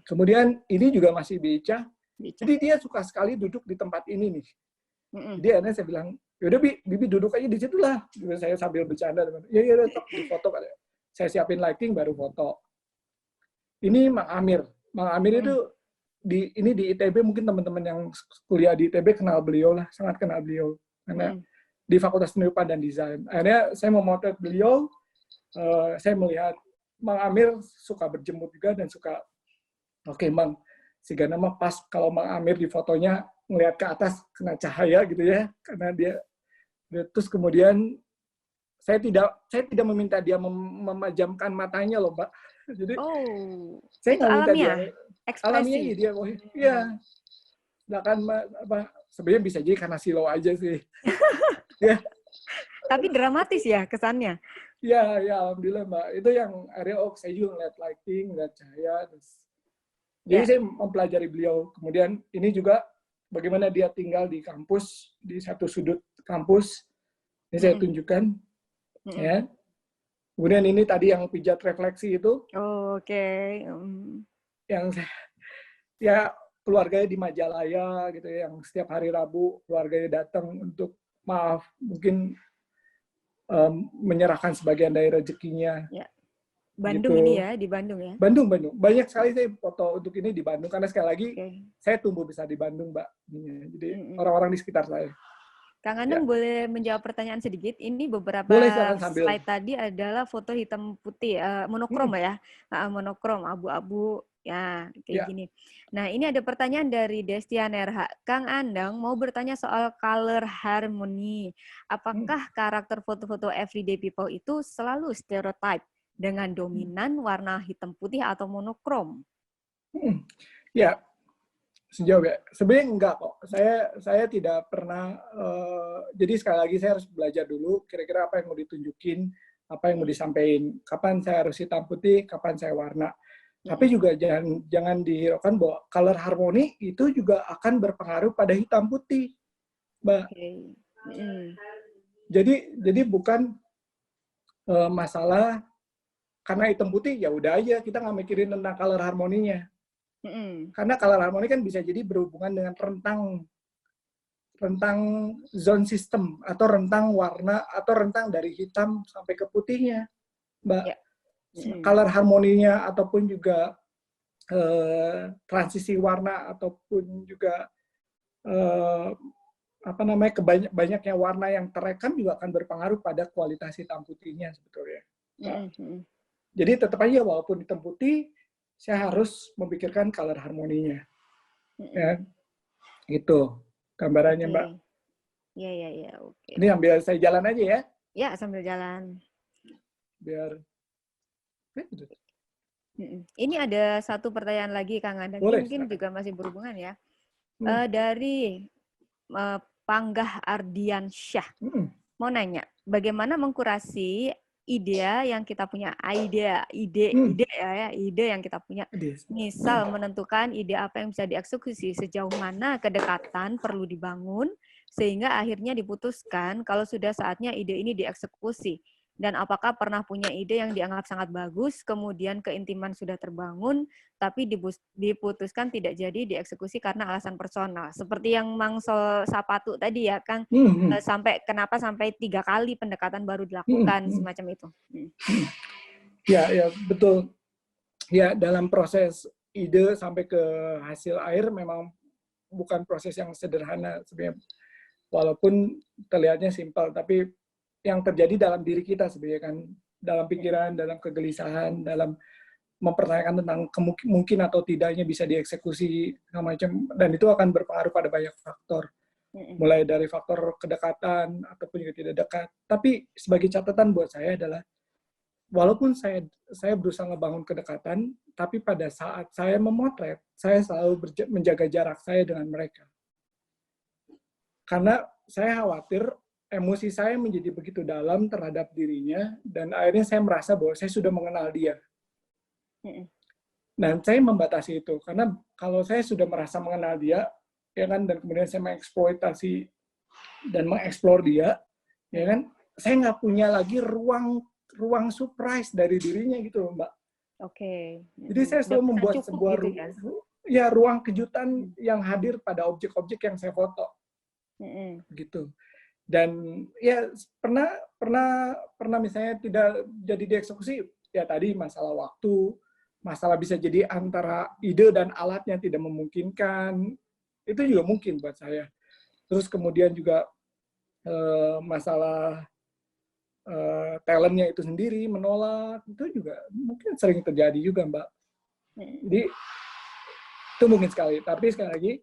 S2: Kemudian ini juga masih Bica, jadi dia suka sekali duduk di tempat ini nih. Jadi akhirnya saya bilang, yaudah Bibi duduk aja di situ lah. Saya sambil bercanda, ya tok di foto. Saya siapin lighting baru foto. Ini Mang Amir. Mang Amir itu ini di ITB, mungkin teman-teman yang kuliah di ITB kenal beliau lah, sangat kenal beliau. Karena di Fakultas Seni Rupa dan Desain. Akhirnya saya memotret beliau, saya melihat Mang Amir suka berjemur juga dan suka, oke Mang, Sigana mah pas kalau Mang Amir di fotonya ngelihat ke atas kena cahaya gitu ya, karena dia terus kemudian saya tidak meminta dia memejamkan matanya loh, Mbak. Jadi saya nggak minta dia alamiah aja dia, iya. Sedangkan sebenarnya bisa jadi karena silau aja sih. Ya.
S1: Tapi dramatis ya kesannya.
S2: Ya, alhamdulillah Mbak. Itu yang akhirnya saya juga ngeliat lighting, ngeliat cahaya, terus. Jadi saya mempelajari beliau. Kemudian ini juga bagaimana dia tinggal di kampus, di satu sudut kampus. Ini saya tunjukkan. Ya. Kemudian ini tadi yang pijat refleksi itu. Yang ya keluarganya di Majalaya gitu ya, yang setiap hari Rabu keluarganya datang untuk mungkin menyerahkan sebagian dari rezekinya.
S1: Ya. Bandung gitu. Ini ya, di Bandung ya?
S2: Bandung. Banyak sekali saya foto untuk ini di Bandung, karena sekali lagi saya tumbuh besar di Bandung, Mbak. Jadi orang-orang di sekitar saya.
S1: Kang Anang boleh menjawab pertanyaan sedikit? Ini beberapa slide tadi adalah foto hitam putih, monokrom ya, monokrom, abu-abu, ya kayak gini. Nah ini ada pertanyaan dari Destian RH. Kang Anang mau bertanya soal color harmony. Apakah karakter foto-foto everyday people itu selalu stereotype dengan dominan warna hitam putih atau monokrom?
S2: Ya, sejauh ya. Sebenarnya enggak kok. Saya tidak pernah. Jadi sekali lagi saya harus belajar dulu. Kira-kira apa yang mau ditunjukin, apa yang mau disampaikan. Kapan saya harus hitam putih, kapan saya warna. Tapi juga jangan dihiraukan bahwa color harmony itu juga akan berpengaruh pada hitam putih, Mbak. Jadi bukan masalah. Karena hitam putih, ya udah aja, kita nggak mikirin tentang color harmoninya. Karena color harmoni kan bisa jadi berhubungan dengan rentang zone system, atau rentang warna, atau rentang dari hitam sampai ke putihnya, Mbak. Color harmoninya, ataupun juga transisi warna, ataupun juga banyaknya warna yang terekam juga akan berpengaruh pada kualitas hitam putihnya sebetulnya. Jadi tetap aja walaupun hitam putih, saya harus memikirkan color harmoninya. Ya. Gitu gambarannya, Mbak.
S1: Iya, oke.
S2: Ini ambil saya jalan aja ya.
S1: Ya, sambil jalan.
S2: Biar.
S1: Ini ada satu pertanyaan lagi, Kang Anang. Mungkin juga masih berhubungan ya. Dari Panggah Ardiansyah. Mau nanya, bagaimana mengkurasi ide yang kita punya, ide yang kita punya. Misal menentukan ide apa yang bisa dieksekusi, sejauh mana kedekatan perlu dibangun sehingga akhirnya diputuskan kalau sudah saatnya ide ini dieksekusi. Dan apakah pernah punya ide yang dianggap sangat bagus, kemudian keintiman sudah terbangun, tapi diputuskan tidak jadi dieksekusi karena alasan personal. Seperti yang Mang Sol Sapatu tadi ya, Kang, kenapa sampai 3 kali pendekatan baru dilakukan, semacam itu.
S2: Ya, betul. Ya, dalam proses ide sampai ke hasil akhir memang bukan proses yang sederhana sebenarnya. Walaupun terlihatnya simpel, tapi yang terjadi dalam diri kita sebenarnya kan, dalam pikiran, dalam kegelisahan, dalam mempertanyakan tentang mungkin atau tidaknya bisa dieksekusi macam, dan itu akan berpengaruh pada banyak faktor, mulai dari faktor kedekatan ataupun juga tidak dekat. Tapi sebagai catatan buat saya adalah walaupun saya berusaha ngebangun kedekatan, tapi pada saat saya memotret, saya selalu menjaga jarak saya dengan mereka, karena saya khawatir emosi saya menjadi begitu dalam terhadap dirinya, dan akhirnya saya merasa bahwa saya sudah mengenal dia. Dan saya membatasi itu karena kalau saya sudah merasa mengenal dia, ya kan, dan kemudian saya mengeksploitasi dan mengeksplor dia, ya kan, saya nggak punya lagi ruang surprise dari dirinya gitu loh, Mbak.
S1: Oke.
S2: Jadi saya
S1: Udah
S2: selalu
S1: merasa
S2: membuat
S1: cukup
S2: sebuah
S1: gitu ya.
S2: ya ruang kejutan yang hadir pada objek-objek yang saya foto gitu. Dan ya pernah pernah misalnya tidak jadi dieksekusi, ya tadi masalah waktu, masalah bisa jadi antara ide dan alatnya tidak memungkinkan, itu juga mungkin buat saya. Terus kemudian juga masalah talentnya itu sendiri menolak, itu juga mungkin sering terjadi juga, Mbak. Jadi itu mungkin sekali. Tapi sekali lagi,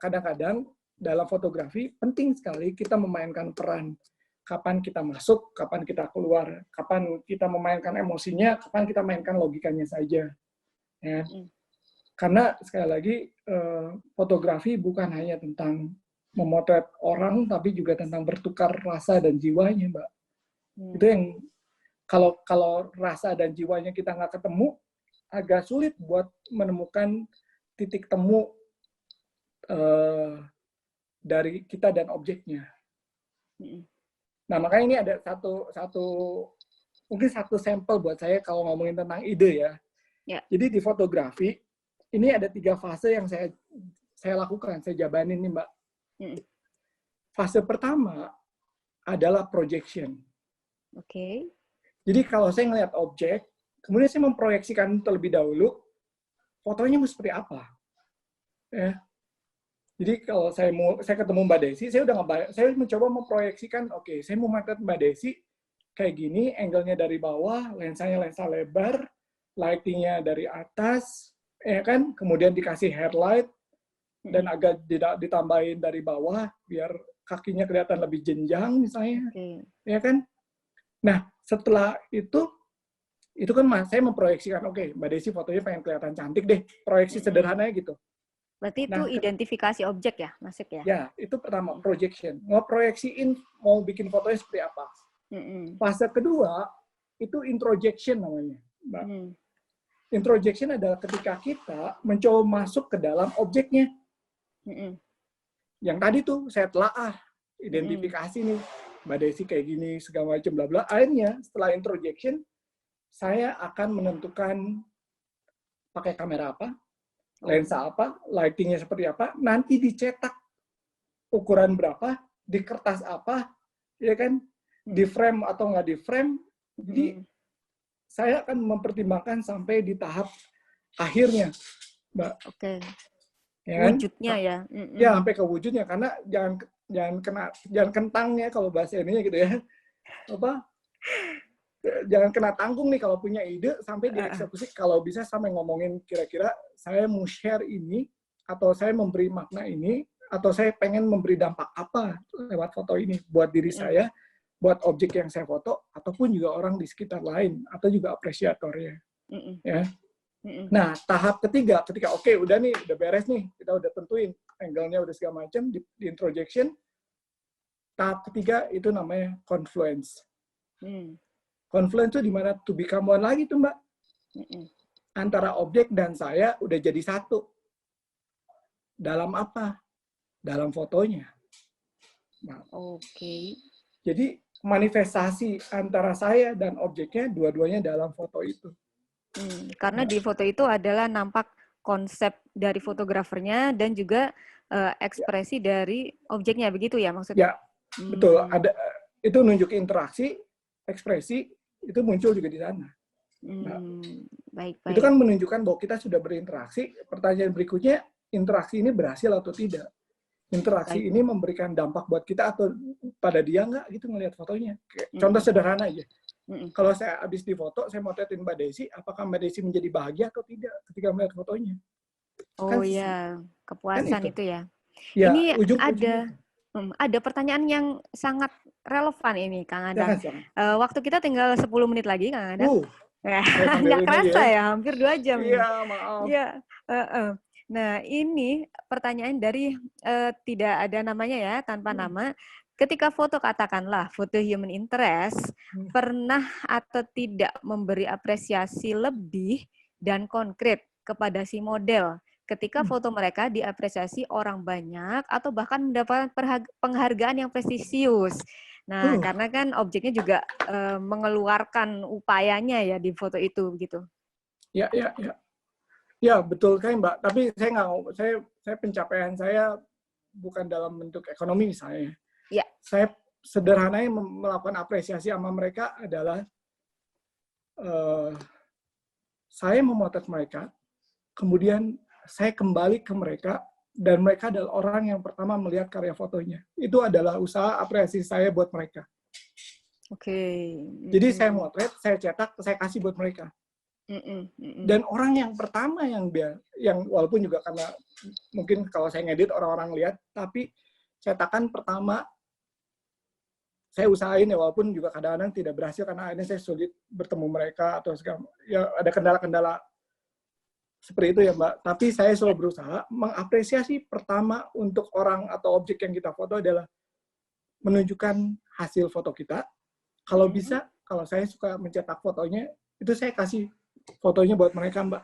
S2: kadang-kadang dalam fotografi penting sekali kita memainkan peran. Kapan kita masuk, kapan kita keluar, kapan kita memainkan emosinya, kapan kita mainkan logikanya saja. Ya. Karena sekali lagi, fotografi bukan hanya tentang memotret orang, tapi juga tentang bertukar rasa dan jiwanya, Mbak. Itu yang kalau rasa dan jiwanya kita nggak ketemu, agak sulit buat menemukan titik temu dari kita dan objeknya. Nah, makanya ini ada mungkin satu sampel buat saya kalau ngomongin tentang ide ya. Jadi di fotografi, ini ada 3 fase yang saya lakukan, saya jabanin nih, Mbak. Fase pertama adalah projection.
S1: Oke.
S2: Jadi kalau saya ngelihat objek, kemudian saya memproyeksikan terlebih dahulu, fotonya mau seperti apa. Ya. Jadi kalau saya ketemu Mbak Desi, saya mencoba memproyeksikan, oke, saya mau motret Mbak Desi kayak gini, angle-nya dari bawah, lensanya lensa lebar, lighting-nya dari atas, ya kan, kemudian dikasih headlight dan agak ditambahin dari bawah biar kakinya kelihatan lebih jenjang misalnya, ya kan. Nah, setelah itu kan saya memproyeksikan, oke, Mbak Desi fotonya pengen kelihatan cantik deh, proyeksi sederhananya gitu.
S1: Berarti itu identifikasi objek ya, masuk ya?
S2: Ya, itu pertama, projection. Ngeproyeksiin mau bikin fotonya seperti apa. Fase kedua, itu introjection namanya, Mbak. Introjection adalah ketika kita mencoba masuk ke dalam objeknya. Yang tadi tuh saya telaah, identifikasi nih, Mbak Desi kayak gini, segala macam, bla bla. Akhirnya, setelah introjection, saya akan menentukan pakai kamera apa, lensa apa, lighting-nya seperti apa, nanti dicetak ukuran berapa, di kertas apa, ya kan, di frame atau nggak di frame. Jadi saya akan mempertimbangkan sampai di tahap akhirnya, Mbak.
S1: Oke.
S2: Ya kan?
S1: Wujudnya ya.
S2: Ya, sampai ke wujudnya, karena jangan kentangnya kalau bahasa ininya gitu ya. Apa? Jangan kena tanggung nih kalau punya ide sampai dieksekusi. Kalau bisa sampai ngomongin kira-kira saya mau share ini, atau saya memberi makna ini, atau saya pengen memberi dampak apa lewat foto ini buat diri saya, buat objek yang saya foto, ataupun juga orang di sekitar lain, atau juga apresiatornya. Ya. Nah, tahap ketiga, ketika oke, udah nih, udah beres nih, kita udah tentuin angle-nya, udah segala macam, di introjection. Tahap ketiga itu namanya confluence. Confluence itu di mana to become one lagi tuh, Mbak. Antara objek dan saya udah jadi satu. Dalam apa? Dalam fotonya. Nah, jadi manifestasi antara saya dan objeknya dua-duanya dalam foto itu.
S1: Karena di foto itu adalah nampak konsep dari fotografernya dan juga ekspresi dari objeknya, begitu ya maksudnya?
S2: Ya, betul. Ada itu nunjuk interaksi, ekspresi itu muncul juga di sana. Nah,
S1: baik.
S2: Itu kan menunjukkan bahwa kita sudah berinteraksi. Pertanyaan berikutnya, interaksi ini berhasil atau tidak? Interaksi ini memberikan dampak buat kita atau pada dia nggak gitu ngelihat fotonya. Contoh sederhana aja. Kalau saya habis di foto, saya motretin Mbak Desi, apakah Mbak Desi menjadi bahagia atau tidak ketika melihat fotonya?
S1: Oh ya, kepuasan kan itu ya.
S2: Ya,
S1: ini ada pertanyaan yang sangat relevan ini, Kang Adang. Waktu kita tinggal 10 menit lagi, Kang Adang. Nggak kerasa ya, hampir 2 jam.
S2: Iya, maaf.
S1: Ya, nah, ini pertanyaan dari tidak ada namanya ya, tanpa nama. Ketika foto, katakanlah foto human interest, pernah atau tidak memberi apresiasi lebih dan konkret kepada si model ketika foto mereka diapresiasi orang banyak atau bahkan mendapatkan penghargaan yang prestisius. Nah, karena kan objeknya juga mengeluarkan upayanya ya di foto itu gitu.
S2: Ya, ya, ya. Ya, betul kan, Mbak. Tapi saya nggak, saya pencapaian saya bukan dalam bentuk ekonomi misalnya.
S1: Ya.
S2: Saya sederhananya melakukan apresiasi sama mereka adalah saya memotret mereka, kemudian saya kembali ke mereka, dan mereka adalah orang yang pertama melihat karya fotonya. Itu adalah usaha apresiasi saya buat mereka.
S1: Oke.
S2: Jadi saya motret, saya cetak, saya kasih buat mereka. Dan orang yang pertama yang walaupun juga karena mungkin kalau saya ngedit orang-orang lihat, tapi cetakan pertama saya usahain ya, walaupun juga kadang-kadang tidak berhasil karena akhirnya saya sulit bertemu mereka atau segala, ya ada kendala-kendala seperti itu ya Mbak. Tapi saya selalu berusaha mengapresiasi pertama untuk orang atau objek yang kita foto adalah menunjukkan hasil foto kita. Kalau bisa, kalau saya suka mencetak fotonya, itu saya kasih fotonya buat mereka Mbak.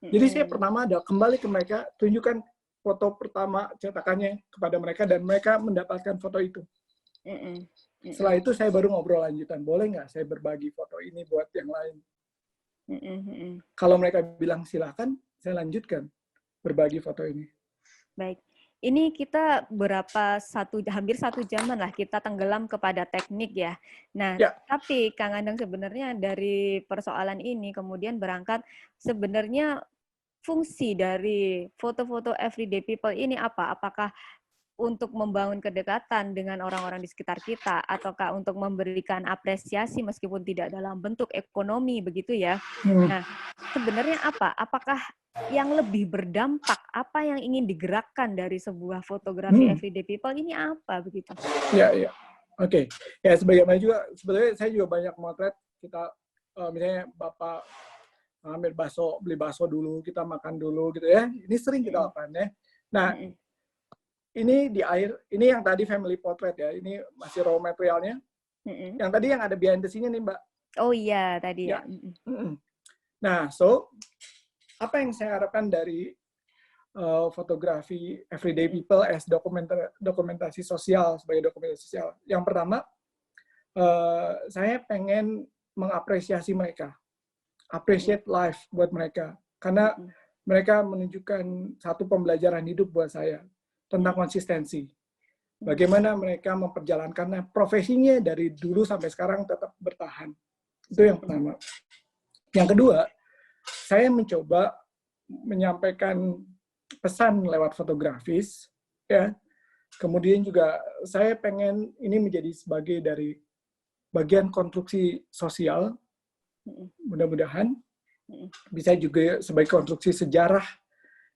S2: Jadi saya pertama adalah kembali ke mereka, tunjukkan foto pertama cetakannya kepada mereka dan mereka mendapatkan foto itu. Setelah itu saya baru ngobrol lanjutan, boleh nggak saya berbagi foto ini buat yang lain? Kalau mereka bilang silakan, saya lanjutkan berbagi foto ini.
S1: Baik, ini kita hampir 1 jaman lah kita tenggelam kepada teknik ya. Nah, tapi Kang Andeng sebenarnya dari persoalan ini kemudian berangkat sebenarnya fungsi dari foto-foto everyday people ini apa? Apakah untuk membangun kedekatan dengan orang-orang di sekitar kita, ataukah untuk memberikan apresiasi meskipun tidak dalam bentuk ekonomi, begitu ya. Nah, sebenarnya apa? Apakah yang lebih berdampak, apa yang ingin digerakkan dari sebuah fotografi everyday people ini apa, begitu?
S2: Ya, ya. Oke. Ya, sebagaimana juga, sebenarnya saya juga banyak motret, kita, misalnya Bapak ambil bakso, beli bakso dulu, kita makan dulu, gitu ya. Ini sering kita lakukan ya. Nah, ini di akhir, ini yang tadi family portrait ya, ini masih raw materialnya. Yang tadi yang ada behind the scene-nya nih, Mbak.
S1: Oh iya, tadi ya.
S2: Nah, apa yang saya harapkan dari fotografi everyday people as dokumentasi sosial, sebagai dokumentasi sosial. Yang pertama, saya pengen mengapresiasi mereka. Appreciate life buat mereka. Karena mereka menunjukkan satu pembelajaran hidup buat saya tentang konsistensi. Bagaimana mereka memperjalankan profesinya dari dulu sampai sekarang tetap bertahan. Itu yang pertama. Yang kedua, saya mencoba menyampaikan pesan lewat fotografis, ya. Kemudian juga saya pengen ini menjadi sebagai dari bagian konstruksi sosial, mudah-mudahan bisa juga sebagai konstruksi sejarah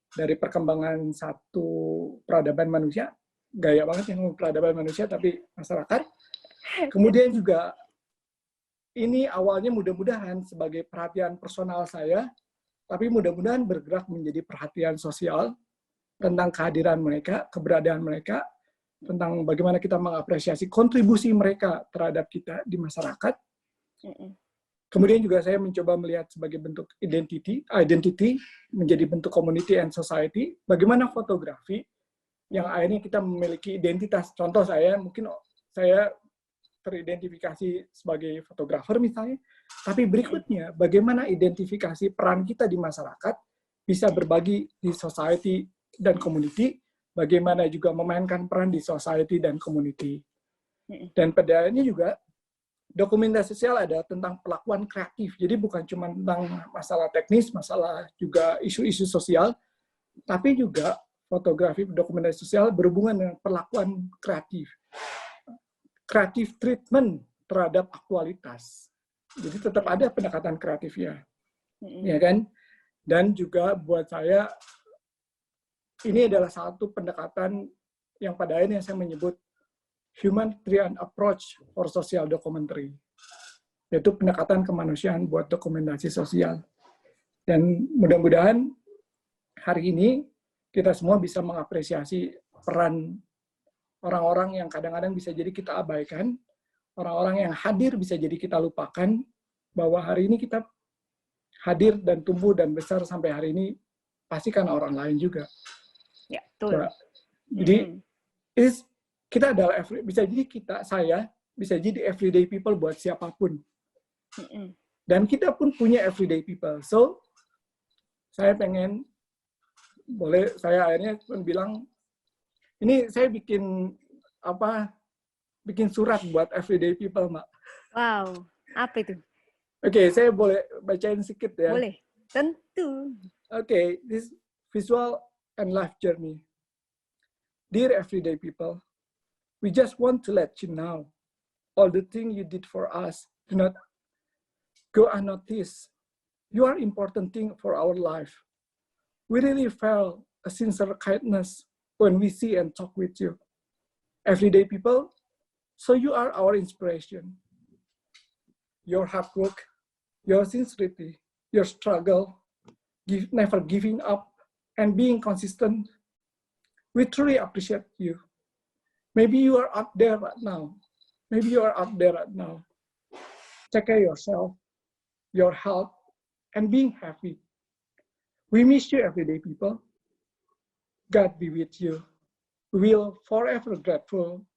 S2: dari perkembangan satu peradaban manusia, gaya banget yang peradaban manusia, tapi masyarakat. Kemudian juga ini awalnya mudah-mudahan sebagai perhatian personal saya, tapi mudah-mudahan bergerak menjadi perhatian sosial tentang kehadiran mereka, keberadaan mereka, tentang bagaimana kita mengapresiasi kontribusi mereka terhadap kita di masyarakat. Kemudian juga saya mencoba melihat sebagai bentuk identity menjadi bentuk community and society. Bagaimana fotografi yang akhirnya kita memiliki identitas. Contoh saya, mungkin saya teridentifikasi sebagai fotografer misalnya, tapi berikutnya bagaimana identifikasi peran kita di masyarakat bisa berbagi di society dan community, bagaimana juga memainkan peran di society dan community. Dan pada akhirnya juga dokumentasi sosial adalah tentang pelakuan kreatif. Jadi bukan cuma tentang masalah teknis, masalah juga isu-isu sosial, tapi juga fotografi dokumentasi sosial berhubungan dengan perlakuan kreatif. Kreatif treatment terhadap aktualitas. Jadi tetap ada pendekatan kreatifnya. Ya kan? Dan juga buat saya ini adalah satu pendekatan yang pada akhirnya saya menyebut humanitarian approach for social documentary, yaitu pendekatan kemanusiaan buat dokumentasi sosial. Dan mudah-mudahan hari ini kita semua bisa mengapresiasi peran orang-orang yang kadang-kadang bisa jadi kita abaikan, orang-orang yang hadir bisa jadi kita lupakan, bahwa hari ini kita hadir dan tumbuh dan besar sampai hari ini pasti karena orang lain juga.
S1: Ya, betul.
S2: Jadi kita adalah bisa jadi saya bisa jadi everyday people buat siapapun. Dan kita pun punya everyday people. So saya akhirnya pun bilang, ini saya bikin surat buat everyday people, Mbak.
S1: Wow, apa itu?
S2: Oke, saya boleh bacain sedikit ya.
S1: Boleh, tentu.
S2: Okay, this visual and life journey. Dear everyday people, we just want to let you know all the things you did for us do not go unnoticed. You are important thing for our life. We really felt a sincere kindness when we see and talk with you. Everyday people, so you are our inspiration. Your hard work, your sincerity, your struggle, never giving up, and being consistent. We truly appreciate you. Maybe you are out there right now. Take care of yourself, your health, and being happy. We miss you, everyday people. God be with you. We will forever grateful.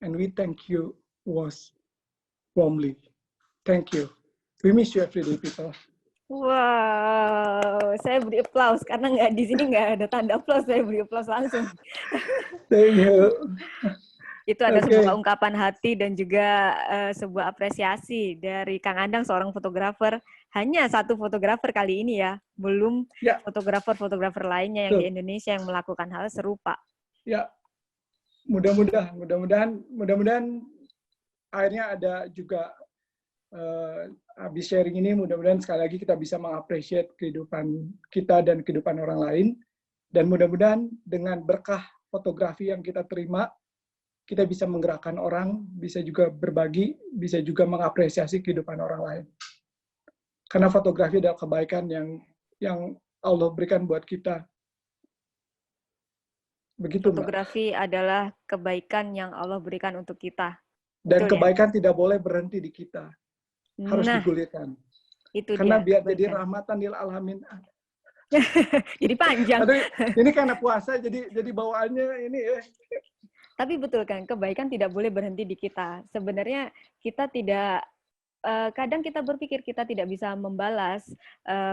S2: And we thank you warmly. Thank you. We miss you, everyday people.
S1: Wow, saya beri applause karena di sini nggak ada tanda applause, saya beri applause langsung.
S2: Thank you.
S1: Itu ada sebuah ungkapan hati dan juga sebuah apresiasi dari Kang Andang, seorang fotografer. Hanya satu fotografer kali ini ya, belum fotografer-fotografer lainnya yang di Indonesia yang melakukan hal serupa.
S2: Ya, mudah-mudahan akhirnya ada juga habis sharing ini, mudah-mudahan sekali lagi kita bisa mengapresiasi kehidupan kita dan kehidupan orang lain, dan mudah-mudahan dengan berkah fotografi yang kita terima, kita bisa menggerakkan orang, bisa juga berbagi, bisa juga mengapresiasi kehidupan orang lain. Karena fotografi adalah kebaikan yang Allah berikan buat kita. Begitu,
S1: fotografi Mbak. Adalah kebaikan yang Allah berikan untuk kita.
S2: Dan
S1: betul,
S2: kebaikan tidak boleh berhenti di kita. Harus digulirkan.
S1: Itu
S2: karena
S1: dia,
S2: biar jadi rahmatan lil alamin.
S1: Jadi panjang.
S2: Aduh, ini karena puasa jadi bawaannya ini ya.
S1: Tapi betul kan, kebaikan tidak boleh berhenti di kita. Sebenarnya kita tidak, kadang kita berpikir kita tidak bisa membalas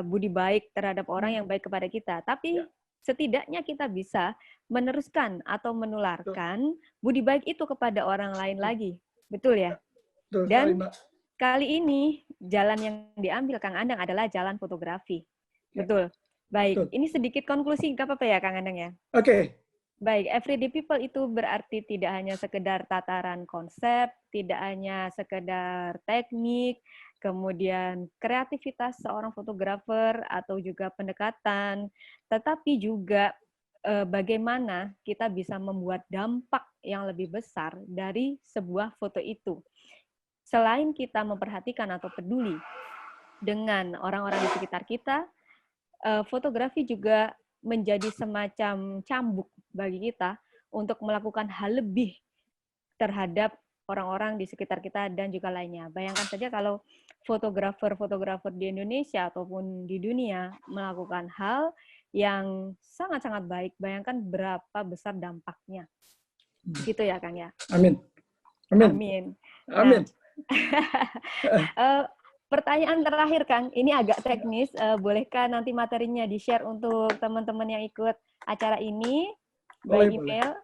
S1: budi baik terhadap orang yang baik kepada kita. Tapi setidaknya kita bisa meneruskan atau menularkan budi baik itu kepada orang lain lagi. Betul ya?
S2: Betul,
S1: dan
S2: sekali, Mbak.
S1: Kali ini jalan yang diambil Kang Andang adalah jalan fotografi. Betul. Baik, betul. Ini sedikit konklusi, nggak apa-apa ya Kang Andang ya?
S2: Oke.
S1: Baik, everyday people itu berarti tidak hanya sekedar tataran konsep, tidak hanya sekedar teknik, kemudian kreativitas seorang fotografer atau juga pendekatan, tetapi juga bagaimana kita bisa membuat dampak yang lebih besar dari sebuah foto itu. Selain kita memperhatikan atau peduli dengan orang-orang di sekitar kita, fotografi juga menjadi semacam cambuk bagi kita untuk melakukan hal lebih terhadap orang-orang di sekitar kita dan juga lainnya. Bayangkan saja kalau fotografer-fotografer di Indonesia ataupun di dunia melakukan hal yang sangat-sangat baik, bayangkan berapa besar dampaknya. Gitu ya, Kang ya?
S2: Amin.
S1: Amin.
S2: Amin.
S1: Pertanyaan terakhir, Kang. Ini agak teknis. Bolehkah nanti materinya di-share untuk teman-teman yang ikut acara ini? By email?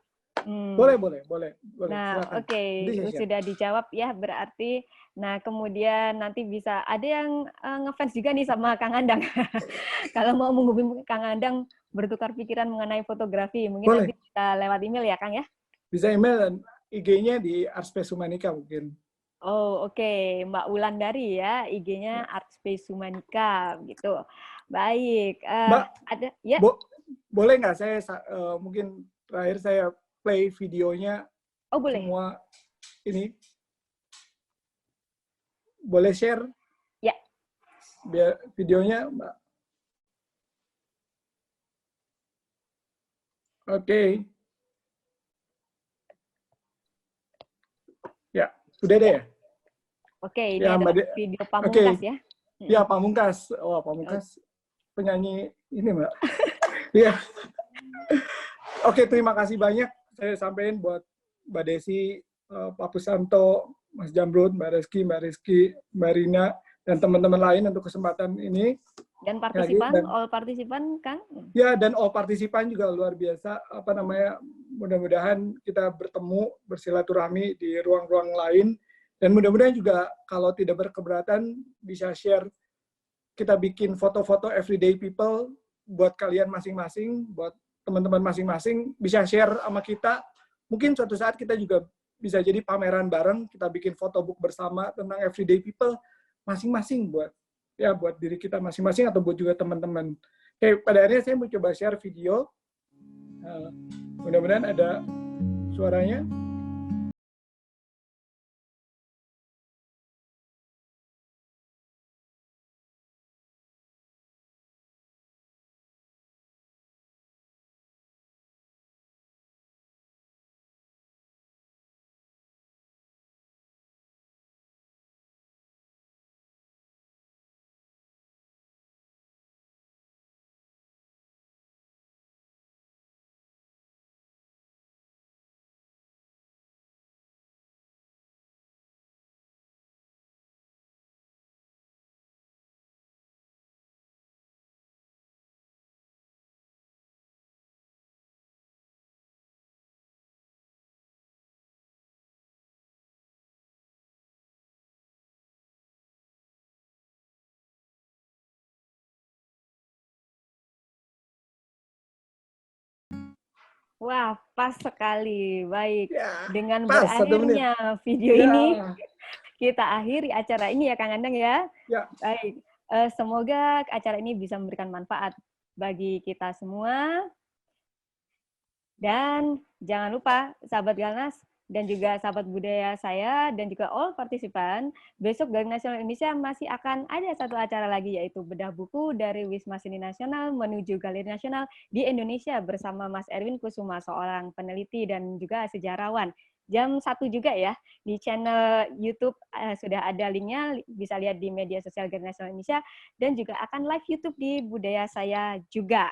S2: Boleh.
S1: Nah, oke. Sudah dijawab ya, berarti. Nah, kemudian nanti bisa, ada yang ngefans juga nih sama Kang Andang. Kalau mau menghubungi Kang Andang, bertukar pikiran mengenai fotografi, mungkin nanti bisa lewat email ya, Kang ya?
S2: Bisa email dan IG-nya di Artspace Humanica mungkin.
S1: Oh, oke. Mbak Wulandari ya, IG-nya Artspace Humanica gitu. Baik.
S2: Mbak,
S1: ada ya?
S2: Boleh nggak saya mungkin terakhir saya play videonya?
S1: Oh, boleh.
S2: Semua ini. Boleh share?
S1: Ya.
S2: Biar videonya, Mbak. Oke. Ya, udah deh ya?
S1: Oke, ini adalah video pamungkas ya.
S2: Ya, Pamungkas. Oh, Pamungkas penyanyi ini, Mbak. Iya. Oke, terima kasih banyak. Saya sampaikan buat Mbak Desi, Pak Pusanto, Mas Jamrud, Mbak Rizky, Mbak Rina, dan teman-teman lain untuk kesempatan ini.
S1: Dan partisipan, all partisipan, Kang?
S2: Ya, dan all partisipan juga luar biasa. Mudah-mudahan kita bertemu, bersilaturahmi di ruang-ruang lain. Dan mudah-mudahan juga kalau tidak berkeberatan bisa share, kita bikin foto-foto everyday people buat kalian masing-masing, buat teman-teman masing-masing, bisa share sama kita. Mungkin suatu saat kita juga bisa jadi pameran bareng, kita bikin photobook bersama tentang everyday people masing-masing buat diri kita masing-masing atau buat juga teman-teman. Oke, pada akhirnya saya mau coba share video. Mudah-mudahan ada suaranya.
S1: Wah, pas sekali. Baik.
S2: Ya,
S1: Dengan
S2: pas, 1 menit.
S1: berakhirnya video ini, kita akhiri acara ini ya, Kang Andang ya.
S2: Ya.
S1: Baik. Semoga acara ini bisa memberikan manfaat bagi kita semua. Dan jangan lupa, sahabat Galnas, dan juga sahabat budaya saya, dan juga all partisipan, besok Galeri Nasional Indonesia masih akan ada satu acara lagi, yaitu bedah buku dari Wisma Seni Nasional menuju Galeri Nasional di Indonesia bersama Mas Erwin Kusuma, seorang peneliti dan juga sejarawan. Jam 1 juga ya, di channel YouTube sudah ada linknya, bisa lihat di media sosial Galeri Nasional Indonesia, dan juga akan live YouTube di budaya saya juga.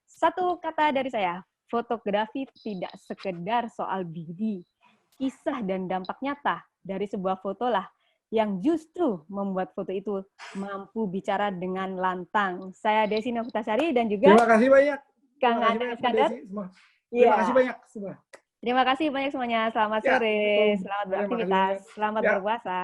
S1: Satu kata dari saya, fotografi tidak sekedar soal beauty. Kisah dan dampak nyata dari sebuah foto lah yang justru membuat foto itu mampu bicara dengan lantang. Saya Desi Novitasari dan juga
S2: terima kasih banyak.
S1: Kang Andang Iskandar.
S2: Terima kasih banyak semua.
S1: Terima kasih banyak semuanya. Selamat sore, selamat beraktivitas, selamat berpuasa.